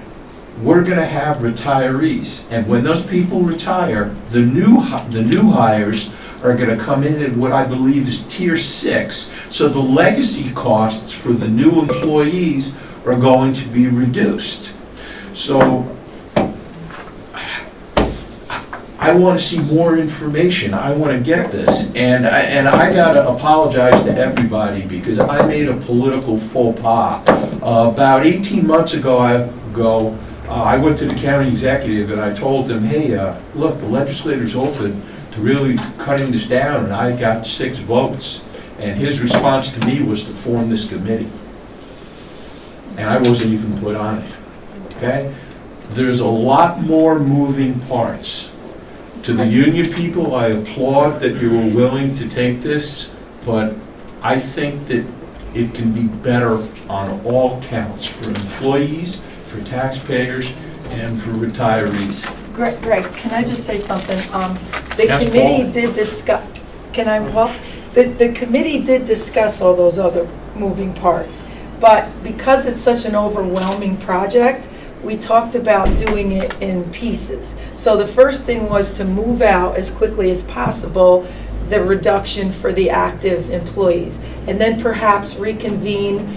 we're going to have retirees, and when those people retire, the new hires are going to come in at what I believe is Tier 6. So the legacy costs for the new employees are going to be reduced. So I want to see more information. I want to get this. And I got to apologize to everybody because I made a political faux pas. About 18 months ago, I went to the county executive and I told him, hey, look, the legislature's open to really cutting this down, and I got 6 votes. And his response to me was to form this committee. And I wasn't even put on it, okay? There's a lot more moving parts. To the union people, I applaud that you were willing to take this, but I think that it can be better on all counts for employees, for taxpayers, and for retirees. Greg, can I just say something? The Yes, committee Paul. did discuss, can I, well, the committee did discuss all those other moving parts, but because it's such an overwhelming project, we talked about doing it in pieces. So the first thing was to move out as quickly as possible the reduction for the active employees, and then perhaps reconvene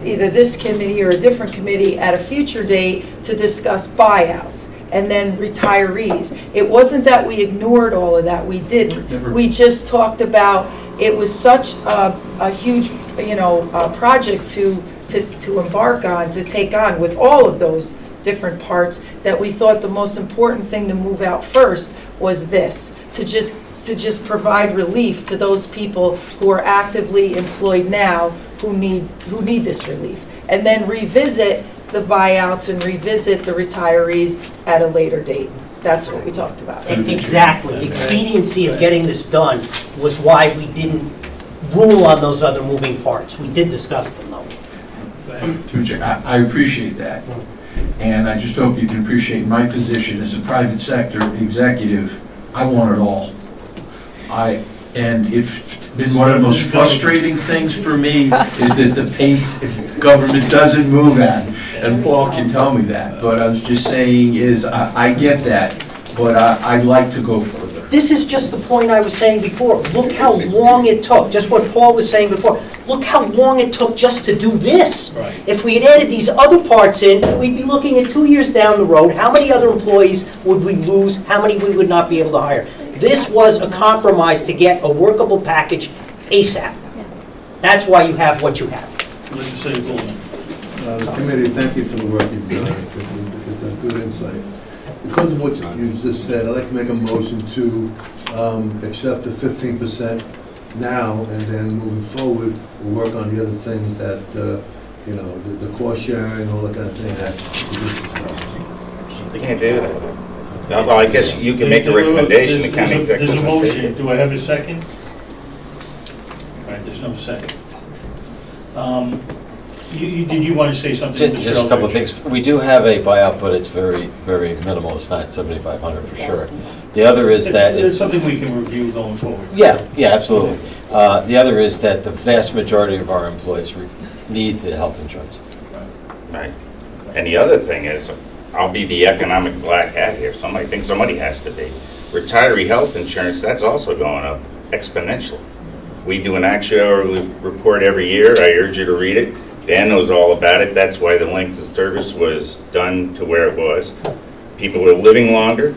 either this committee or a different committee at a future date to discuss buyouts and then retirees. It wasn't that we ignored all of that, we didn't. Never. We just talked about, it was such a huge, project to embark on, to take on with all of those different parts, that we thought the most important thing to move out first was this, to just provide relief to those people who are actively employed now who need this relief, and then revisit the buyouts and revisit the retirees at a later date. That's what we talked about. Exactly. Expediency of getting this done was why we didn't rule on those other moving parts. We did discuss them, though. Through Chair, I appreciate that. And I just hope you can appreciate my position as a private sector executive. I want it all. And it's been one of the most frustrating things for me is that the pace government doesn't move at. And Paul can tell me that. But I was just saying is, I get that, but I'd like to go further. This is just the point I was saying before. Look how long it took, just what Paul was saying before. Look how long it took just to do this. Right. If we had added these other parts in, we'd be looking at 2 years down the road. How many other employees would we lose? How many we would not be able to hire? This was a compromise to get a workable package ASAP. That's why you have what you have. Legislator Goldman. The committee, thank you for the work you've done. It's a good insight. Because of what you just said, I'd like to make a motion to accept the 15% now, and then moving forward, we'll work on the other things that, the cost sharing, all that kind of thing that we just discussed. You can't do that. No, well, I guess you can make a recommendation, the county executive. There's a motion. Do I have a second? All right, there's no second. Did you want to say something? Just a couple of things. We do have a buyout, but it's very, very minimal. It's not 7,500 for sure. The other is that... It's something we can review going forward. Yeah, absolutely. The other is that the vast majority of our employees need the health insurance. Right. And the other thing is, I'll be the economic black hat here. Somebody thinks somebody has to be. Retiree health insurance, that's also going up exponentially. We do an actuarial report every year. I urge you to read it. Dan knows all about it. That's why the length of service was done to where it was. People are living longer.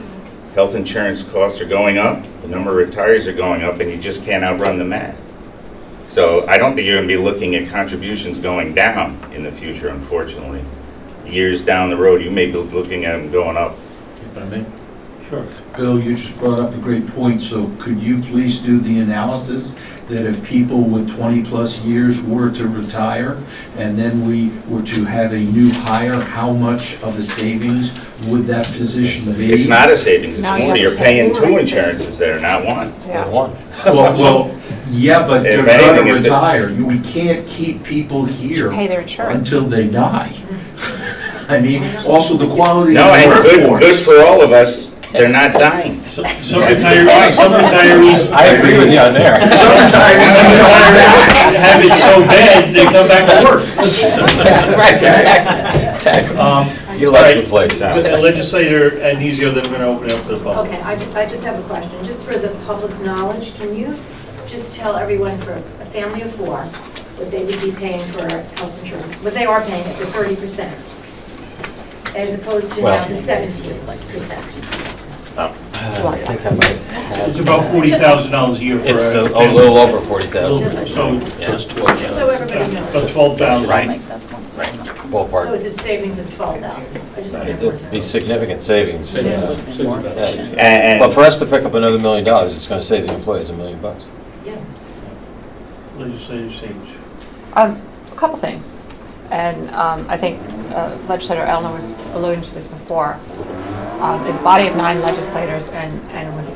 Health insurance costs are going up. The number of retirees are going up, and you just can't outrun the math. So I don't think you're going to be looking at contributions going down in the future, unfortunately. Years down the road, you may be looking at them going up. If I may. Sure. Bill, you just brought up a great point, so could you please do the analysis that if people with 20-plus years were to retire, and then we were to have a new hire, how much of a savings would that position be? It's not a savings, it's Now you more, have you're to paying pay 2 insurances there, not one. Instead of one. Well, yeah, but If they're anything, gonna it's a- retire. We can't keep people here Pay their insurance. until they die. I mean, also the quality No, of the and workforce. good for all of us, they're not dying. Some retirees. I agree with you on there. Have it so bad, they come back to work. Right, exactly. He left the place. Legislator Adnesio, then we're going to open it up to the public. Okay, I just have a question, just for the public's knowledge, can you just tell everyone for a family of 4, what they would be paying for health insurance, what they are paying at the 30%, as opposed to now the 17%? I think I might. It's about $40,000 a year for It's a a little over 40,000. So, Just so everybody knows. about 12,000. Right. So Ballpark. it's a savings of 12,000. I just wanted It'd be significant savings. And- But for us to pick up another $1 million, it's going to save the employees $1 million. Yeah. Legislative Sage. A couple things, and I think Legislator Elner was alluding to this before. As a body of 9 legislators and with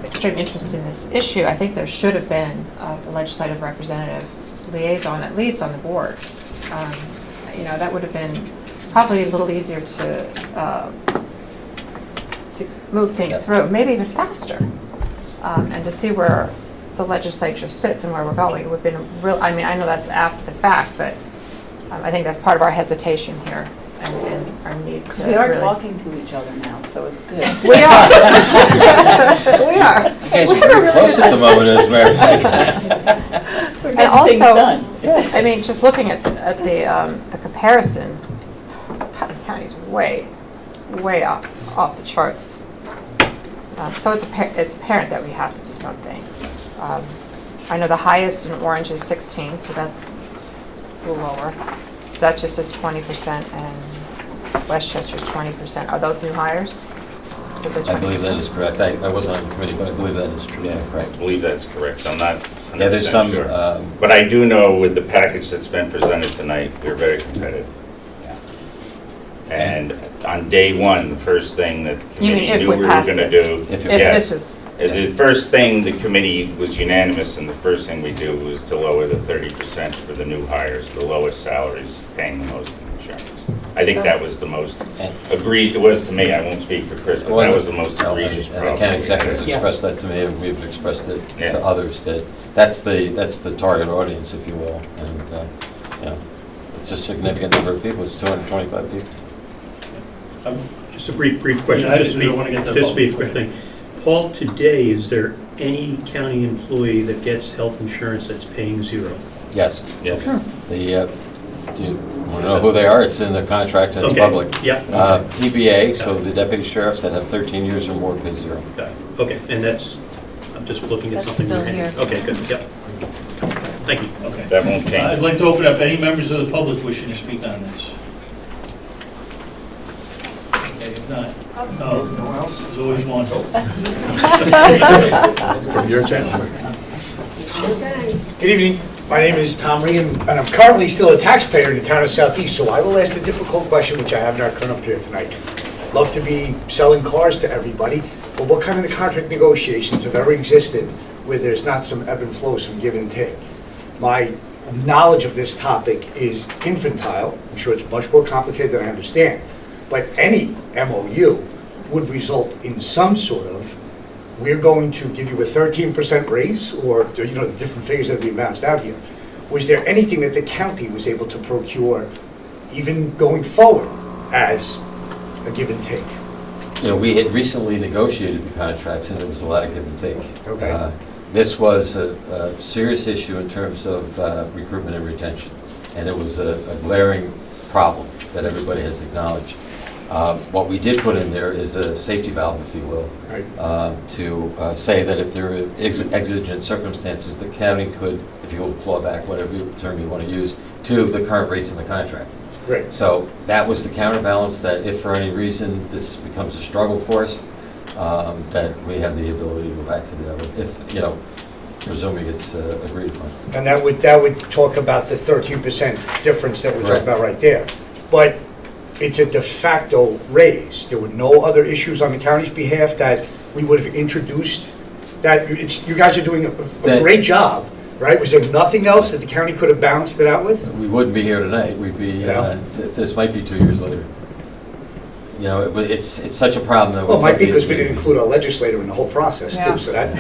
extreme interest in this issue, I think there should have been a legislative representative liaison, at least on the board. You know, that would have been probably a little easier to move things through, maybe even faster, and to see where the legislature sits and where we're going. It would have been real. I mean, I know that's after the fact, but I think that's part of our hesitation here and our need to We are really... talking to each other now, so it's good. We are. We are. You guys are pretty close at the moment, as a matter of fact. And also, I mean, just looking at the comparisons, Putnam County is way off the charts. So it's apparent that we have to do something. I know the highest in Orange is 16, so that's a little lower. Dutchess is 20% and Westchester's 20%. Are those new hires? I believe that is correct. I wasn't on the committee, but I believe that is true. Yeah, Correct. I believe that's correct. I'm not 100% Yeah, there's some, sure. But I do know with the package that's been presented tonight, we're very competitive. And on day one, the first thing that the You mean committee if knew we we were pass going to this? do. If Yes. this is... The first thing, the committee was unanimous, and the first thing we do was to lower the 30% for the new hires, the lowest salaries, paying the most insurance. I think that was the most agreed, it was to me, I won't speak for Chris, but that was the most egregious problem. And the county executives Yes. expressed that to me, and we've expressed it Yeah. to others, that that's the target audience, if you will. And, you know, it's a significant number of people. It's 225 people. Just a brief question, Yeah, I just just don't want to get to to be a vote. quick thing. Paul, today, is there any county employee that gets health insurance that's paying zero? Yes. Yes. Do you want to know who they are? It's in the contract and it's Okay. public. Yeah. PBA, so the deputy sheriffs that have 13 years or more pay zero. Got it. Okay, and that's, I'm just looking at That's something. still in your hand. here. Okay, good, yep. Thank you. Okay. That won't change. I'd like to open up any members of the public wishing to speak on this. Okay, if not, no one else? There's always one. From your channel. Good evening. My name is Tom Regan, and I'm currently still a taxpayer in the town of Southeast, so I will ask a difficult question, which I have not come up here tonight. Love to be selling cars to everybody, but what kind of the contract negotiations have ever existed where there's not some ebb and flow, some give and take? My knowledge of this topic is infantile. I'm sure it's much more complicated than I understand. But any MOU would result in some sort of, we're going to give you a 13% raise, or, you know, the different figures that we announced out here. Was there anything that the county was able to procure, even going forward, as a give and take? You know, we had recently negotiated the contracts, and there was a lot of give and take. Okay. This was a serious issue in terms of recruitment and retention, and it was a glaring problem that everybody has acknowledged. What we did put in there is a safety valve, if you will, to say that if there are exigent circumstances, the county could, if you will, claw back, whatever term you want to use, to the current rates in the contract. Great. So that was the counterbalance, that if for any reason this becomes a struggle for us, that we have the ability to go back to the other, if, you know, presuming it's agreed upon. And that would talk about the 13% difference that we're talking about right there. But it's a de facto raise. There were no other issues on the county's behalf that we would have introduced, that you guys are doing a great job, right? Was there nothing else that the county could have balanced it out with? We wouldn't be here tonight. We'd be, this might be 2 years later. You know, but it's such a problem that. Well, it might be because we didn't include our legislator in the whole process Yeah. too, so that.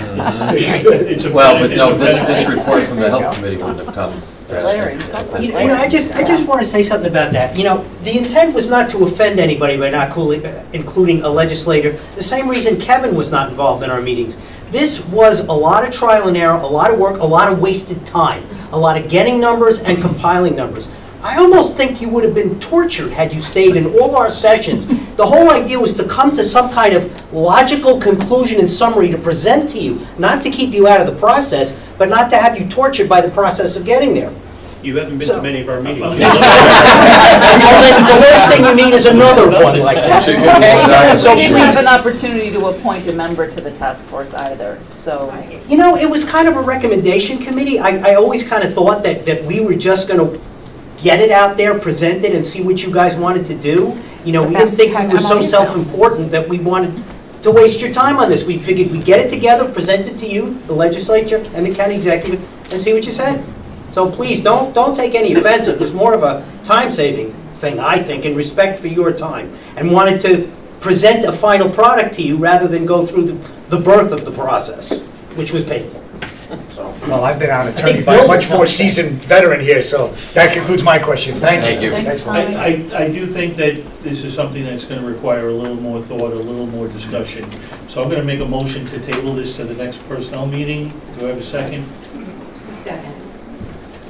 Well, but no, this report from the Health Committee wouldn't have come. Larry. You know, I just want to say something about that. You know, the intent was not to offend anybody by not including a legislator. The same reason Kevin was not involved in our meetings. This was a lot of trial and error, a lot of work, a lot of wasted time, a lot of getting numbers and compiling numbers. I almost think you would have been tortured had you stayed in all our sessions. The whole idea was to come to some kind of logical conclusion and summary to present to you, not to keep you out of the process, but not to have you tortured by the process of getting there. You haven't been to many of our meetings. Well, then the last thing you need is another one like that, okay? So We didn't have please, an opportunity to appoint a member to the task force either, so. you know, it was kind of a recommendation committee. I always kind of thought that we were just going to get it out there, present it, and see what you guys wanted to do. You know, we didn't think we were so self-important that we wanted to waste your time on this. We figured we'd get it together, present it to you, the legislature, and the county executive, and see what you said. So please, don't take any offense. It was more of a time-saving thing, I think, in respect for your time, and wanted to present a final product to you rather than go through the birth of the process, which was painful. So, Well, I've been an I attorney think by a Bill much would more tell- seasoned veteran here, so that concludes my question. Thank you. Thank you. I do think that this is something that's going to require a little more thought, a little more discussion. So I'm going to make a motion to table this to the next personnel meeting. Do I have a second? Second.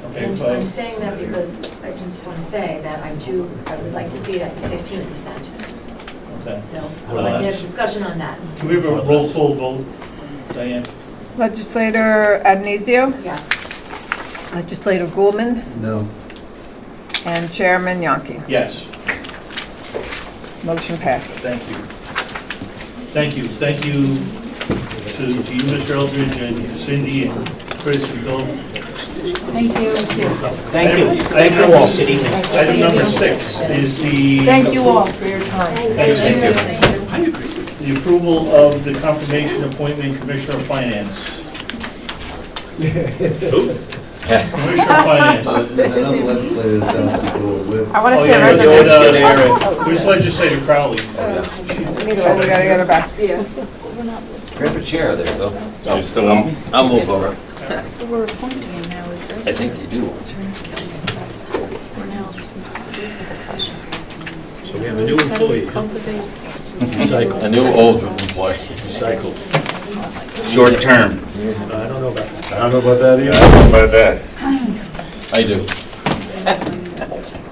Okay, And fine. I'm saying that because I just want to say that I would like to see it at the 15%. Okay. So I would like to have discussion on that. Can we have a roll call vote, Diane? Legislator Adnesio, Yes. Legislator Goulman, No. and Chairman Yonke. Yes. Motion passes. Thank you. Thank you. Thank you to you, Mr. Eldridge, and Cindy, and Chris, and Bill. Thank you. thank you. Thank you all. Good evening. Item number 6 is the... Thank you all for your time. Thank you. The approval of the confirmation appointment, Commissioner of Finance. Commissioner of Finance. Another legislator down to go with. I want to Oh, see a yeah, resolution. where's Legislator Crowley? Oh, we gotta get her back. Grab a chair there, Bill. You're still on? I'll move over. We're appointing him now, is I think they do. So we have a new employee. A new old employee. Recycled. Short term. I don't know about that. I don't know about that either. I don't know about that. I do.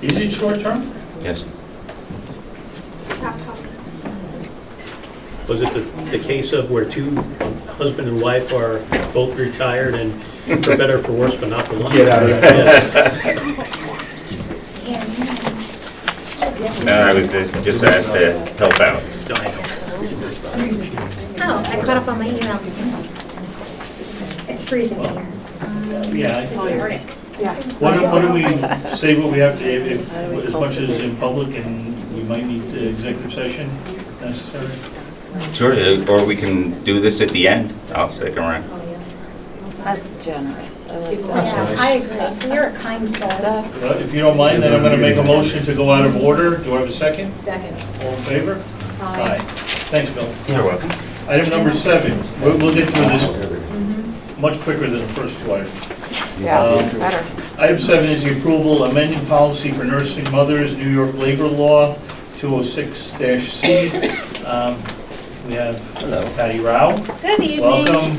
Is it short term? Yes. Was it the case of where two husband and wife are both retired and for better, for worse, but not for long? Get out of No, I was just asked to help out. Oh, I caught up on my email. It's freezing here. Yeah. Yeah. Why don't we say what we have to, if as much as in public, and we might need the executive session necessary? Sure, or we can do this at the end. I'll stick around. That's generous. I like that. Yeah, I agree. You're a kind soul. If you don't mind, then I'm going to make a motion to go out of order. Do I have a second? Second. All in favor? Aye. Thanks, Bill. You're welcome. Item number 7, we'll get through this much quicker than the first 2 items. Yeah, better. Item 7 is the approval amending policy for nursing mothers, New York Labor Law 206-C. We have Patty Rao. Good evening. Welcome.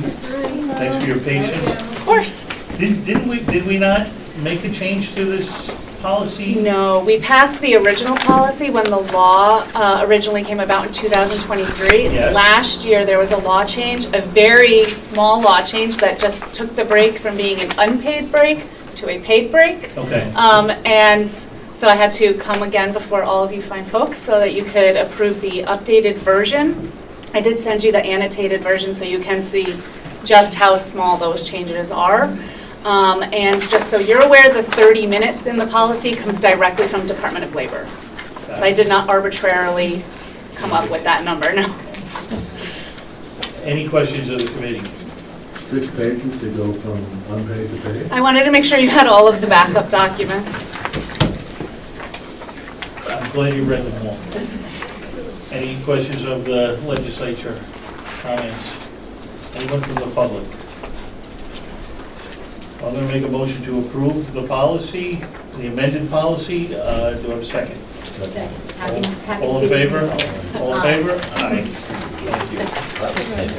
Thanks for your patience. Of course. Did we not make a change to this policy? No, we passed the original policy when the law originally came about in 2023. Yes. Last year, there was a law change, a very small law change that just took the break from being an unpaid break to a paid break. Okay. And so I had to come again before all of you fine folks so that you could approve the updated version. I did send you the annotated version so you can see just how small those changes are. And just so you're aware, the 30 minutes in the policy comes directly from Department of Labor. So I did not arbitrarily come up with that number, no. Any questions of the committee? 6 pages to go from unpaid to paid? I wanted to make sure you had all of the backup documents. I'm glad you read them all. Any questions of the legislature? Comments? Anyone from the public? I'm going to make a motion to approve the policy, the amended policy. Do I have a second? Second. Happy All to in see favor? this. All in favor? Aye.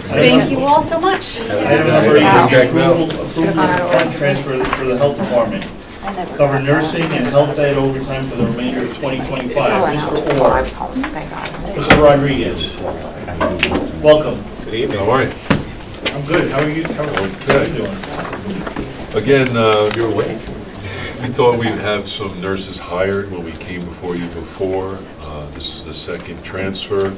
Thank you all so much. Item number 8, approval of fund transfer for the health department. Cover nursing and health ed overtime for the remainder of 2025. Mr. Orr. Mr. Rodriguez. Welcome. Good evening. How are you? I'm good. How are you? How are you doing? Again, you're awake. We thought we'd have some nurses hired when we came before you before. This is the second transfer.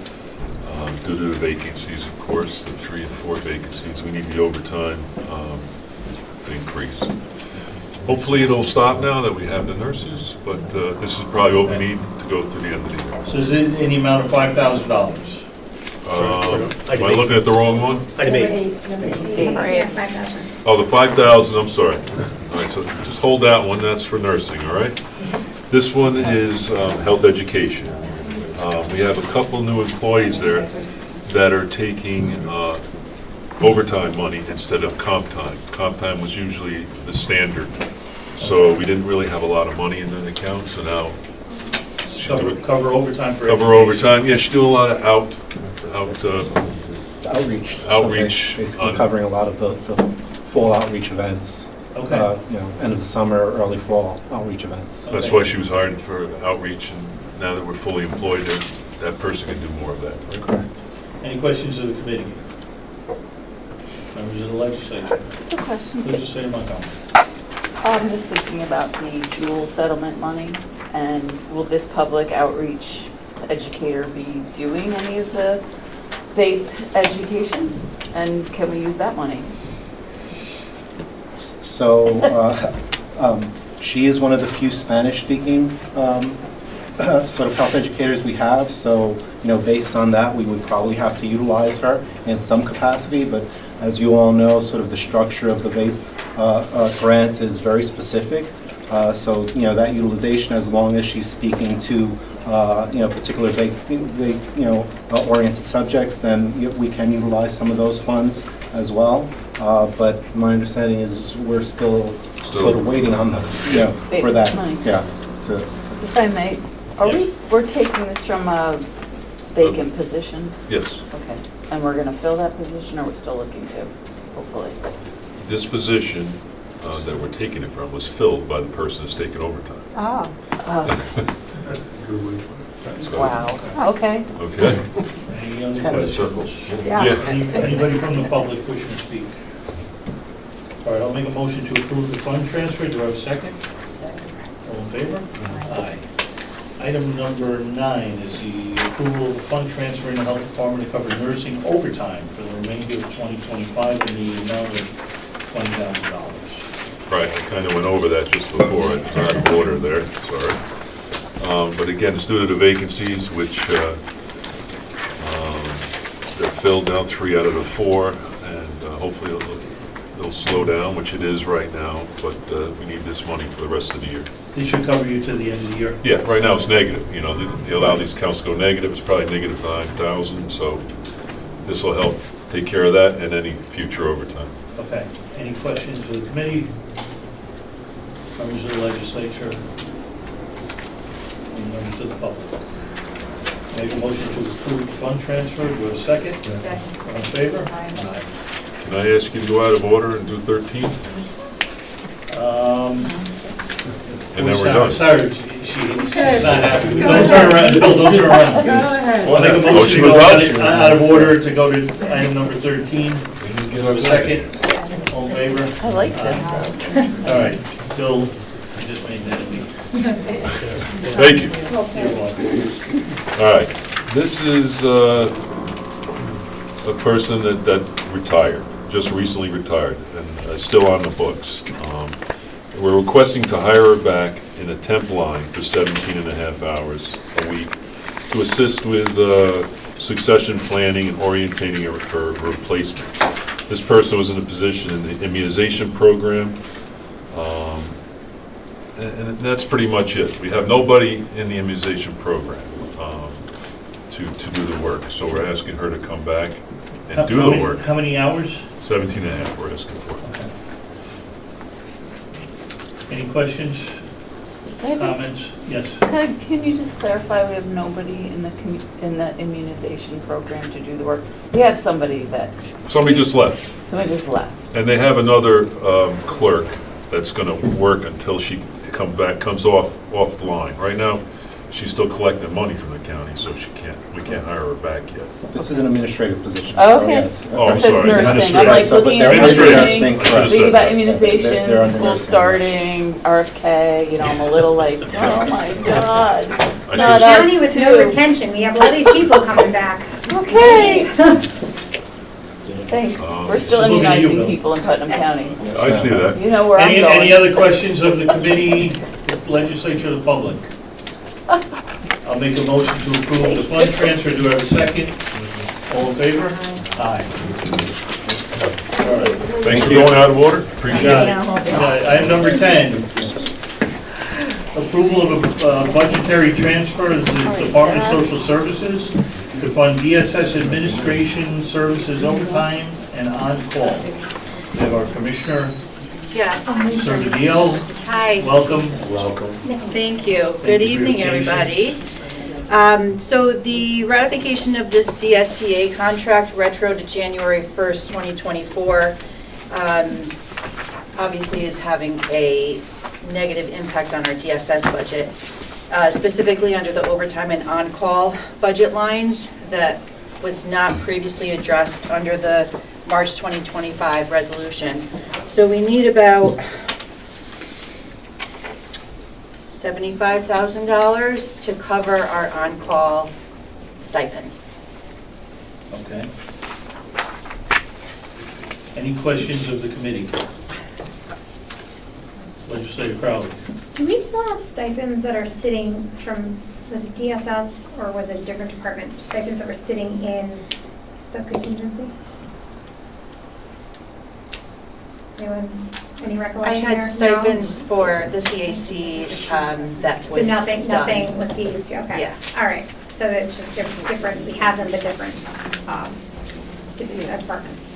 Due to the vacancies, of course, the 3 and 4 vacancies, we need the overtime increase. Hopefully it'll stop now that we have the nurses, but this is probably what we need to go through the end of the year. So is it in the amount of $5,000? Am I looking at the wrong one? Number 8. 5,000. Oh, the 5,000, I'm sorry. All right, so just hold that one, that's for nursing, all right? This one is health education. We have a couple new employees there that are taking overtime money instead of comp time. Comp time was usually the standard, so we didn't really have a lot of money in that account, so now Cover overtime for cover overtime. Yeah, she's doing a lot of outreach. Outreach. So basically on- covering a lot of the fall outreach events. Okay. End of the summer, early fall outreach events. That's why she was hired for outreach, and now that we're fully employed, that person can do more of that. Correct. Any questions of the committee? Members of the legislature? Good question. Legislator Montgomery. I'm just thinking about the dual settlement money, and will this public outreach educator be doing any of the vape education? And can we use that money? So she is one of the few Spanish-speaking sort of health educators we have. So based on that, we would probably have to utilize her in some capacity. But as you all know, sort of the structure of the vape grant is very specific. So that utilization, as long as she's speaking to particular vape oriented subjects, then we can utilize some of those funds as well. But my understanding is we're still sort of waiting on the for that. Money. Yeah. If I may, we're taking this from a vacant position? Yes. Okay. And we're going to fill that position, or we're still looking to, hopefully? This position that we're taking it from was filled by the person that's taking overtime. Oh. So- Wow. Okay. Okay. Any other It's kind of a questions? circle. Yeah. Anybody from the public wishing to speak? All right, I'll make a motion to approve the fund transfer. Do I have a second? Second. All in favor? Aye. Item number 9 is the approval of fund transfer in the health department to cover nursing overtime for the remainder of 2025 in the amount of $20,000. Right, I kind of went over that just before, I was out of order there, sorry. But again, it's due to the vacancies, which they're filled now, 3 out of the 4, and hopefully it'll slow down, which it is right now, but we need this money for the rest of the year. This should cover you to the end of the year? Yeah, right now it's negative, they allow these accounts to go negative, it's probably negative 9,000, so this will help take care of that and any future overtime. Okay. Any questions of the committee? Members of the legislature? And members of the public? Make a motion to approve the fund transfer. Do we have a second? Second. All in favor? Aye. Can I ask you to go out of order and do 13? And then we're done. Sorry, she's not happy. Don't turn around, Bill, don't turn around. Go ahead. I'll make a Oh, motion she to was go out. out of order to go to item number 13. Do we have a second? All in favor? I like this, though. All right, Bill, you just made that me. Thank you. You're welcome. All right, this is a person that retired, just recently retired, and still on the books. We're requesting to hire her back in a temp line for 17 and a half hours a week to assist with succession planning and orientating her replacement. This person was in a position in the immunization program, and that's pretty much it. We have nobody in the immunization program. to do the work. So we're asking her to come back and do the work. How many hours? 17 and a half we're asking for. Okay. Any questions, comments? Yes. Can you just clarify, we have nobody in the immunization program to do the work? We have somebody that... Somebody just left. Somebody just left. And they have another clerk that's going to work until she comes off the line. Right now, she's still collecting money from the county, so we can't hire her back yet. This is an administrative position. Oh, so okay. yeah, it's- Oh, I'm It says sorry. nursing. I'm like looking at nursing, Administrative. thinking about They're immunization, under school nursing. starting, RFK, you know, I'm a little like, oh my God. I Not should've- us County with no too. retention, we have all these people coming back. Okay. Thanks. We're still Looking at you, immunizing Bill. people in Putnam County. I see that. You know where I'm Any going. other questions of the committee, legislature, or the public? I'll make a motion to approve the fund transfer. Do I have a second? All in favor? Aye. All right. Thanks for going out of order. Appreciate Got it. it. Item number 10, approval of a budgetary transfer to the Department of Social Services to fund DSS administration services overtime and on-call. We have our Commissioner, Yes. Sir Deal. Hi. Welcome. Welcome. Thank you. Thank Good you for your evening, everybody. So the ratification of the CSCA contract retro to January 1st, 2024, obviously is having a negative impact on our DSS budget, specifically under the overtime and on-call budget lines that was not previously addressed under the March 2025 resolution. So we need about $75,000 to cover our on-call stipends. Okay. Any questions of the committee? Legislator Crowley. Do we still have stipends that are sitting from, was it DSS or was it a different department? Stipends that were sitting in sub-contingency? Anyone, any I recollection had there? No? stipends for the CAC that was So nothing done. with these two, okay. Yeah. All right, so it's just different, we have them, but different departments.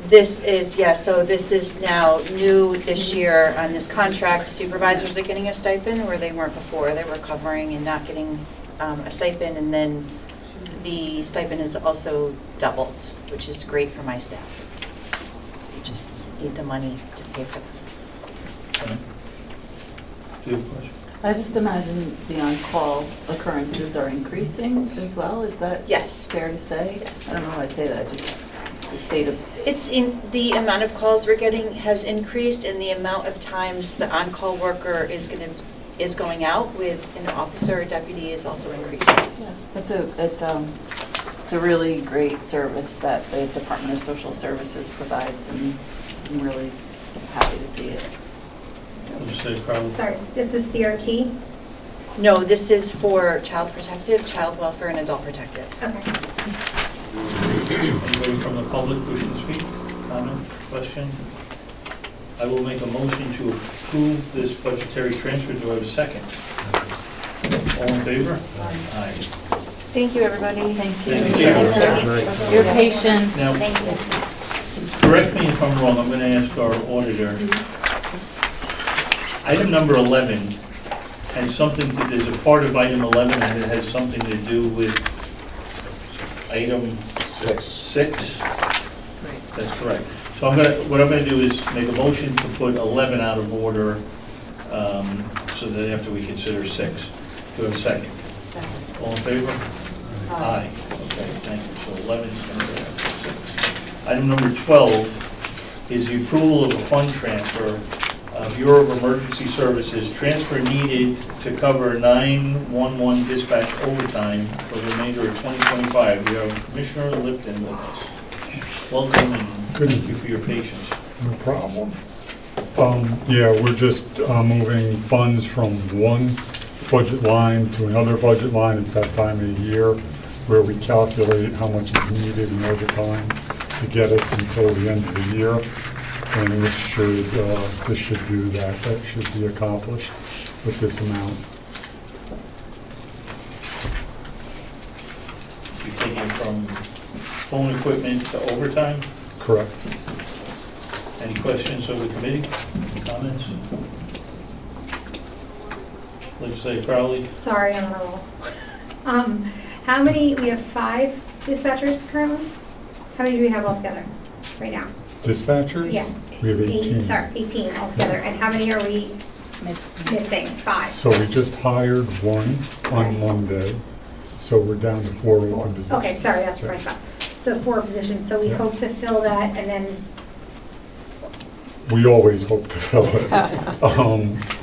This is, yeah, so this is now new this year on this contract. Supervisors are getting a stipend where they weren't before. They were covering and not getting a stipend, and then the stipend is also doubled, which is great for my staff. We just need the money to pay for them. Okay. Do you have a question? I just imagine the on-call occurrences are increasing as well. Is that Yes. fair to say? Yes. I don't know why I say that, just the state of... It's in, the amount of calls we're getting has increased, and the amount of times the on-call worker is going out with an officer or deputy is also increasing. Yeah, it's a really great service that the Department of Social Services provides, and I'm really happy to see it. Legislator Crowley. Sorry, this is CRT? No, this is for child protective, child welfare, and adult protective. Okay. Anybody from the public wishing to speak? Comment, question? I will make a motion to approve this budgetary transfer. Do I have a second? All in favor? Aye. Thank you, everybody. Thank Thank you. you. Your patience. Now, Thank you. correct me if I'm wrong, I'm going to ask our auditor. Item number 11 has something, there's a part of item 11 and it has something to do with item 6. That's correct. So what I'm going to do is make a motion to put 11 out of order, so that after we consider 6. Do we have a second? All in favor? Aye. Okay, thank you. So 11 is going to go after 6. Item number 12 is the approval of a fund transfer. Bureau of Emergency Services, transfer needed to cover 911 dispatch overtime for the remainder of 2025. We have Commissioner Lipton with us. Welcome and thank you for your patience. No problem. Yeah, we're just moving funds from one budget line to another budget line. It's that time of the year where we calculate how much is needed in overtime to get us until the end of the year. And this should do that. That should be accomplished with this amount. phone equipment to overtime. Correct. Any questions of the committee? Comments? Legislator Crowley? Sorry, I'm on a roll. How many, we have 5 dispatchers currently? How many do we have altogether right now? Dispatchers? Yeah. We have 18. Sorry, 18 altogether. And how many are we missing? 5. So we just hired one on Monday, so we're down to 4 open positions. Okay, sorry, that's what I thought. So 4 positions, so we Yeah. hope to fill that and then, We always hope to fill it.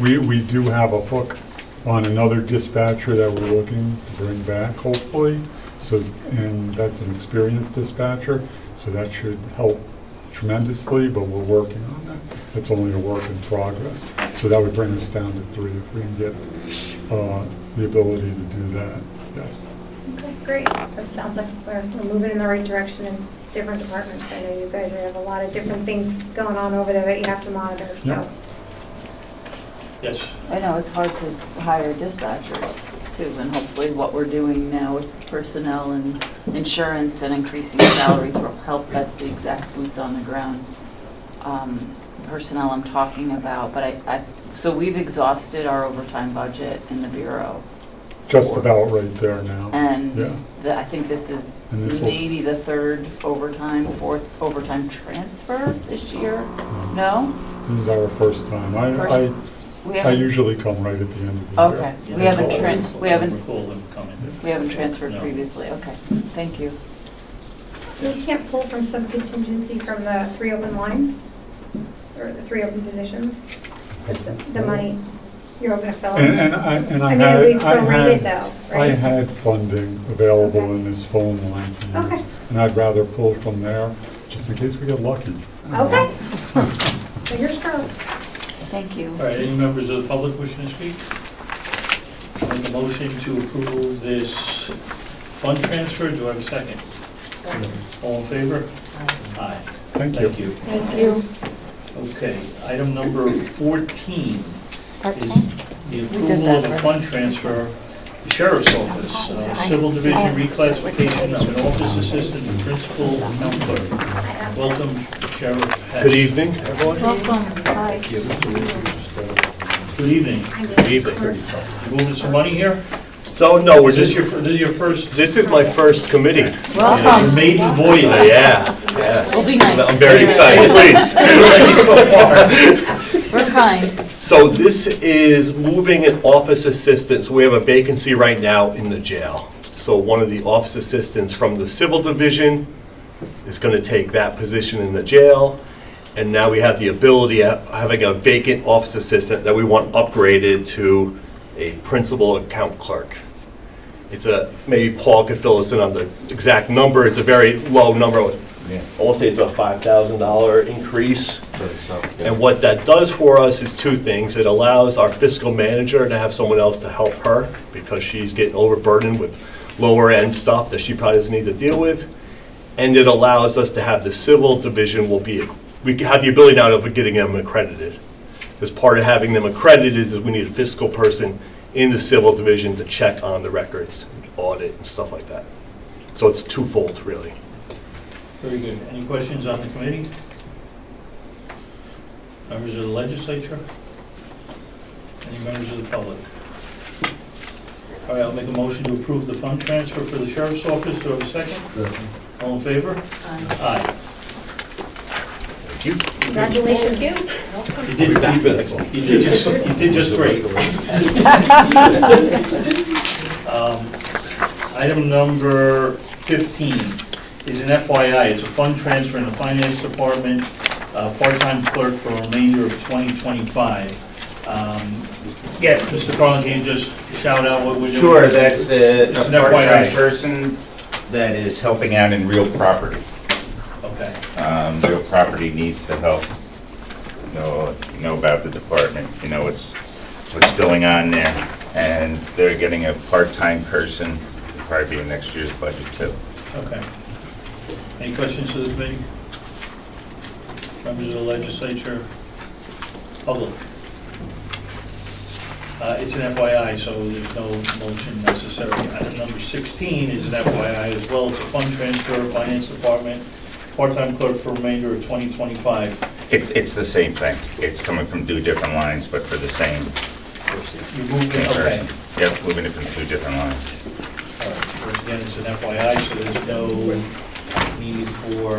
We do have a hook on another dispatcher that we're looking to bring back, hopefully. So, and that's an experienced dispatcher, so that should help tremendously, but we're working on that. It's only a work in progress. So that would bring us down to 3 if we can get the ability to do that, yes. okay, great. That sounds like we're moving in the right direction in different departments. I know you guys have a lot of different things going on over there that you have to monitor, so. Yeah. Yes. I know it's hard to hire dispatchers too, and hopefully what we're doing now with personnel and insurance and increasing salaries will help. That's the exact boots on the ground personnel I'm talking about. But so we've exhausted our overtime budget in the Bureau. Just about right there now. And Yeah. I think this is And this will- maybe the 3rd overtime, 4th overtime transfer this year? No? This is our first time. We I haven't- usually come right at the end of the year. Okay, we haven't Recall them coming. we haven't transferred No. previously, okay, thank you. We can't pull from some contingency from the 3 open lines, or the 3 open positions, the money you're hoping to fill in? And I I mean, we prorated though, I right? had funding available in this phone line to use. Okay. And I'd rather pull from there, just in case we get lucky. Okay. Fingers crossed. Thank you. All right, any members of the public wishing to speak? Make a motion to approve this fund transfer. Do I have a second? All in favor? Aye. Thank you. Thank you. Okay, item number 14 is the approval of a fund transfer, the Sheriff's Office, Civil Division reclassification of an office assistant to principal account clerk. Welcome, Sheriff Hess. Good evening, everyone. Welcome. Hi. Good evening. Good evening. You moving some money here? So, no, we're This just, is your first? this is my first committee. Welcome. Your maiden voyage. Yeah, yes. We'll be nice. I'm very excited, please. We're kind. So this is moving an office assistant, so we have a vacancy right now in the jail. So one of the office assistants from the civil division is going to take that position in the jail. And now we have the ability of having a vacant office assistant that we want upgraded to a principal account clerk. It's maybe Paul could fill us in on the exact number. It's a very low number. I'll say it's about $5,000 increase. And what that does for us is 2 things. It allows our fiscal manager to have someone else to help her because she's getting overburdened with lower end stuff that she probably doesn't need to deal with. And it allows us to have the civil division we have the ability now of getting them accredited. Because part of having them accredited is we need a fiscal person in the civil division to check on the records, audit and stuff like that. So it's twofold, really. Very good. Any questions on the committee? Members of the legislature? Any members of the public? All right, I'll make a motion to approve the fund transfer for the sheriff's office. Do I have a second? All in favor? Aye. Thank you. Congratulations. You did just great. Item number 15 is an FYI. It's a fund transfer in the finance department, part-time clerk for a remainder of 2025. Yes, Mr. Carlin, can you just shout out what we're doing? Sure, that's a It's an part-time FYI. person that is helping out in real property. Okay. Real property needs the help. You know about the department, you know what's going on there. And they're getting a part-time person, it'll probably be in next year's budget too. Okay. Any questions to the committee? Members of the legislature? Public? It's an FYI, so there's no motion necessary. Item number 16 is an FYI as well. It's a fund transfer, finance department, part-time clerk for remainder of 2025. It's the same thing. It's coming from two different lines, but for the same You moved it, okay. person. Yep, moving it from two different lines. All right, once again, it's an FYI, so there's no need for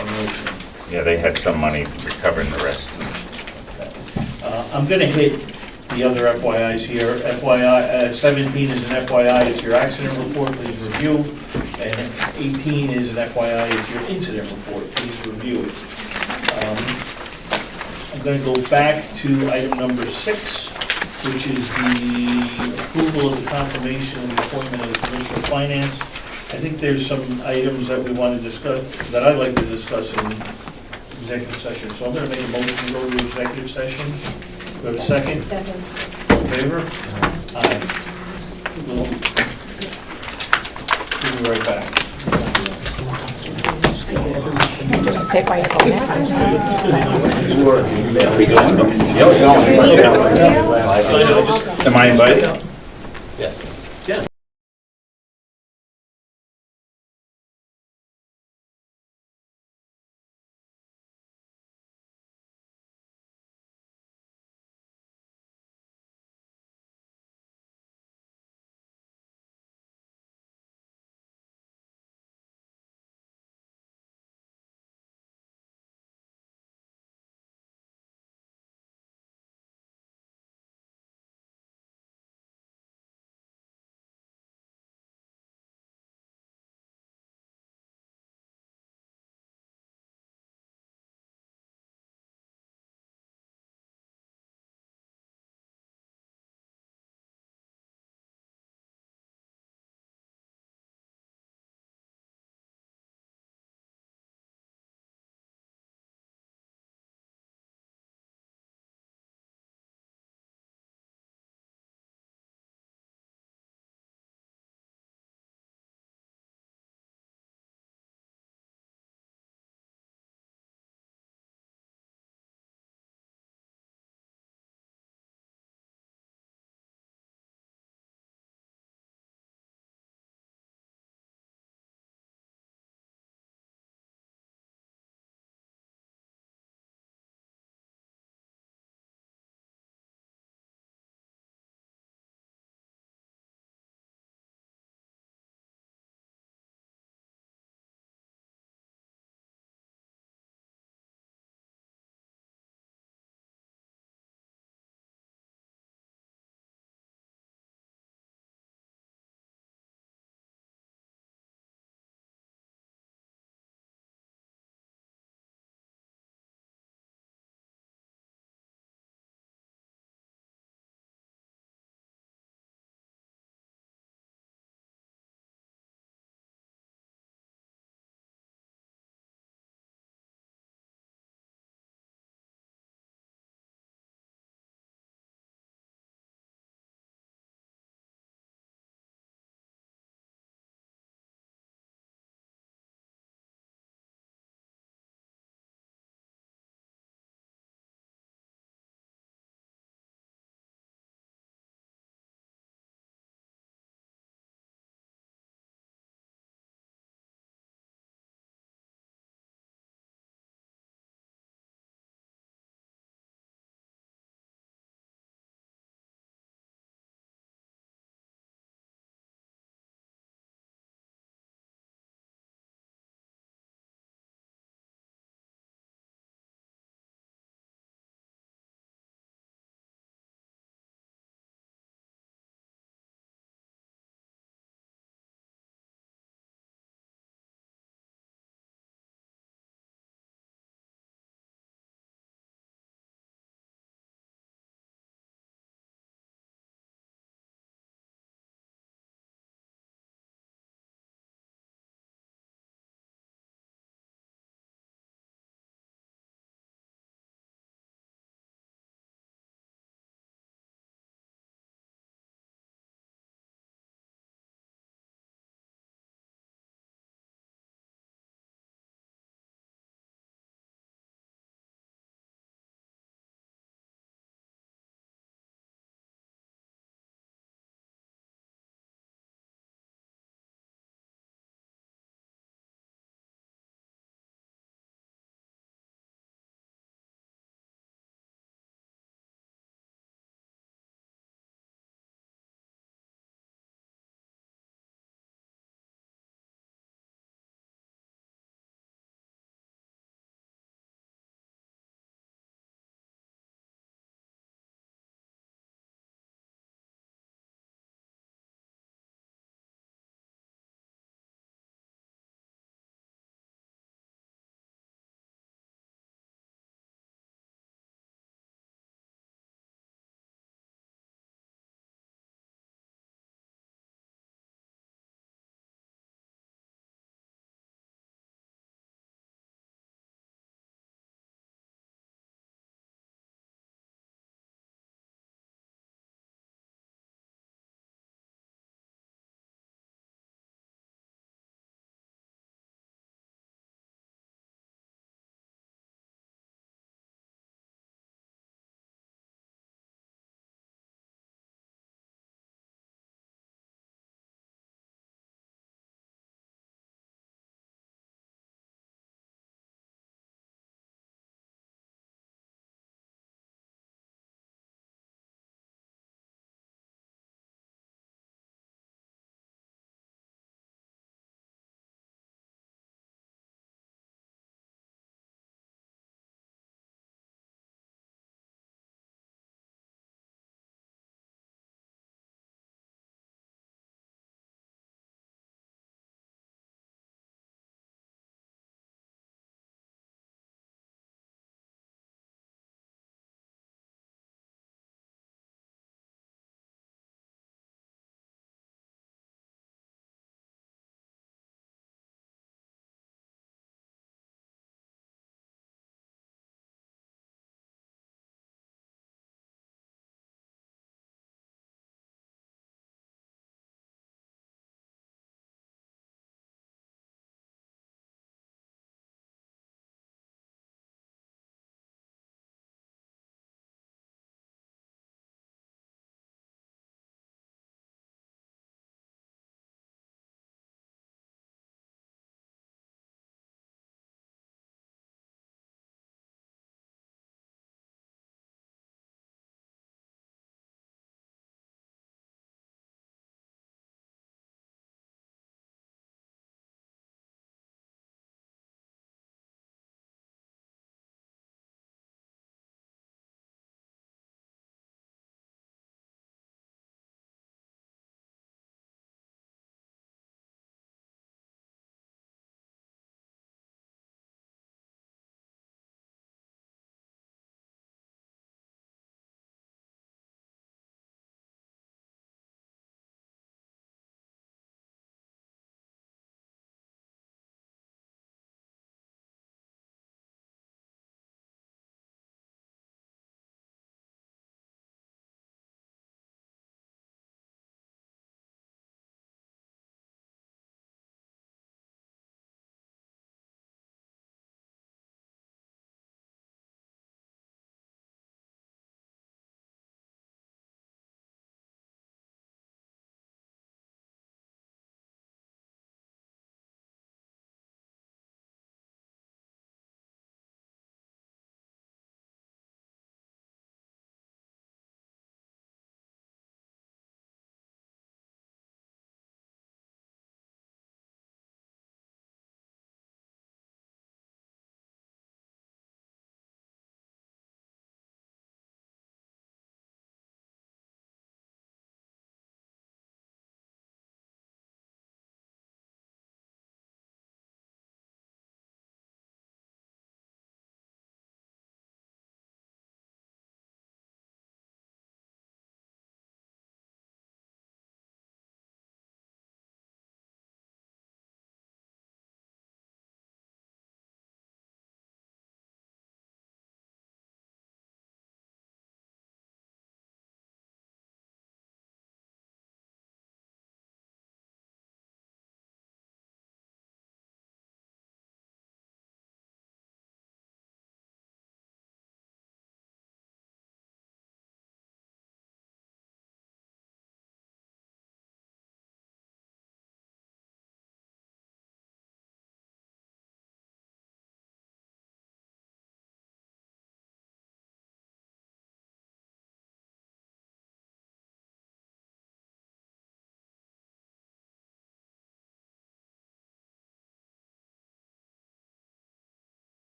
a motion. Yeah, they had some money recovering the rest. I'm going to hit the other FYIs here. FYI, 17 is an FYI, it's your accident report, please review. And 18 is an FYI, it's your incident report, please review it. I'm going to go back to item number 6, which is the approval of the confirmation and appointment of the Commissioner of Finance. I think there's some items that we want to discuss, that I'd like to discuss in executive session. So I'm going to make a motion to go to executive session. Do I have a second? Second. All in favor? Aye. We'll be right back. Just take my phone now. Am I invited?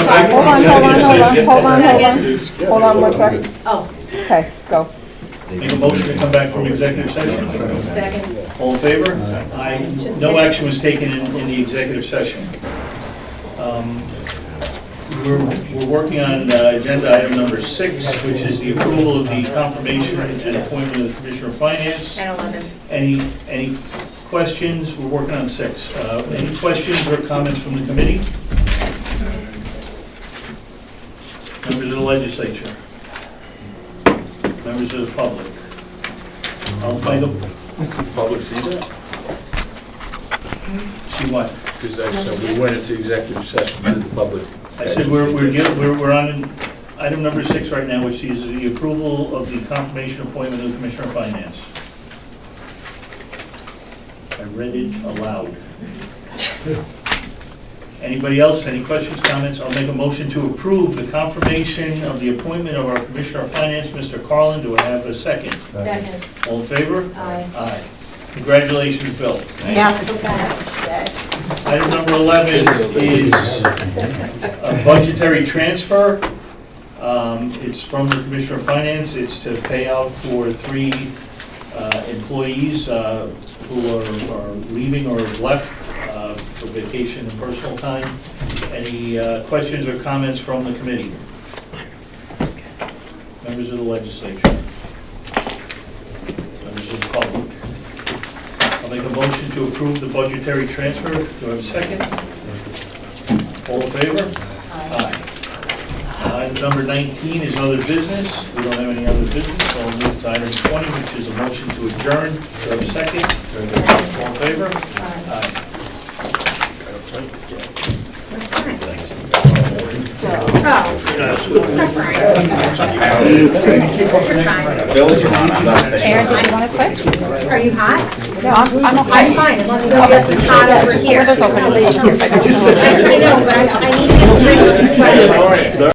Hold on 1 second. Oh, Okay, go. Make a motion to come back from executive session. second. All in favor? Aye. No action was taken in the executive session. We're working on agenda item number 6, which is the approval of the confirmation and appointment of the Commissioner of Finance. And 11. Any questions? We're working on 6. Any questions or comments from the committee? Members of the Legislature? Members of the public? I'll make a... Public see that? See what? Because I said we went into executive session to the public. I said we're on item number 6 right now, which is the approval of the confirmation appointment of the Commissioner of Finance. I read it aloud. Anybody else? Any questions, comments? I'll make a motion to approve the confirmation of the appointment of our Commissioner of Finance, Mr. Carlin. Do I have a second? Second. All in favor? Aye. Aye. Congratulations, Bill. Yeah. Item number 11 is a budgetary transfer. It's from the Commissioner of Finance. It's to pay out for 3 employees who are leaving or have left for vacation and personal time. Any questions or comments from the committee? Members of the Legislature? Members of the public? I'll make a motion to approve the budgetary transfer. Do I have a second? All in favor? Aye. Item number 19 is other business. We don't have any other business, so I'll move to item 20, which is a motion to adjourn. Do I have a second? All in favor? Aye. Aaron, did you want to switch? Are you hot? No, I'm okay. I'm fine, as long as nobody else is hot over here. Windows open. I know, but I need to bring the sweater.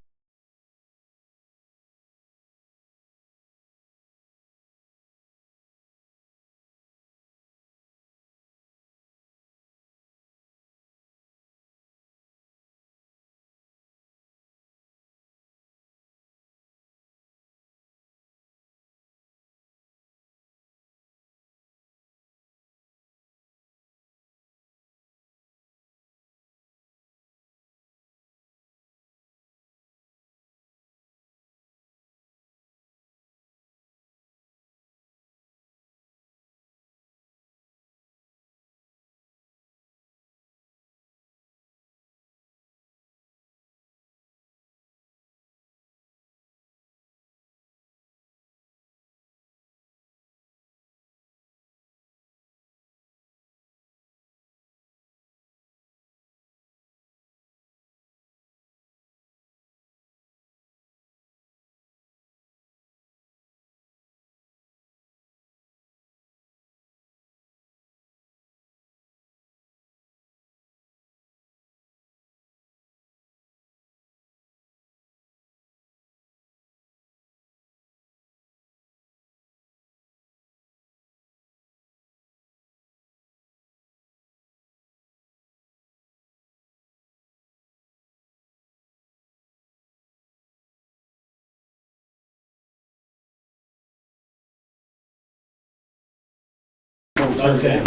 Okay.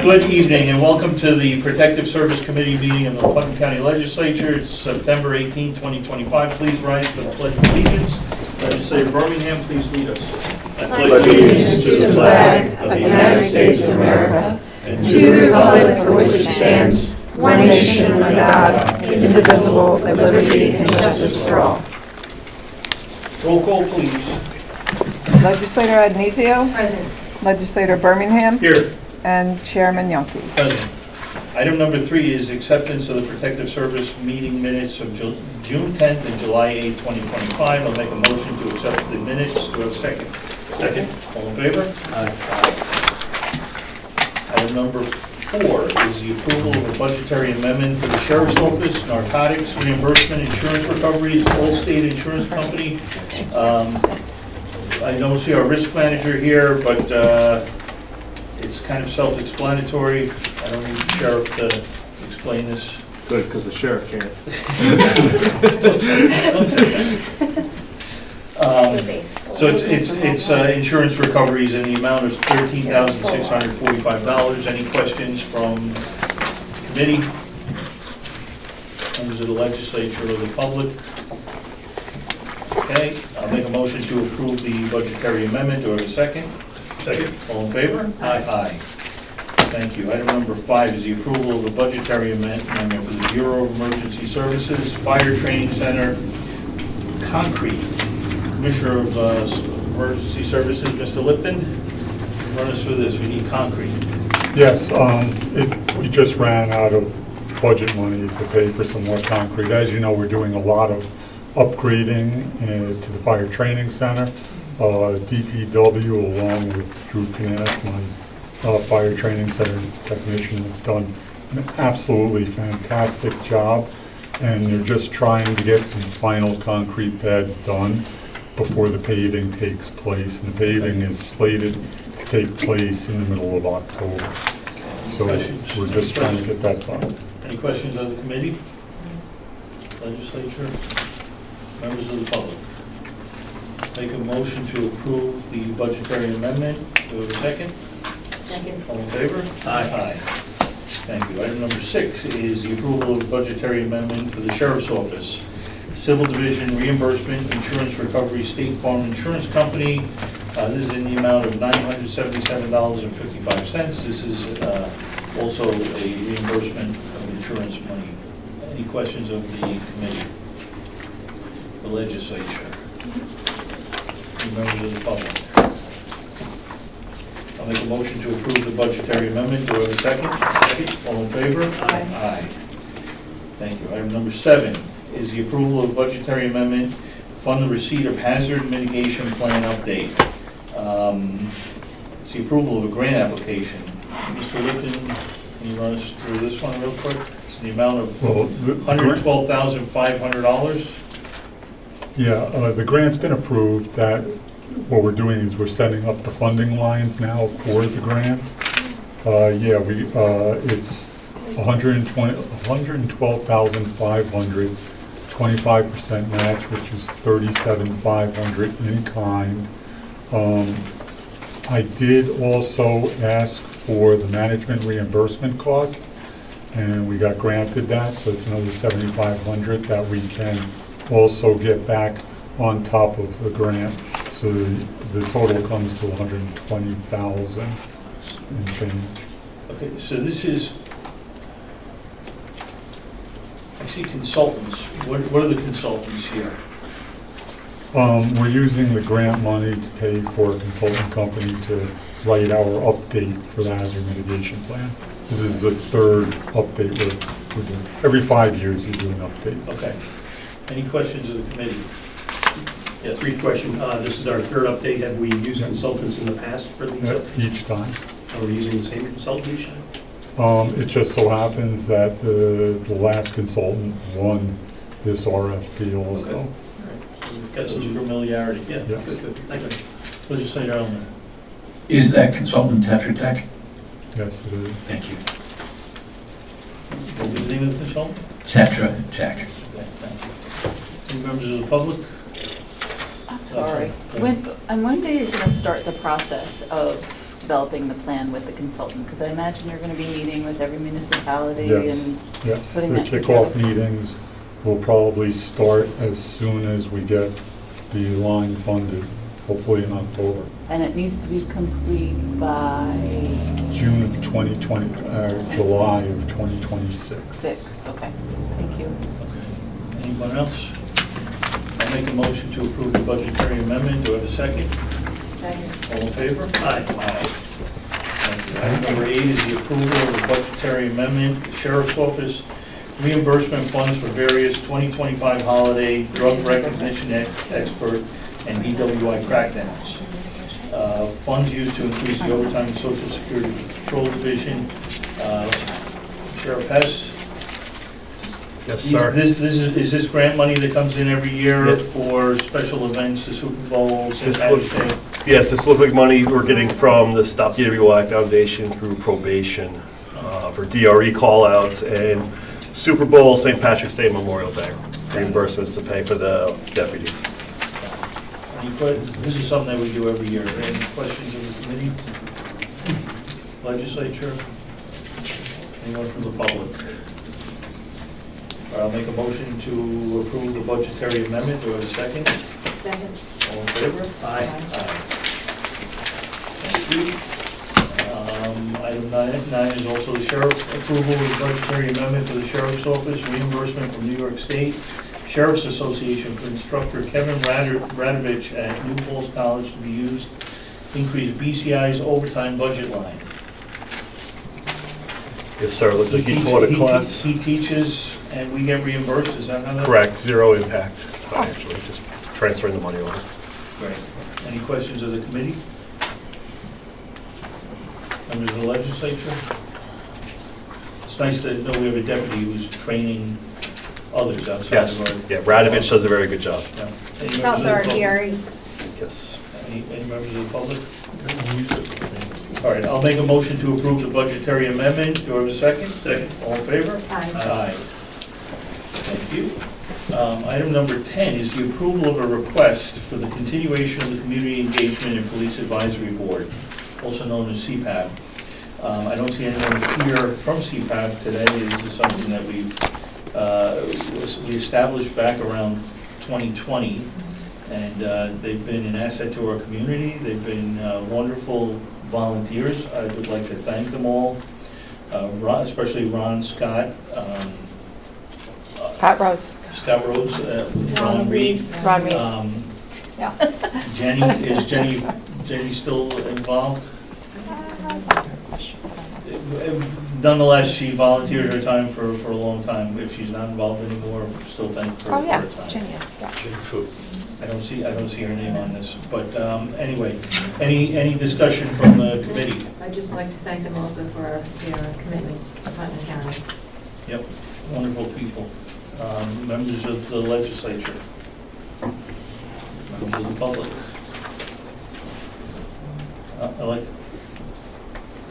Good evening and welcome to the Protective Service Committee meeting of the Putnam County Legislature. It's September 18, 2025. Please rise for the Pledge of Allegiance. Legislator Birmingham, please lead us. I pledge allegiance to the flag of the United States of America and to the republic for which it stands, one nation under God, indivisible, with liberty and justice for all. Roll call, please. Legislator Adnesio? Present. Legislator Birmingham? Here. And Chairman Yonke. Present. Item number 3 is acceptance of the Protective Service meeting minutes of June 10th and July 8th, 2025. I'll make a motion to accept the minutes. Do I have a second? Second. All in favor? Aye. Item number 4 is the approval of a budgetary amendment for the Sheriff's Office, Narcotics, Reimbursement, Insurance Recoveries, Allstate Insurance Company. I don't see our risk manager here, but it's kind of self-explanatory. I don't need the sheriff to explain this. Good, because the sheriff can't. So it's insurance recoveries in the amount of $13,645. Any questions from committee, members of the legislature, or the public? Okay, I'll make a motion to approve the budgetary amendment. Do I have a second? Second. All in favor? Aye. Aye. Thank you. Item number 5 is the approval of the budgetary amendment for the Bureau of Emergency Services, Fire Training Center, concrete. Commissioner of Emergency Services, Mr. Lipton, run us through this. We need concrete. Yes, we just ran out of budget money to pay for some more concrete. As you know, we're doing a lot of upgrading to the Fire Training Center. DPW, along with Drew Knapp, my Fire Training Center technician, have done an absolutely fantastic job, and they're just trying to get some final concrete pads done before the paving takes place. And the paving is slated to take place in the middle of October. So we're just trying to get that done. Any questions of the committee? Legislature? Members of the public? Make a motion to approve the budgetary amendment. Do we have a second? Second. All in favor? Aye. Aye. Thank you. Item number 6 is the approval of the budgetary amendment for the Sheriff's Office. Civil Division Reimbursement Insurance Recovery State Farm Insurance Company. This is in the amount of $977.55. This is also a reimbursement of insurance money. Any questions of the committee? The legislature? Any members of the public? I'll make a motion to approve the budgetary amendment. Do I have a second? Second. All in favor? Aye. Aye. Thank you. Item number 7 is the approval of budgetary amendment, fund the receipt of hazard mitigation plan update. It's the approval of a grant application. Mr. Lipton, can you run us through this one real quick? It's in the amount of $112,500. Yeah, the grant's been approved. That what we're doing is we're setting up the funding lines now for the grant. It's $112,500, 25% match, which is $37,500 in kind. I did also ask for the management reimbursement cost, and we got granted that, so it's another $7,500 that we can also get back on top of the grant. So the total comes to $120,000 and change. Okay, so this is, I see consultants. What are the consultants here? We're using the grant money to pay for a consultant company to write our update for the hazard mitigation plan. This is the 3rd update we're doing. Every 5 years you do an update. Okay. Any questions of the committee? Yes, brief question. This is our 3rd update. Have we used consultants in the past for these updates? Each time. Are we using the same consultant each time? It just so happens that the last consultant won this RFP also. Okay. We've got some familiarity. Yeah, Yes. good. Thank you. Legislator Eldridge. Is that consultant Tetra Tech? Yes, it is. Thank you. What was the name of the consultant? Tetra Tech. Okay, thank you. Any members of the public? I'm sorry. When day you're going to start the process of developing the plan with the consultant? Because I imagine you're going to be meeting with every municipality and Yes, the putting that kickoff together. meetings will probably start as soon as we get the line funded, hopefully in October. And it needs to be complete by June of 2020, July of 2026. 6. Okay, thank you. Okay. Anyone else? I'll make a motion to approve the budgetary amendment. Do I have a second? Second. All in favor? Aye. Aye. Thank you. Item number 8 is the approval of the budgetary amendment, the Sheriff's Office reimbursement funds for various 2025 holiday drug recognition expert and DWI crackdowns. Funds used to increase the overtime and Social Security Control Division. Sheriff Hess? Yes, sir. Is this grant money that comes in every year Yes. for special events, the Super Bowl, St. This Patrick's looks, Day? yes, this looks like money we're getting from the Stop DWI Foundation through probation for DRE call-outs, and Super Bowl, St. Patrick's Day, Memorial Day. Reimbursements to pay for the deputies. This is something that we do every year. Any questions of the committee? Legislature? Anyone from the public? All right, I'll make a motion to approve the budgetary amendment. Do I have a second? Second. All in favor? Aye. Thank you. Item 9 is also the sheriff approval of the budgetary amendment for the sheriff's office, reimbursement from New York State Sheriff's Association for instructor Kevin Radovich at New Falls College to be used to increase BCI's overtime budget line. Yes, sir. Looks like he taught a class. He teaches and we get reimbursed, is that how that? Correct. Zero impact, actually. Just transferring the money over. Great. Any questions of the committee? Members of the legislature? It's nice to know we have a deputy who's training others outside Yes. of our... Yeah, Radovich does a very good job. Yeah. Any It's members also of our the public? DRE. Yes. Any members of the public? All right, I'll make a motion to approve the budgetary amendment. Do I have a second? Second. All in favor? Aye. Aye. Thank you. Item number 10 is the approval of a request for the continuation of the Community Engagement and Police Advisory Board, also known as CEPAB. I don't see anyone here from CEPAB today. This is something that we established back around 2020, and they've been an asset to our community. They've been wonderful volunteers. I would like to thank them all, especially Ron, Scott, Scott Rhodes. Scott Rhodes, Ron Reed. Ron Reed. Yeah. Jenny, is Jenny still involved? Nonetheless, she volunteered her time for a long time. If she's not involved anymore, still thank her Oh, for yeah, her time. Jenny is, yeah. I don't see her name on this, but anyway, any discussion from the committee? I'd just like to thank them also for their commitment to Putnam County. Yep, wonderful people. Members of the legislature. Members of the public. I like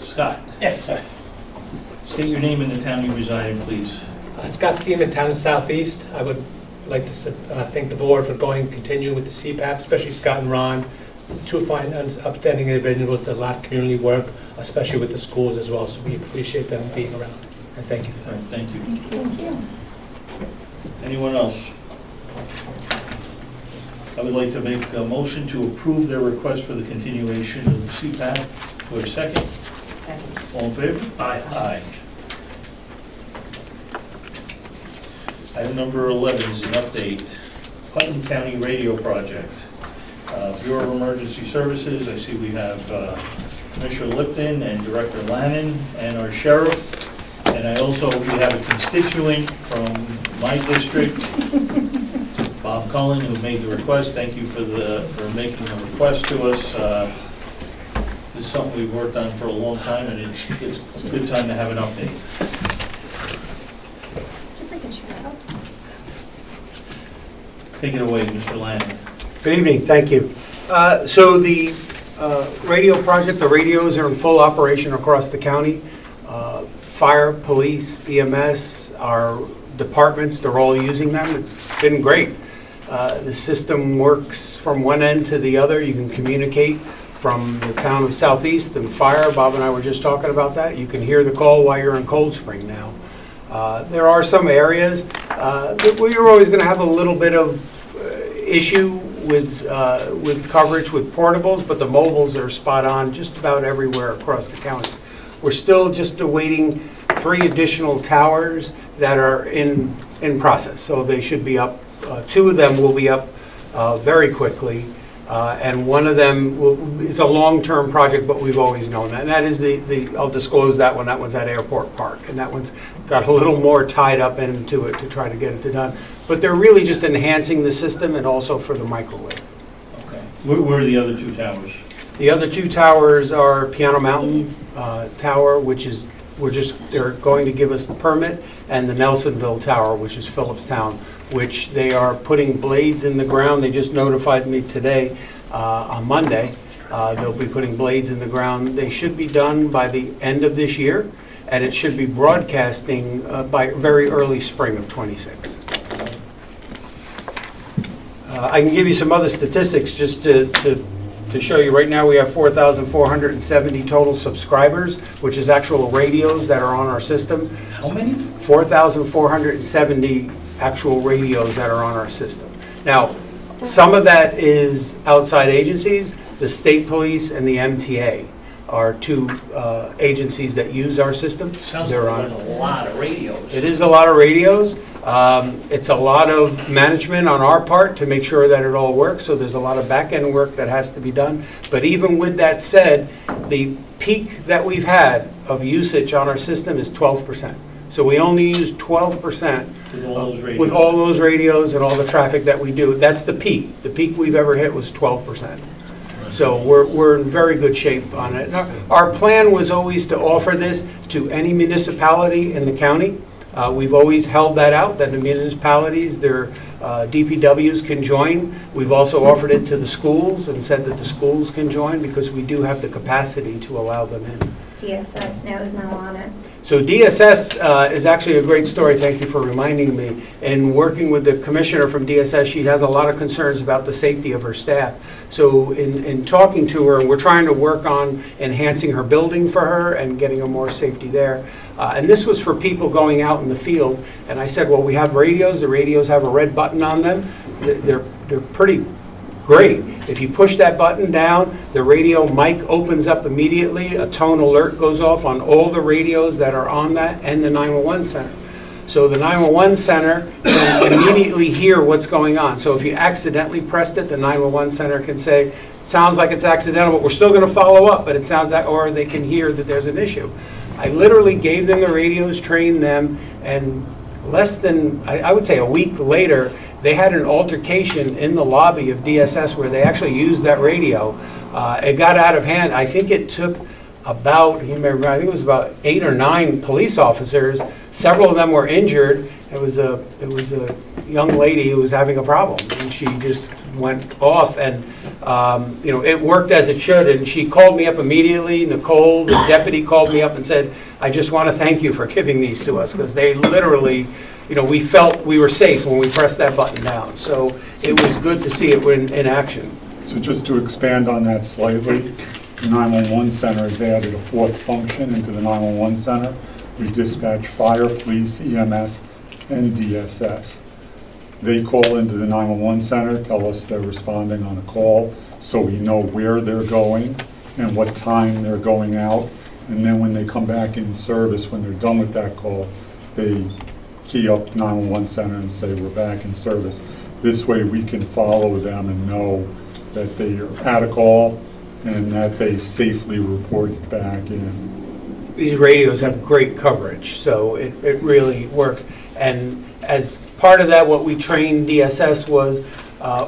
Scott. Yes, sir. State your name and the town you reside in, please. Scott Seaman, Town of Southeast. I would like to thank the board for continuing with the CEPAB, especially Scott and Ron, two fine, upstanding individuals that a lot of community work, especially with the schools as well. So we appreciate them being around. And thank you for that. All right, thank you. Thank you. Anyone else? I would like to make a motion to approve their request for the continuation of CEPAB. Do we have a second? Second. All in favor? Aye. Aye. Item number 11 is an update. Putnam County Radio Project. Bureau of Emergency Services, I see we have Commissioner Lipton and Director Lannon and our sheriff. And we have a constituent from my district, Bob Cullen, who made the request. Thank you for making the request to us. This is something we've worked on for a long time, and it's a good time to have an update. Take it away, Mr. Lannon. Good evening, thank you. So the radio project, the radios are in full operation across the county. Fire, police, EMS, our departments, they're all using them. It's been great. The system works from one end to the other. You can communicate from the town of Southeast and fire. Bob and I were just talking about that. You can hear the call while you're in Cold Spring now. There are some areas where you're always going to have a little bit of issue with coverage with portables, but the mobiles are spot on just about everywhere across the county. We're still just awaiting 3 additional towers that are in process, so they should be up. 2 of them will be up very quickly, and one of them is a long-term project, but we've always known that. And that is I'll disclose that one. That one's at Airport Park, and that one's got a little more tied up into it to try to get it done. But they're really just enhancing the system and also for the microwave. Okay. Where are the other 2 towers? The other 2 towers are Piano Mountain Tower, which is they're going to give us the permit, and the Nelsonville Tower, which is Phillipstown, which they are putting blades in the ground. They just notified me today on Monday. They'll be putting blades in the ground. They should be done by the end of this year, and it should be broadcasting by very early spring of '26. I can give you some other statistics just to show you. Right now, we have 4,470 total subscribers, which is actual radios that are on our system. How many? 4,470 actual radios that are on our system. Now, some of that is outside agencies. The state police and the MTA are two agencies that use our system. Sounds They're like on. a lot of radios. It is a lot of radios. It's a lot of management on our part to make sure that it all works, so there's a lot of back-end work that has to be done. But even with that said, the peak that we've had of usage on our system is 12%. So we only use 12% With all those radios. with all those radios and all the traffic that we do. That's the peak. The peak we've ever hit was 12%. So we're in very good shape on it. And our plan was always to offer this to any municipality in the county. We've always held that out, that the municipalities, their DPWs can join. We've also offered it to the schools and said that the schools can join because we do have the capacity to allow them in. DSS now is now on it. So DSS is actually a great story, thank you for reminding me. In working with the commissioner from DSS, she has a lot of concerns about the safety of her staff. So in talking to her, we're trying to work on enhancing her building for her and getting her more safety there. And this was for people going out in the field. And I said, well, we have radios. The radios have a red button on them. They're pretty great. If you push that button down, the radio mic opens up immediately. A tone alert goes off on all the radios that are on that and the 911 center. So the 911 center can immediately hear what's going on. So if you accidentally pressed it, the 911 center can say, it sounds like it's accidental, but we're still going to follow up, but it sounds like, or they can hear that there's an issue. I literally gave them the radios, trained them, and less than, I would say a week later, they had an altercation in the lobby of DSS where they actually used that radio. It got out of hand. I think it took about, I think it was about 8 or 9 police officers. Several of them were injured. It was a young lady who was having a problem, and she just went off, and it worked as it should. And she called me up immediately. Nicole, the deputy, called me up and said, "I just want to thank you for giving these to us," because they literally, we felt we were safe when we pressed that button down. So it was good to see it in action. So just to expand on that slightly, the 911 center has added a 4th function into the 911 center. We dispatch fire, police, EMS, and DSS. They call into the 911 center, tell us they're responding on a call, so we know where they're going and what time they're going out. And then when they come back in service, when they're done with that call, they key up 911 center and say, we're back in service. This way we can follow them and know that they are at a call and that they safely reported back in. These radios have great coverage, so it really works. And as part of that, what we trained DSS was,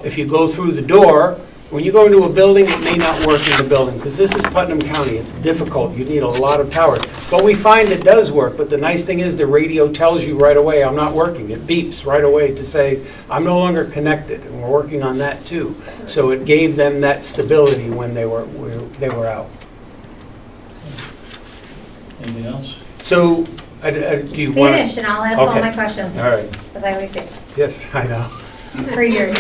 if you go through the door, when you go into a building, it may not work in the building, because this is Putnam County. It's difficult. You need a lot of towers. But we find it does work. But the nice thing is the radio tells you right away, I'm not working. It beeps right away to say, I'm no longer connected. And we're working on that too. So it gave them that stability when they were out. Anything else? So, do you want to? Finish, and I'll ask all my questions. All right. As I always do. Yes, I know. For years.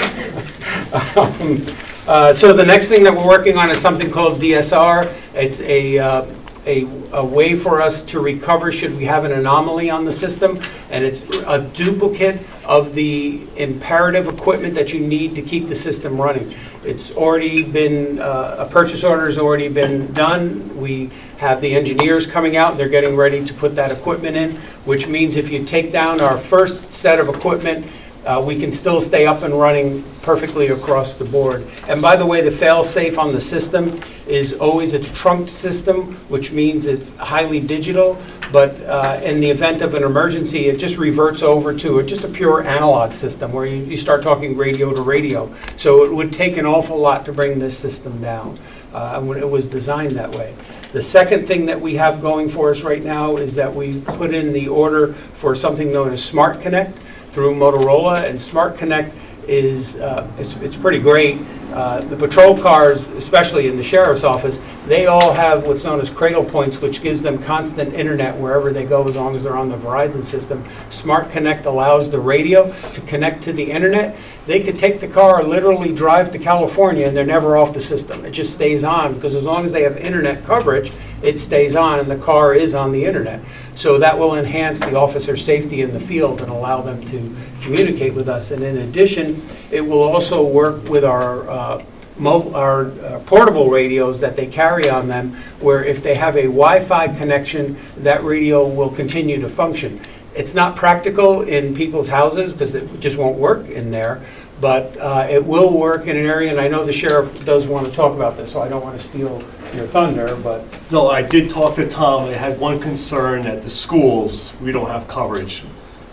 So the next thing that we're working on is something called DSR. It's a way for us to recover should we have an anomaly on the system, and it's a duplicate of the imperative equipment that you need to keep the system running. It's already been, a purchase order has already been done. We have the engineers coming out, they're getting ready to put that equipment in, which means if you take down our first set of equipment, we can still stay up and running perfectly across the board. And by the way, the fail-safe on the system is always a trunked system, which means it's highly digital, but in the event of an emergency, it just reverts over to just a pure analog system where you start talking radio to radio. So it would take an awful lot to bring this system down when it was designed that way. The second thing that we have going for us right now is that we put in the order for something known as Smart Connect through Motorola, and Smart Connect is it's pretty great. The patrol cars, especially in the sheriff's office, they all have what's known as cradle points, which gives them constant internet wherever they go as long as they're on the Verizon system. Smart Connect allows the radio to connect to the internet. They could take the car, literally drive to California, and they're never off the system. It just stays on, because as long as they have internet coverage, it stays on, and the car is on the internet. So that will enhance the officer's safety in the field and allow them to communicate with us. And in addition, it will also work with our portable radios that they carry on them, where if they have a Wi-Fi connection, that radio will continue to function. It's not practical in people's houses because it just won't work in there, but it will work in an area, and I know the sheriff does want to talk about this, so I don't want to steal your thunder, but... No, I did talk to Tom. I had one concern at the schools, we don't have coverage.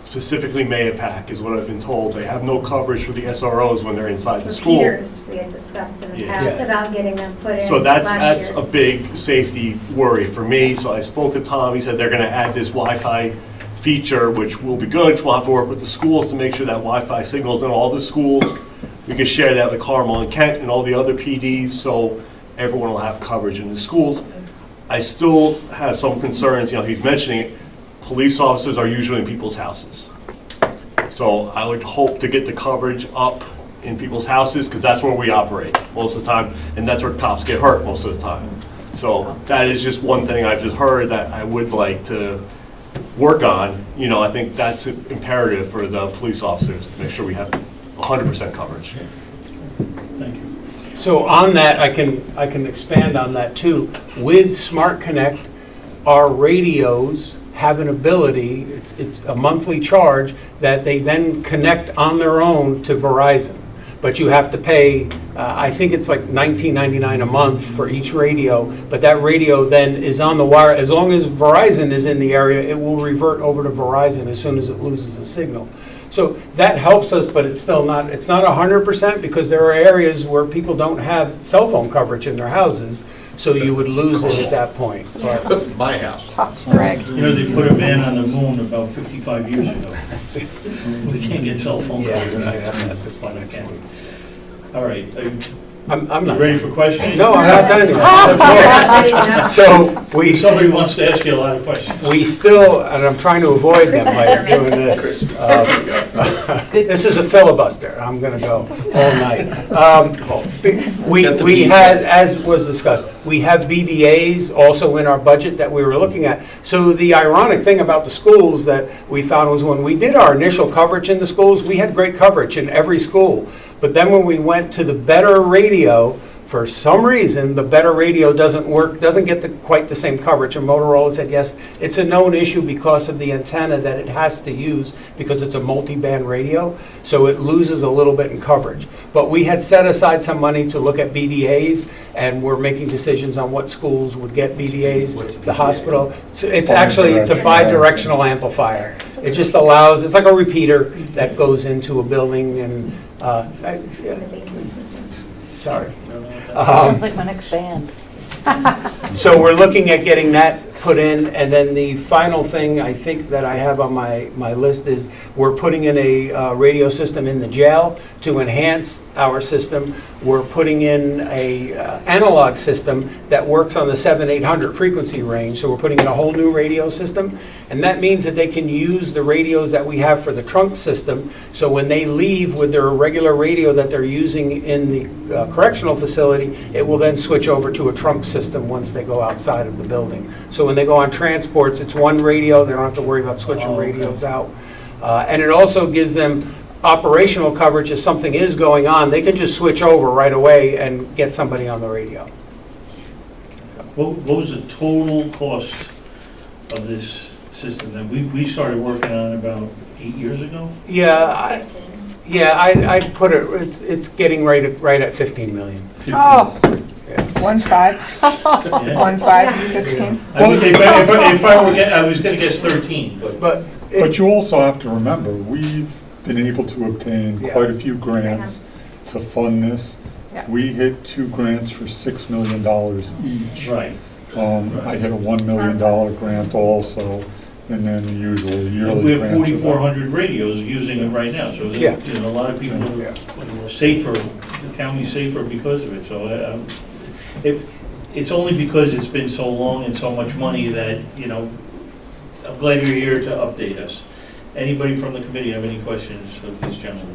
Specifically Mayapack is what I've been told. They have no coverage for the SROs when they're inside the school. Peters, we had discussed in the past Yes. about getting them put in So that's last year. a big safety worry for me. So I spoke to Tom. He said they're going to add this Wi-Fi feature, which will be good. We'll have to work with the schools to make sure that Wi-Fi signals in all the schools. We can share that with Carmel and Kent and all the other PDs, so everyone will have coverage in the schools. I still have some concerns. He's mentioning it. Police officers are usually in people's houses. So I would hope to get the coverage up in people's houses, because that's where we operate most of the time, and that's where cops get hurt most of the time. So that is just one thing I've just heard that I would like to work on. I think that's imperative for the police officers to make sure we have 100% coverage. Thank you. So on that, I can expand on that too. With Smart Connect, our radios have an ability, it's a monthly charge, that they then connect on their own to Verizon. But you have to pay, I think it's like $19.99 a month for each radio, but that radio then is on the wire. As long as Verizon is in the area, it will revert over to Verizon as soon as it loses a signal. So that helps us, but it's still not 100%, because there are areas where people don't have cell phone coverage in their houses, so you would lose it at that point. But My house. They put a man on the moon about 55 years ago. We can't get cell phone coverage. That's why I can't. All right. I'm not ready for questions? No, I'm not done yet. So somebody wants to ask you a lot of questions. We still, and I'm trying to avoid them by doing this. This is a filibuster. I'm going to go all night. We had, as was discussed, we have BDAs also in our budget that we were looking at. So the ironic thing about the schools that we found was when we did our initial coverage in the schools, we had great coverage in every school. But then when we went to the better radio, for some reason, the better radio doesn't work, doesn't get quite the same coverage. And Motorola said, yes, it's a known issue because of the antenna that it has to use, because it's a multi-band radio, so it loses a little bit in coverage. But we had set aside some money to look at BDAs, and we're making decisions on what schools would get BDAs. The hospital, it's actually, it's a bi-directional amplifier. It just allows, it's like a repeater that goes into a building, and sorry. Sounds like my next band. So we're looking at getting that put in, and then the final thing I think that I have on my list is we're putting in a radio system in the jail to enhance our system. We're putting in a analog system that works on the 7-800 frequency range, so we're putting in a whole new radio system, and that means that they can use the radios that we have for the trunk system, so when they leave with their regular radio that they're using in the correctional facility, it will then switch over to a trunk system once they go outside of the building. So when they go on transports, it's one radio, they don't have to worry about switching radios out. And it also gives them operational coverage. If something is going on, they can just switch over right away and get somebody on the radio. What was the total cost of this system that we started working on about 8 years ago? Yeah, I'd put it, it's getting right at 15 million. 15. Oh, 1.5, 1.5, 15. If I were, I was going to guess 13, But you also have to remember, we've been able to obtain quite a few grants to fund this. We hit 2 grants for $6 million each. Right. I hit a $1 million grant also, and then the usual yearly we have grants. 4,400 radios using it right now, so a lot of people are safer county safer because of it, so it's only because it's been so long and so much money that, you know, I'm glad you're here to update us. Anybody from the committee have any questions of these gentlemen?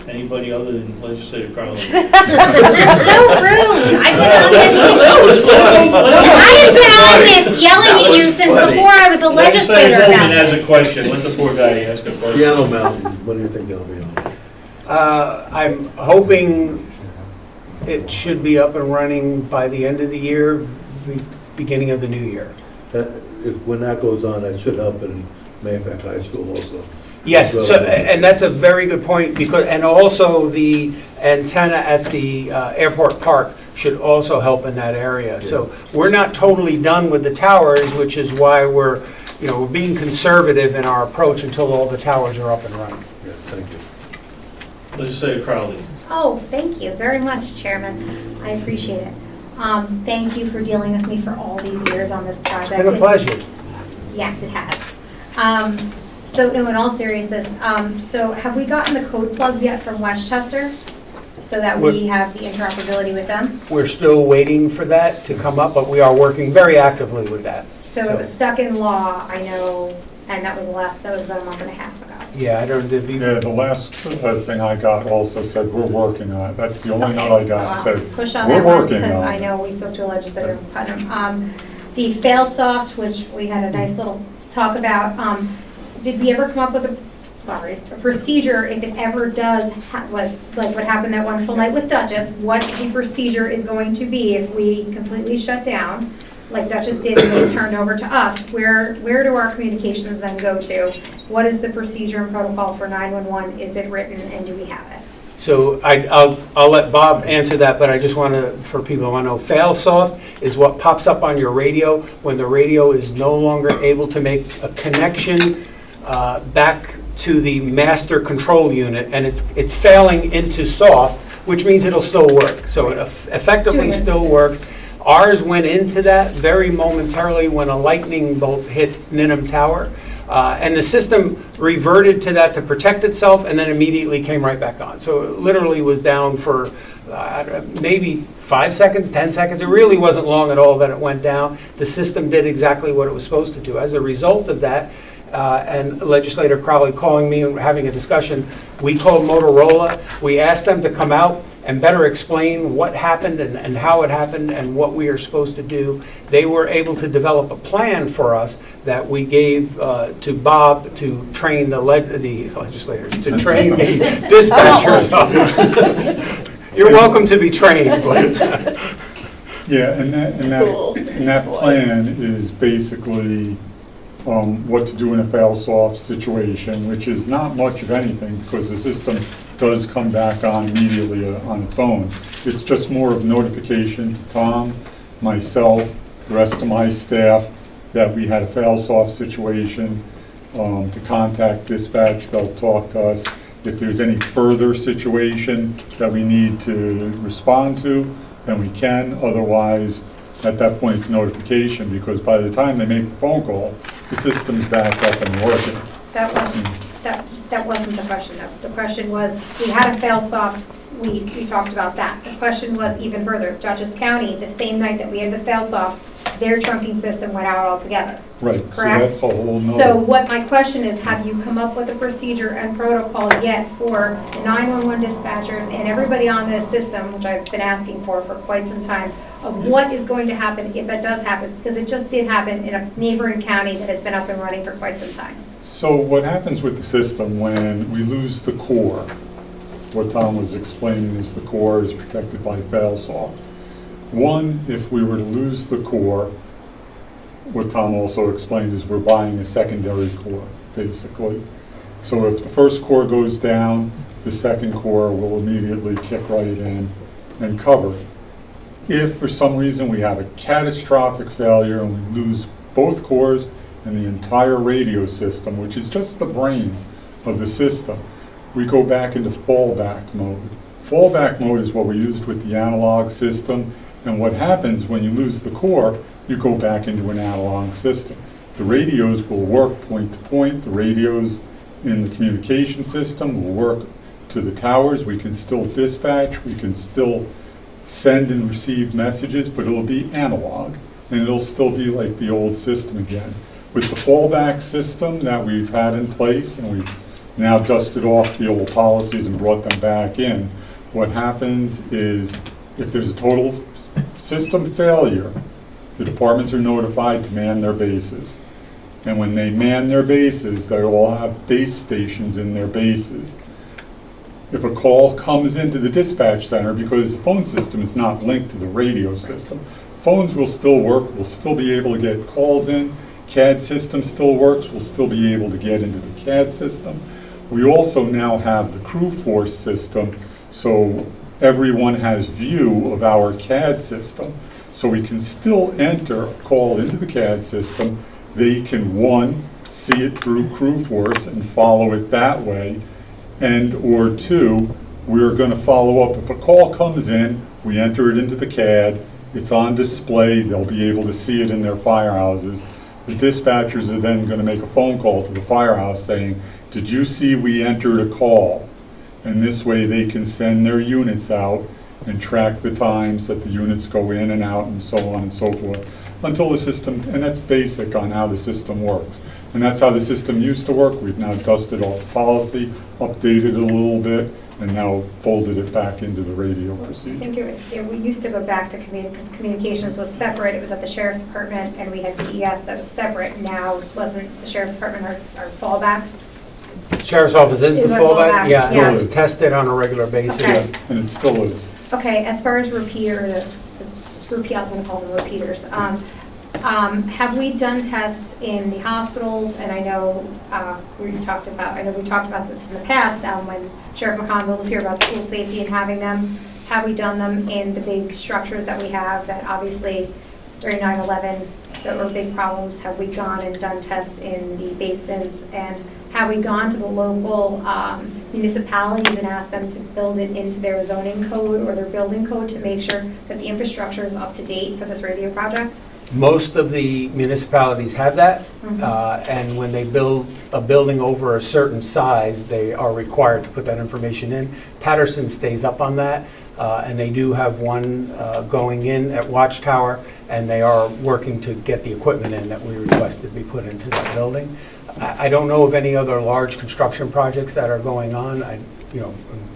Anybody other than Legislator Carlin? That's so rude. I've been on this yelling at you since before I was a legislator about Legislator Bowman has this. a question. Let the poor guy ask a question. Yellow Mountain, what do you think that'll be on? I'm hoping it should be up and running by the end of the year, the beginning of the new year. When that goes on, that should help in Mayapack High School also. Yes, so, and that's a very good point, because, and also the antenna at the airport park should also help in that area. So we're not totally done with the towers, which is why we're being conservative in our approach until all the towers are up and running. Yeah, thank you. Legislator Crowley. Oh, thank you very much, Chairman. I appreciate it. Thank you for dealing with me for all these years on this project. It's been a pleasure. Yes, it has. So, no, in all seriousness, so have we gotten the code plugs yet from Westchester so that we have the interoperability with them? We're still waiting for that to come up, but we are working very actively with that. So it was stuck in law, I know, and that was about a month and a half ago. Yeah, I don't, Yeah, the last thing I got also said, we're working on it. That's the only note I got, so I'll said, push on we're that one working because on I it. know we spoke to a legislator in Putnam. The fail-soft, which we had a nice little talk about, did we ever come up with a procedure if it ever does, like what happened that wonderful night with Duchess, what the procedure is going to be if we completely shut down, like Duchess did and they turned over to us? Where do our communications then go to? What is the procedure and protocol for 911? Is it written and do we have it? So I'll let Bob answer that, but I just want to, for people who want to know, fail-soft is what pops up on your radio when the radio is no longer able to make a connection back to the master control unit, and it's failing into soft, which means it'll still work. So it effectively still works. Ours went into that very momentarily when a lightning bolt hit Ninham Tower, and the system reverted to that to protect itself, and then immediately came right back on. So it literally was down for maybe 5 seconds, 10 seconds. It really wasn't long at all that it went down. The system did exactly what it was supposed to do. As a result of that, and Legislator Crowley calling me and having a discussion, we called Motorola. We asked them to come out and better explain what happened and how it happened and what we are supposed to do. They were able to develop a plan for us that we gave to Bob to train the legislators, to train the dispatchers. You're welcome to be trained. Yeah, and that plan is basically what to do in a fail-soft situation, which is not much of anything because the system does come back on immediately on its own. It's just more of notification to Tom, myself, the rest of my staff that we had a fail-soft situation, to contact dispatch. They'll talk to us. If there's any further situation that we need to respond to, then we can. Otherwise, at that point, it's notification, because by the time they make the phone call, the system's back up and working. That wasn't the question, though. The question was, we had a fail-soft, we talked about that. The question was even further, Dutchess County, the same night that we had the fail-soft, their trunking system went out altogether. Right, correct? so that's a whole nother. So what my question is, have you come up with a procedure and protocol yet for the 911 dispatchers and everybody on this system, which I've been asking for quite some time, of what is going to happen if that does happen? Because it just did happen in a neighboring county that has been up and running for quite some time. So what happens with the system when we lose the core, what Tom was explaining is the core is protected by fail-soft. One, if we were to lose the core, what Tom also explained is we're buying a secondary core, basically. So if the first core goes down, the second core will immediately kick right in and cover it. If for some reason we have a catastrophic failure and we lose both cores and the entire radio system, which is just the brain of the system, we go back into fallback mode. Fallback mode is what we used with the analog system, and what happens when you lose the core, you go back into an analog system. The radios will work point to point. The radios in the communication system will work to the towers, we can still dispatch, we can still send and receive messages, but it'll be analog, and it'll still be like the old system again. With the fallback system that we've had in place, and we've now dusted off the old policies and brought them back in, what happens is if there's a total system failure, the departments are notified to man their bases. And when they man their bases, they all have base stations in their bases. If a call comes into the dispatch center, because the phone system is not linked to the radio system, phones will still work, we'll still be able to get calls in, CAD system still works, we'll still be able to get into the CAD system. We also now have the crew force system, so everyone has view of our CAD system. So we can still enter a call into the CAD system. They can, one, see it through crew force and follow it that way, and or two, we're going to follow up. If a call comes in, we enter it into the CAD, it's on display, they'll be able to see it in their firehouses. The dispatchers are then going to make a phone call to the firehouse saying, did you see we entered a call? And this way they can send their units out and track the times that the units go in and out and so on and so forth until the system, and that's basic on how the system works. And that's how the system used to work. We've now dusted off the policy, updated it a little bit, and now folded it back into the radio I procedure. think we used to go back to because communications was separate. It was at the sheriff's department, and we had VES that was separate. Now, wasn't the sheriff's department our fallback? Sheriff's office is the Is our fallback? fallback, Yeah, yeah. it's tested on a regular basis. Okay. And it still is. Okay, as far as repeater, I'm going to call them repeaters. Have we done tests in the hospitals? And I know we talked about this in the past when Sheriff McConville was here about school safety and having them. Have we done them in the big structures that we have that obviously during 9/11 that were big problems? Have we gone and done tests in the basements? And have we gone to the local municipalities and asked them to build it into their zoning code or their building code to make sure that the infrastructure is up to date for this radio project? Most of the municipalities have that, and when they build a building over a certain size, they are required to put that information in. Patterson stays up on that, and they do have one going in at Watchtower, and they are working to get the equipment in that we requested be put into that building. I don't know of any other large construction projects that are going on. I'm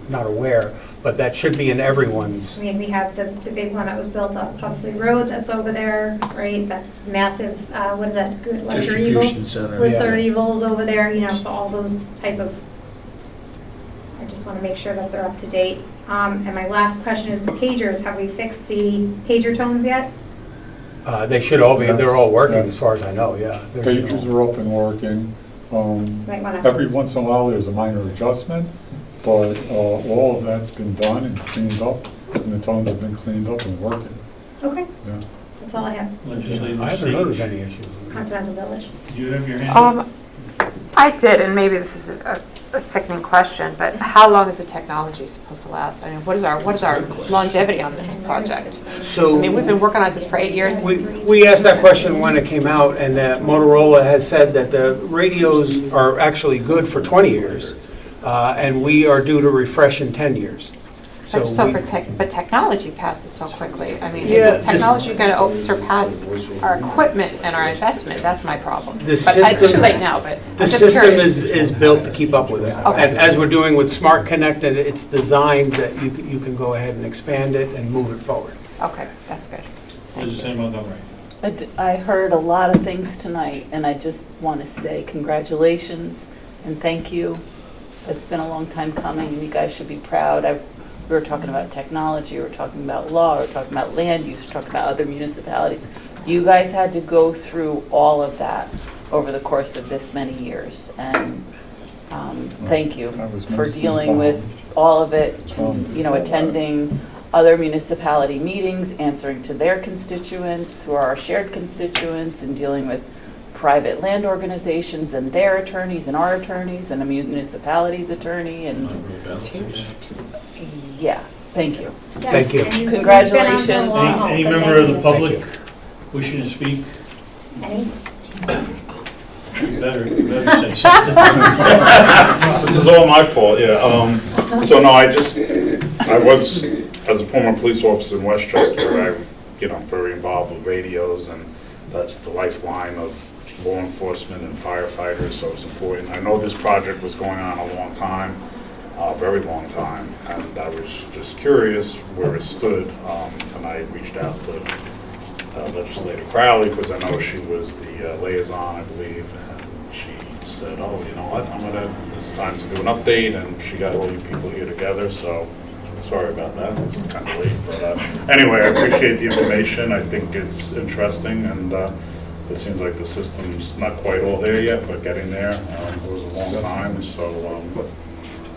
not aware, but that should be in everyone's. I mean, we have the big one that was built on Pumsley Road that's over there, right? That massive, what is that? Lesser Evil? Distribution center. Lesser Evil's over there, so all those type of, I just want to make sure that they're up to date. And my last question is the pagers. Have we fixed the pager tones yet? They should all be, they're all working Yes. as far as I know, yeah. Pagers are up and working. Might wanna- Every once in a while, there's a minor adjustment, but all of that's been done and cleaned up, and the tones have been cleaned up and working. Okay, Yeah. that's all I have. Legislative I haven't heard of stage. any issues. Continental Village. Do you have your hand up? I did, and maybe this is a sickening question, but how long is the technology supposed to last? I mean, what is our longevity on this project? So I mean, we've been working on this for 8 years. we asked that question when it came out, and Motorola has said that the radios are actually good for 20 years, and we are due to refresh in 10 years. But technology passes so quickly. I mean, Yeah, is technology going to surpass our equipment and our investment? That's my problem. The But it's system- too late now, but The I'm just system curious. is built to keep up with it. Okay. And as we're doing with Smart Connect, and it's designed that you can go ahead and expand it and move it forward. Okay, that's good. Legislative Montgomery. I heard a lot of things tonight, and I just want to say congratulations and thank you. It's been a long time coming, and you guys should be proud. We were talking about technology, we were talking about law, we were talking about land use, we were talking about other municipalities. You guys had to go through all of that over the course of this many years, and thank you That was for mostly dealing Tom. with all of it, Tom. attending other municipality meetings, answering to their constituents, who are our shared constituents, and dealing with private land organizations and their attorneys and our attorneys and a municipality's attorney, and yeah, thank you. Thank you. Congratulations. Any member of the public wishing to speak? Any? Better say something. This is all my fault, yeah. So no, I was, as a former police officer in Westchester, very involved with radios, and that's the lifeline of law enforcement and firefighters, so it's important. I know this project was going on a long time, a very long time, and I was just curious where it stood, and I reached out to Legislator Crowley, because I know she was the liaison, I believe, and she said, oh, you know what, it's time to do an update, and she got all you people here together, so sorry about that, it's kind of late, but anyway, I appreciate the information. I think it's interesting, and it seems like the system's not quite all there yet, but getting there. It was a long time, so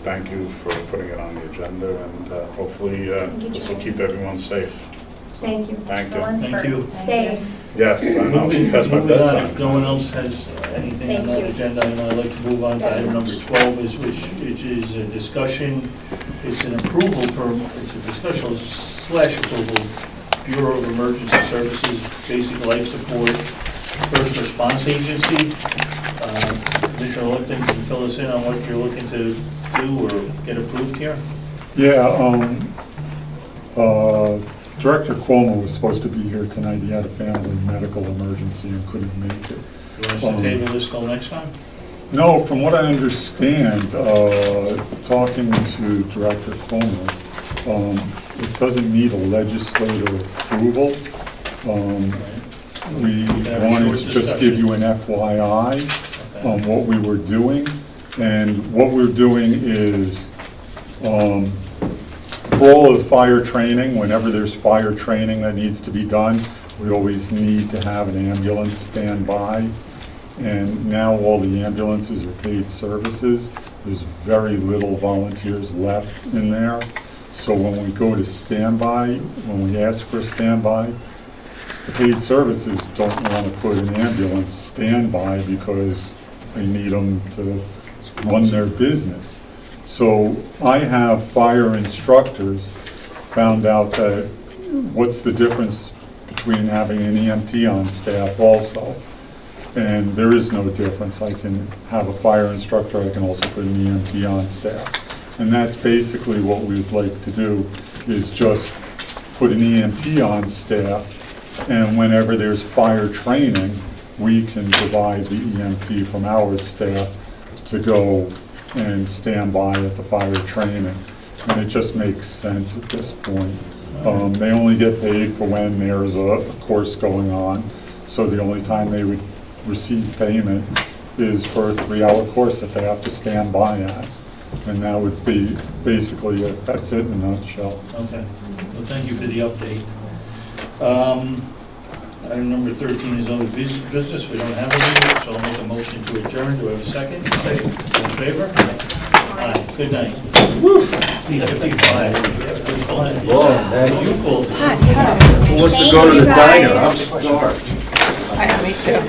thank you for putting it on the agenda, and hopefully this will keep everyone safe. Thank you. Thank you. Thank you. Stay. Yes, I know, Moving that's my on, bedtime. if no one else has anything on that agenda, I'd like to move on to item number 12, which is a discussion. It's an approval it's a discussion / approval, Bureau of Emergency Services, Basic Life Support, First Response Agency. Commissioner Lipton, can you fill us in on what you're looking to do or get approved here? Yeah, Director Cuomo was supposed to be here tonight. He had a family medical emergency and couldn't make it. You want us to table this till next time? No, from what I understand, talking to Director Cuomo, it doesn't need a legislative approval. We wanted to just give you an FYI on what we were doing. And what we're doing is, for all of the fire training, whenever there's fire training that needs to be done, we always need to have an ambulance stand by. And now all the ambulances are paid services. There's very little volunteers left in there. So when we go to standby, when we ask for a standby, the paid services don't want to put an ambulance standby because they need them to run their business. So I have fire instructors found out that what's the difference between having an EMT on staff also. And there is no difference. I can have a fire instructor, I can also put an EMT on staff. And that's basically what we'd like to do, is just put an EMT on staff, and whenever there's fire training, we can provide the EMT from our staff to go and stand by at the fire training. And it just makes sense at this point. They only get paid for when there's a course going on, so the only time they would receive payment is for a 3-hour course that they have to stand by at. And that would be basically it. That's it in a nutshell. Okay. Well, thank you for the update. Item number 13 is other business. We don't have any, so I'll make a motion to adjourn. Do I have a second? Second. All in favor? Aye. Good night. Woo! 3:55. You pulled it. Who wants to go to the diner? I'm starved. Me too.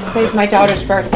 Today's my daughter's birthday.